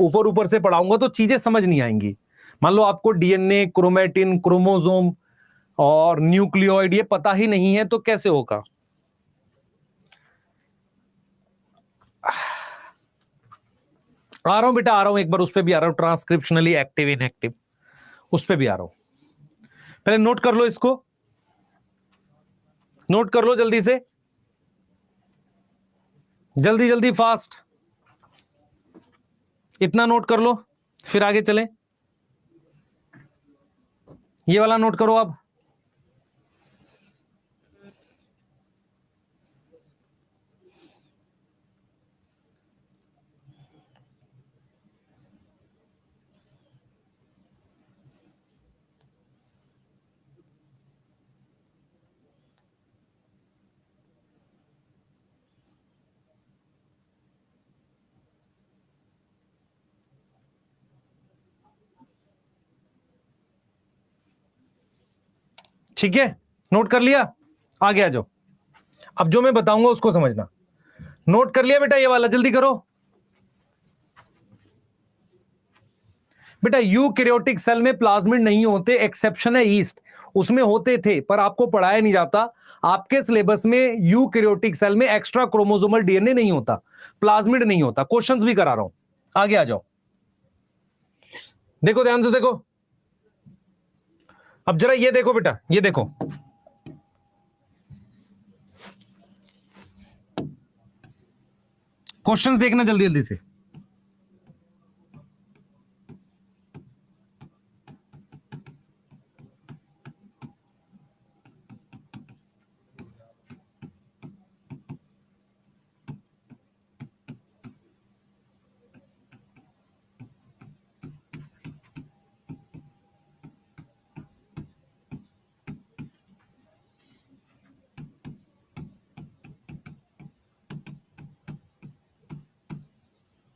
ऊपर ऊपर से पढ़ाऊंगा तो चीजें समझ नहीं आएंगी। मान लो आपको डीएनए, क्रोमेटिन, क्रोमोसोम और न्यूक्लियोइड ये पता ही नहीं है तो कैसे होगा? आ रहा हूं बेटा, आ रहा हूं, एक बार उस पर भी आ रहा हूं, ट्रांसक्रिप्शनली एक्टिव इनएक्टिव, उस पर भी आ रहा हूं। पहले नोट कर लो इसको, नोट कर लो जल्दी से, जल्दी जल्दी फास्ट, इतना नोट कर लो फिर आगे चलें। ये वाला नोट करो अब, ठीक है? नोट कर लिया? आगे आ जाओ, अब जो मैं बताऊंगा उसको समझना। नोट कर लिया बेटा? ये वाला जल्दी करो बेटा। यूकैरियोटिक सेल में प्लाज्मिड नहीं होते, एक्सेप्शन है ईस्ट, उसमें होते थे पर आपको पढ़ाया नहीं जाता। आपके सिलेबस में यूकैरियोटिक सेल में एक्स्ट्रा क्रोमोसोमल डीएनए नहीं होता, प्लाज्मिड नहीं होता। क्वेश्चंस भी करा रहा हूं, आगे आ जाओ, देखो ध्यान से देखो। अब जरा ये देखो बेटा, ये देखो, क्वेश्चंस देखना जल्दी जल्दी से।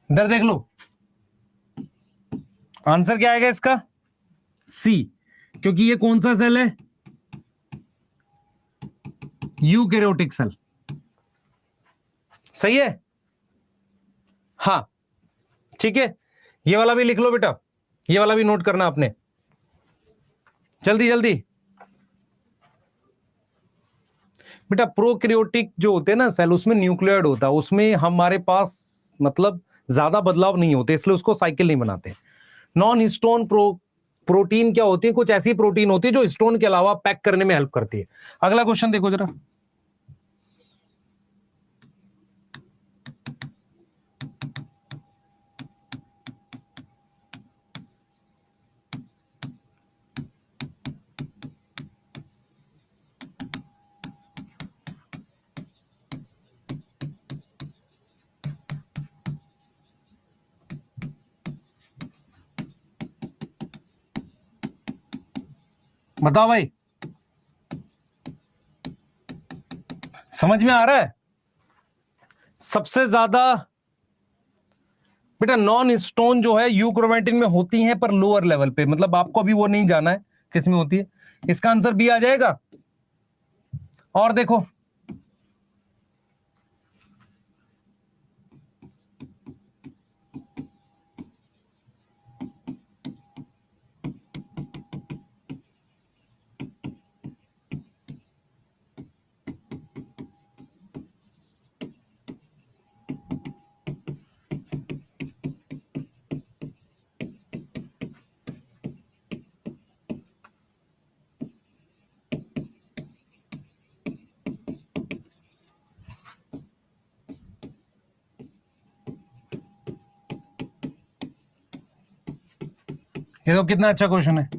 इधर देख लो, आंसर क्या आएगा इसका? सी, क्योंकि ये कौन सा सेल है? Eukaryotic cell. सही है? हाँ ठीक है, ये वाला भी लिख लो बेटा, ये वाला भी नोट करना आपने, जल्दी जल्दी। बेटा प्रोकैरियोटिक जो होते हैं ना सेल, उसमें न्यूक्लियोइड होता है, उसमें हमारे पास मतलब ज्यादा बदलाव नहीं होते, इसलिए उसको साइकिल नहीं बनाते। नॉन हिस्टोन प्रोटीन क्या होती है? कुछ ऐसी प्रोटीन होती है जो हिस्टोन के अलावा पैक करने में हेल्प करती है। अगला क्वेश्चन देखो जरा। बताओ भाई, समझ में आ रहा है? सबसे ज्यादा बेटा नॉन हिस्टोन जो है यूक्रोमेटिन में होती हैं, पर लोअर लेवल पे, मतलब आपको अभी वो नहीं जाना है किस में होती है। इसका आंसर बी आ जाएगा। और देखो, ये तो कितना अच्छा क्वेश्चन है।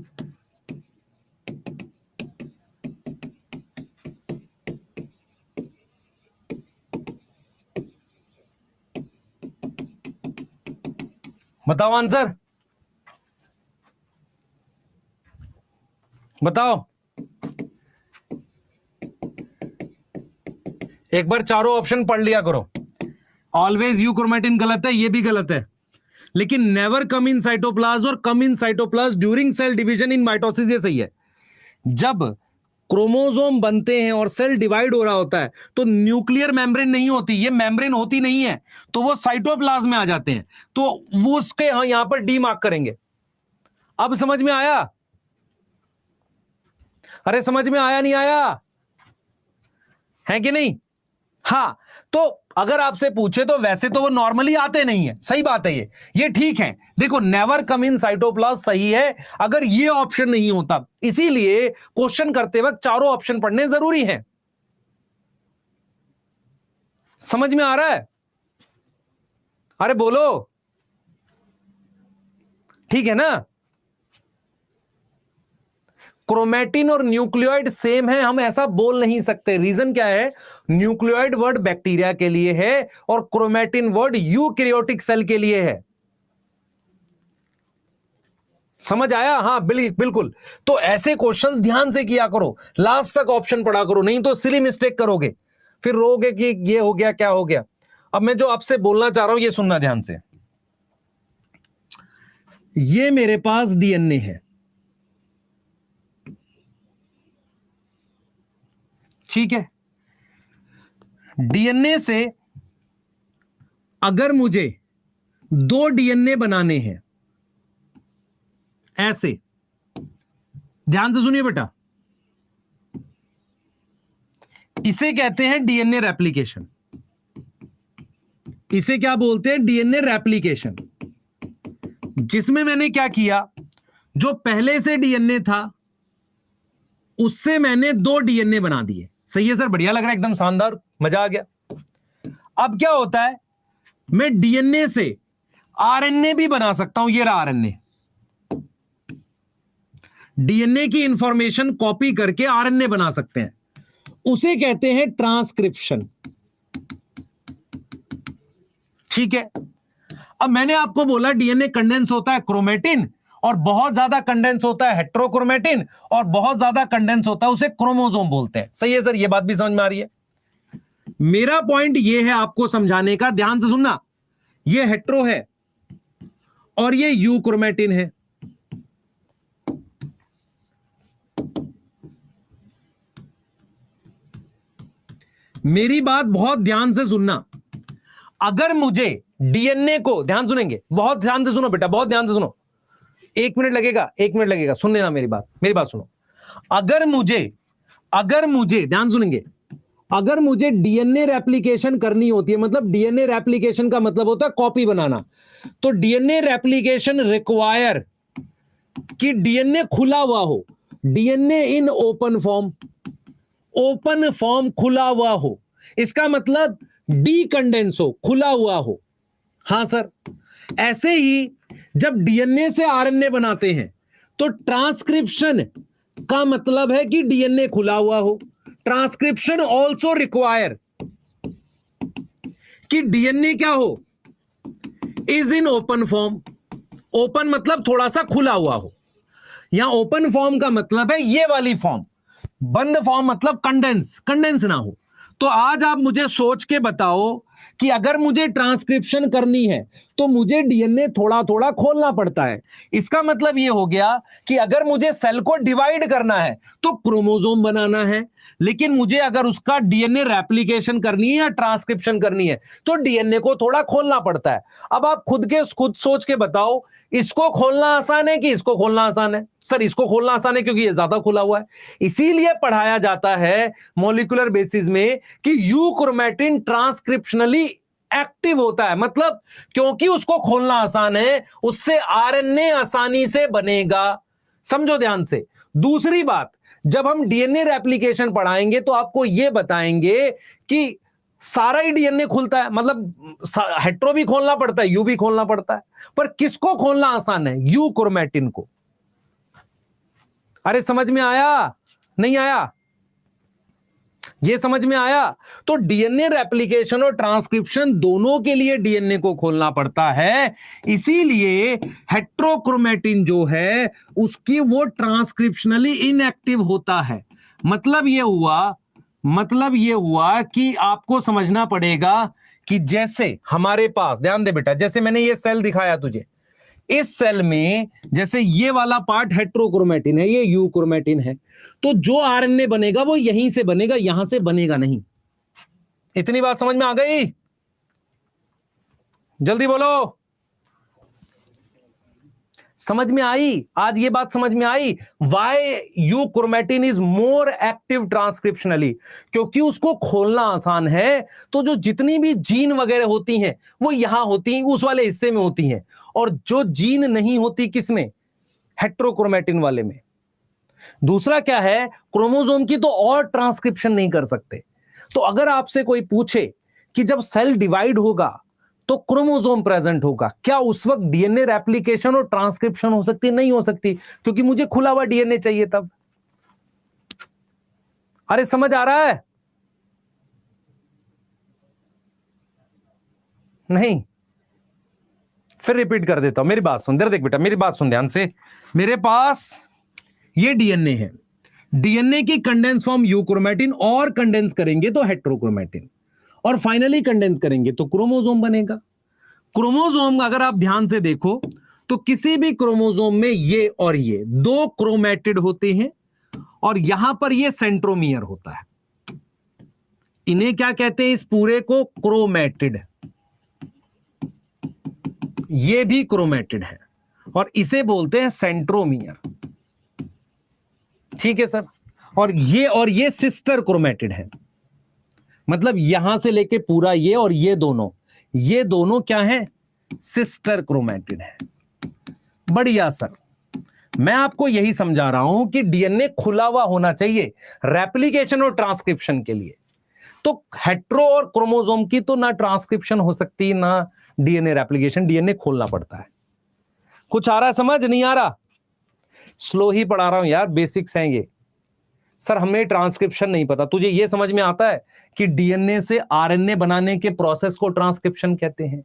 बताओ आंसर, बताओ। एक बार चारों ऑप्शन पढ़ लिया करो। ऑलवेज यूक्रोमेटिन गलत है, ये भी गलत है, लेकिन नेवर कम इन साइटोप्लाज्म और come in cytoplasm during cell division in mitosis, ये सही है। जब क्रोमोसोम बनते हैं और सेल डिवाइड हो रहा होता है तो न्यूक्लियर मेम्ब्रेन नहीं होती, ये मेम्ब्रेन होती नहीं है, तो वो साइटोप्लाज्म में आ जाते हैं, तो वो उसके यहां पर डी मार्क करेंगे। अब समझ में आया? अरे समझ में आया नहीं आया है कि नहीं? हाँ, तो अगर आपसे पूछे तो वैसे तो वो नॉर्मली आते नहीं है, सही बात है, ये ठीक है। देखो नेवर कम इन साइटोप्लाज्म सही है, अगर ये ऑप्शन नहीं होता, इसीलिए क्वेश्चन करते वक्त चारों ऑप्शन पढ़ने जरूरी है। समझ में आ रहा है? अरे बोलो, ठीक है ना? क्रोमेटिन और न्यूक्लियोइड सेम है, हम ऐसा बोल नहीं सकते। रीजन क्या है? न्यूक्लियोइड वर्ड बैक्टीरिया के लिए है और क्रोमेटिन वर्ड यूकैरियोटिक सेल के लिए है। समझ आया? हाँ बिल्कुल। तो ऐसे क्वेश्चन ध्यान से किया करो, लास्ट तक ऑप्शन पढ़ा करो, नहीं तो सिली मिस्टेक करोगे, फिर रोगे कि ये हो गया क्या हो गया। अब मैं जो आपसे बोलना चाह रहा हूं ये सुनना ध्यान से। ये मेरे पास डीएनए है, ठीक है? डीएनए से अगर मुझे 2 डीएनए बनाने हैं, ऐसे ध्यान से सुनिए बेटा, इसे कहते हैं डीएनए रेप्लिकेशन। इसे क्या बोलते हैं? DNA replication. जिसमें मैंने क्या किया, जो पहले से डीएनए था उससे मैंने 2 डीएनए बना दिए। सही है सर, बढ़िया लग रहा है, एकदम शानदार, मजा आ गया। अब क्या होता है, मैं डीएनए से आरएनए भी बना सकता हूं। ये रहा आरएनए, डीएनए की इंफॉर्मेशन कॉपी करके आरएनए बना सकते हैं, उसे कहते हैं ट्रांसक्रिप्शन, ठीक है? अब मैंने आपको बोला डीएनए कंडेंस होता है क्रोमेटिन, और बहुत ज्यादा कंडेंस होता है हेट्रोक्रोमेटिन, और बहुत ज्यादा कंडेंस होता है उसे क्रोमोसोम बोलते हैं। सही है सर, ये बात भी समझ में आ रही है? मेरा पॉइंट ये है आपको समझाने का, ध्यान से सुनना। ये हेट्रो है और ये यूक्रोमेटिन है। मेरी बात बहुत ध्यान से सुनना। अगर मुझे डीएनए को, ध्यान सुनेंगे, बहुत ध्यान से सुनो बेटा, बहुत ध्यान से सुनो, 1 मिनट लगेगा, 1 मिनट लगेगा, सुन लेना मेरी बात सुनो। अगर मुझे ध्यान सुनेंगे, अगर मुझे डीएनए रेप्लिकेशन करनी होती है, मतलब डीएनए रेप्लिकेशन का मतलब होता है कॉपी बनाना, तो डीएनए रेप्लिकेशन रिक्वायर कि डीएनए खुला हुआ हो, DNA in open form, open form खुला हुआ हो, इसका मतलब डीकंडेंस हो, खुला हुआ हो। हां सर, ऐसे ही जब डीएनए से आरएनए बनाते हैं तो ट्रांसक्रिप्शन का मतलब है कि डीएनए खुला हुआ हो। ट्रांसक्रिप्शन ऑल्सो रिक्वायर कि डीएनए क्या हो, is in open form. Open मतलब थोड़ा सा खुला हुआ हो। यहां ओपन फॉर्म का मतलब है ये वाली फॉर्म, बंद फॉर्म मतलब कंडेंस ना हो। तो आज आप मुझे सोच के बताओ कि अगर मुझे ट्रांसक्रिप्शन करनी है तो मुझे डीएनए थोड़ा थोड़ा खोलना पड़ता है। इसका मतलब यह हो गया कि अगर मुझे सेल को डिवाइड करना है तो क्रोमोसोम बनाना है, लेकिन मुझे अगर उसका डीएनए रेप्लिकेशन करनी है या ट्रांसक्रिप्शन करनी है तो डीएनए को थोड़ा खोलना पड़ता है। अब आप खुद सोच के बताओ, इसको खोलना आसान है कि इसको खोलना आसान है? सर इसको खोलना आसान है क्योंकि ये ज्यादा खुला हुआ है। इसीलिए पढ़ाया जाता है मॉलिक्यूलर बेसिस में कि यूक्रोमेटिन ट्रांसक्रिप्शनली एक्टिव होता है, मतलब क्योंकि उसको खोलना आसान है, उससे आरएनए आसानी से बनेगा। समझो ध्यान से। दूसरी बात, जब हम डीएनए रेप्लिकेशन पढ़ाएंगे तो आपको यह बताएंगे कि सारा ही डीएनए खुलता है, मतलब हेट्रो भी खोलना पड़ता है, यू भी खोलना पड़ता है, पर किसको खोलना आसान है? यूक्रोमेटिन को। अरे समझ में आया? नहीं आया? ये समझ में आया? तो डीएनए रेप्लिकेशन और ट्रांसक्रिप्शन दोनों के लिए डीएनए को खोलना पड़ता है। इसीलिए हेट्रोक्रोमेटिन जो है उसकी वो ट्रांसक्रिप्शनली इनएक्टिव होता है। मतलब ये हुआ कि आपको समझना पड़ेगा कि जैसे हमारे पास, ध्यान दे बेटा, जैसे मैंने ये सेल दिखाया तुझे, इस सेल में जैसे ये वाला पार्ट हेट्रोक्रोमेटिन है, ये यूक्रोमेटिन है, तो जो आरएनए बनेगा वो यहीं से बनेगा, यहां से बनेगा नहीं। इतनी बात समझ में आ गई? जल्दी बोलो, समझ में आई? आज ये बात समझ में आई why euchromatin is more active transcriptionally, क्योंकि उसको खोलना आसान है। तो जो जितनी भी जीन वगैरह होती हैं वो यहां होती हैं, उस वाले हिस्से में होती हैं, और जो जीन नहीं होती किसमें? हेट्रोक्रोमेटिन वाले में। दूसरा क्या है, क्रोमोसोम की तो और ट्रांसक्रिप्शन नहीं कर सकते। तो अगर आपसे कोई पूछे कि जब सेल डिवाइड होगा तो क्रोमोसोम प्रेजेंट होगा, क्या उस वक्त डीएनए रेप्लिकेशन और ट्रांसक्रिप्शन हो सकती? नहीं हो सकती, क्योंकि मुझे खुला हुआ डीएनए चाहिए तब। अरे समझ आ रहा है? नहीं? फिर रिपीट कर देता हूं, मेरी बात सुन। देख बेटा, मेरी बात सुन ध्यान से। मेरे पास ये डीएनए है, डीएनए की कंडेंस फॉर्म यूक्रोमेटिन, और कंडेंस करेंगे तो हेट्रोक्रोमेटिन, और फाइनली कंडेंस करेंगे तो क्रोमोसोम बनेगा। क्रोमोसोम अगर आप ध्यान से देखो तो किसी भी क्रोमोसोम में ये और ये दो क्रोमेटिड होते हैं, और यहां पर ये सेंट्रोमियर होता है। इन्हें क्या कहते हैं? इस पूरे को क्रोमेटिड। ये भी क्रोमेटिड है और इसे बोलते हैं सेंट्रोमियर। ठीक है सर? और ये सिस्टर क्रोमेटिड है, मतलब यहां से लेके पूरा ये और ये दोनों क्या है? सिस्टर क्रोमेटिड है। बढ़िया सर, मैं आपको यही समझा रहा हूं कि डीएनए खुला हुआ होना चाहिए रेप्लिकेशन और ट्रांसक्रिप्शन के लिए। तो हेट्रो और क्रोमोसोम की तो ना ट्रांसक्रिप्शन हो सकती ना डीएनए रेप्लिकेशन, डीएनए खोलना पड़ता है। कुछ आ रहा है समझ? नहीं आ रहा? स्लो ही पढ़ा रहा हूं यार, बेसिक्स हैं ये। सर हमें ट्रांसक्रिप्शन नहीं पता, तुझे ये समझ में आता है कि डीएनए से आरएनए बनाने के प्रोसेस को ट्रांसक्रिप्शन कहते हैं,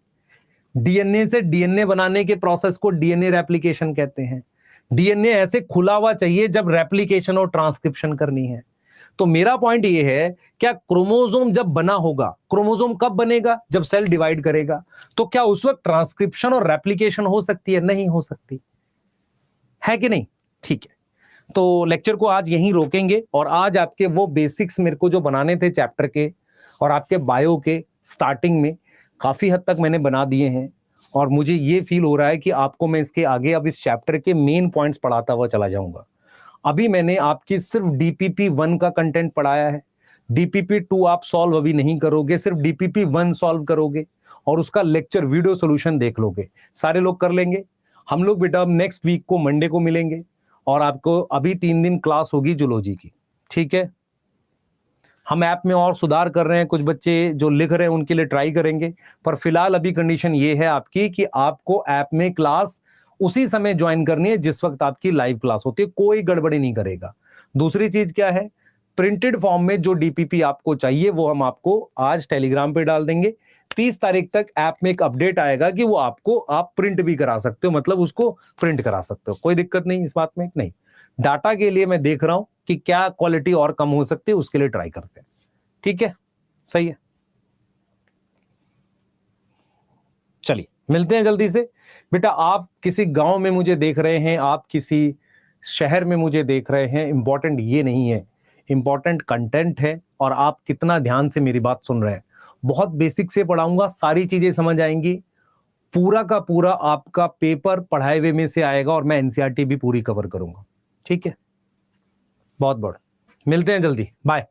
डीएनए से डीएनए बनाने के प्रोसेस को डीएनए रेप्लिकेशन कहते हैं। डीएनए ऐसे खुला हुआ चाहिए जब रेप्लिकेशन और ट्रांसक्रिप्शन करनी है। तो मेरा पॉइंट ये है, क्या क्रोमोसोम जब बना होगा, क्रोमोसोम कब बनेगा, जब सेल डिवाइड करेगा, तो क्या उस वक्त ट्रांसक्रिप्शन और रेप्लिकेशन हो सकती है? नहीं हो सकती है कि नहीं? ठीक है, तो लेक्चर को आज यहीं रोकेंगे और आज आपके वो बेसिक्स मेरे को जो बनाने थे चैप्टर के और आपके बायो के स्टार्टिंग में काफी हद तक मैंने बना दिए हैं और मुझे ये फील हो रहा है कि आपको मैं इसके आगे अब इस चैप्टर के मेन पॉइंट्स पढ़ाता हुआ चला जाऊंगा। अभी मैंने आपकी सिर्फ डीपीपी 1 का कंटेंट पढ़ाया है, डीपीपी 2 आप सॉल्व अभी नहीं करोगे, सिर्फ डीपीपी 1 सॉल्व करोगे और उसका लेक्चर वीडियो सॉल्यूशन देख लोगे। सारे लोग कर लेंगे। हम लोग बेटा अब नेक्स्ट वीक को मंडे को मिलेंगे और आपको अभी 3 दिन क्लास होगी जूलॉजी की, ठीक है। हम ऐप में और सुधार कर रहे हैं, कुछ बच्चे जो लिख रहे हैं उनके लिए ट्राई करेंगे, पर फिलहाल अभी कंडीशन ये है आपकी कि आपको ऐप में क्लास उसी समय ज्वाइन करनी है जिस वक्त आपकी लाइव क्लास होती है, कोई गड़बड़ी नहीं करेगा। दूसरी चीज क्या है, प्रिंटेड फॉर्म में जो डीपीपी आपको चाहिए वो हम आपको आज टेलीग्राम पे डाल देंगे। 30 तारीख तक ऐप में एक अपडेट आएगा कि वो आपको आप प्रिंट भी करा सकते हो, मतलब उसको प्रिंट करा सकते हो, कोई दिक्कत नहीं इस बात में। नहीं, डाटा के लिए मैं देख रहा हूं कि क्या क्वालिटी और कम हो सकती है, उसके लिए ट्राई करते हैं, ठीक है, सही है। चलिए मिलते हैं जल्दी से। बेटा आप किसी गांव में मुझे देख रहे हैं, आप किसी शहर में मुझे देख रहे हैं, इंपॉर्टेंट ये नहीं है, इंपॉर्टेंट कंटेंट है और आप कितना ध्यान से मेरी बात सुन रहे हैं। बहुत बेसिक से पढ़ाऊंगा, सारी चीजें समझ आएंगी, पूरा का पूरा आपका पेपर पढ़ाए हुए में से आएगा और मैं एनसीईआरटी भी पूरी कवर करूंगा, ठीक है। बहुत बहुत मिलते हैं जल्दी, बाय।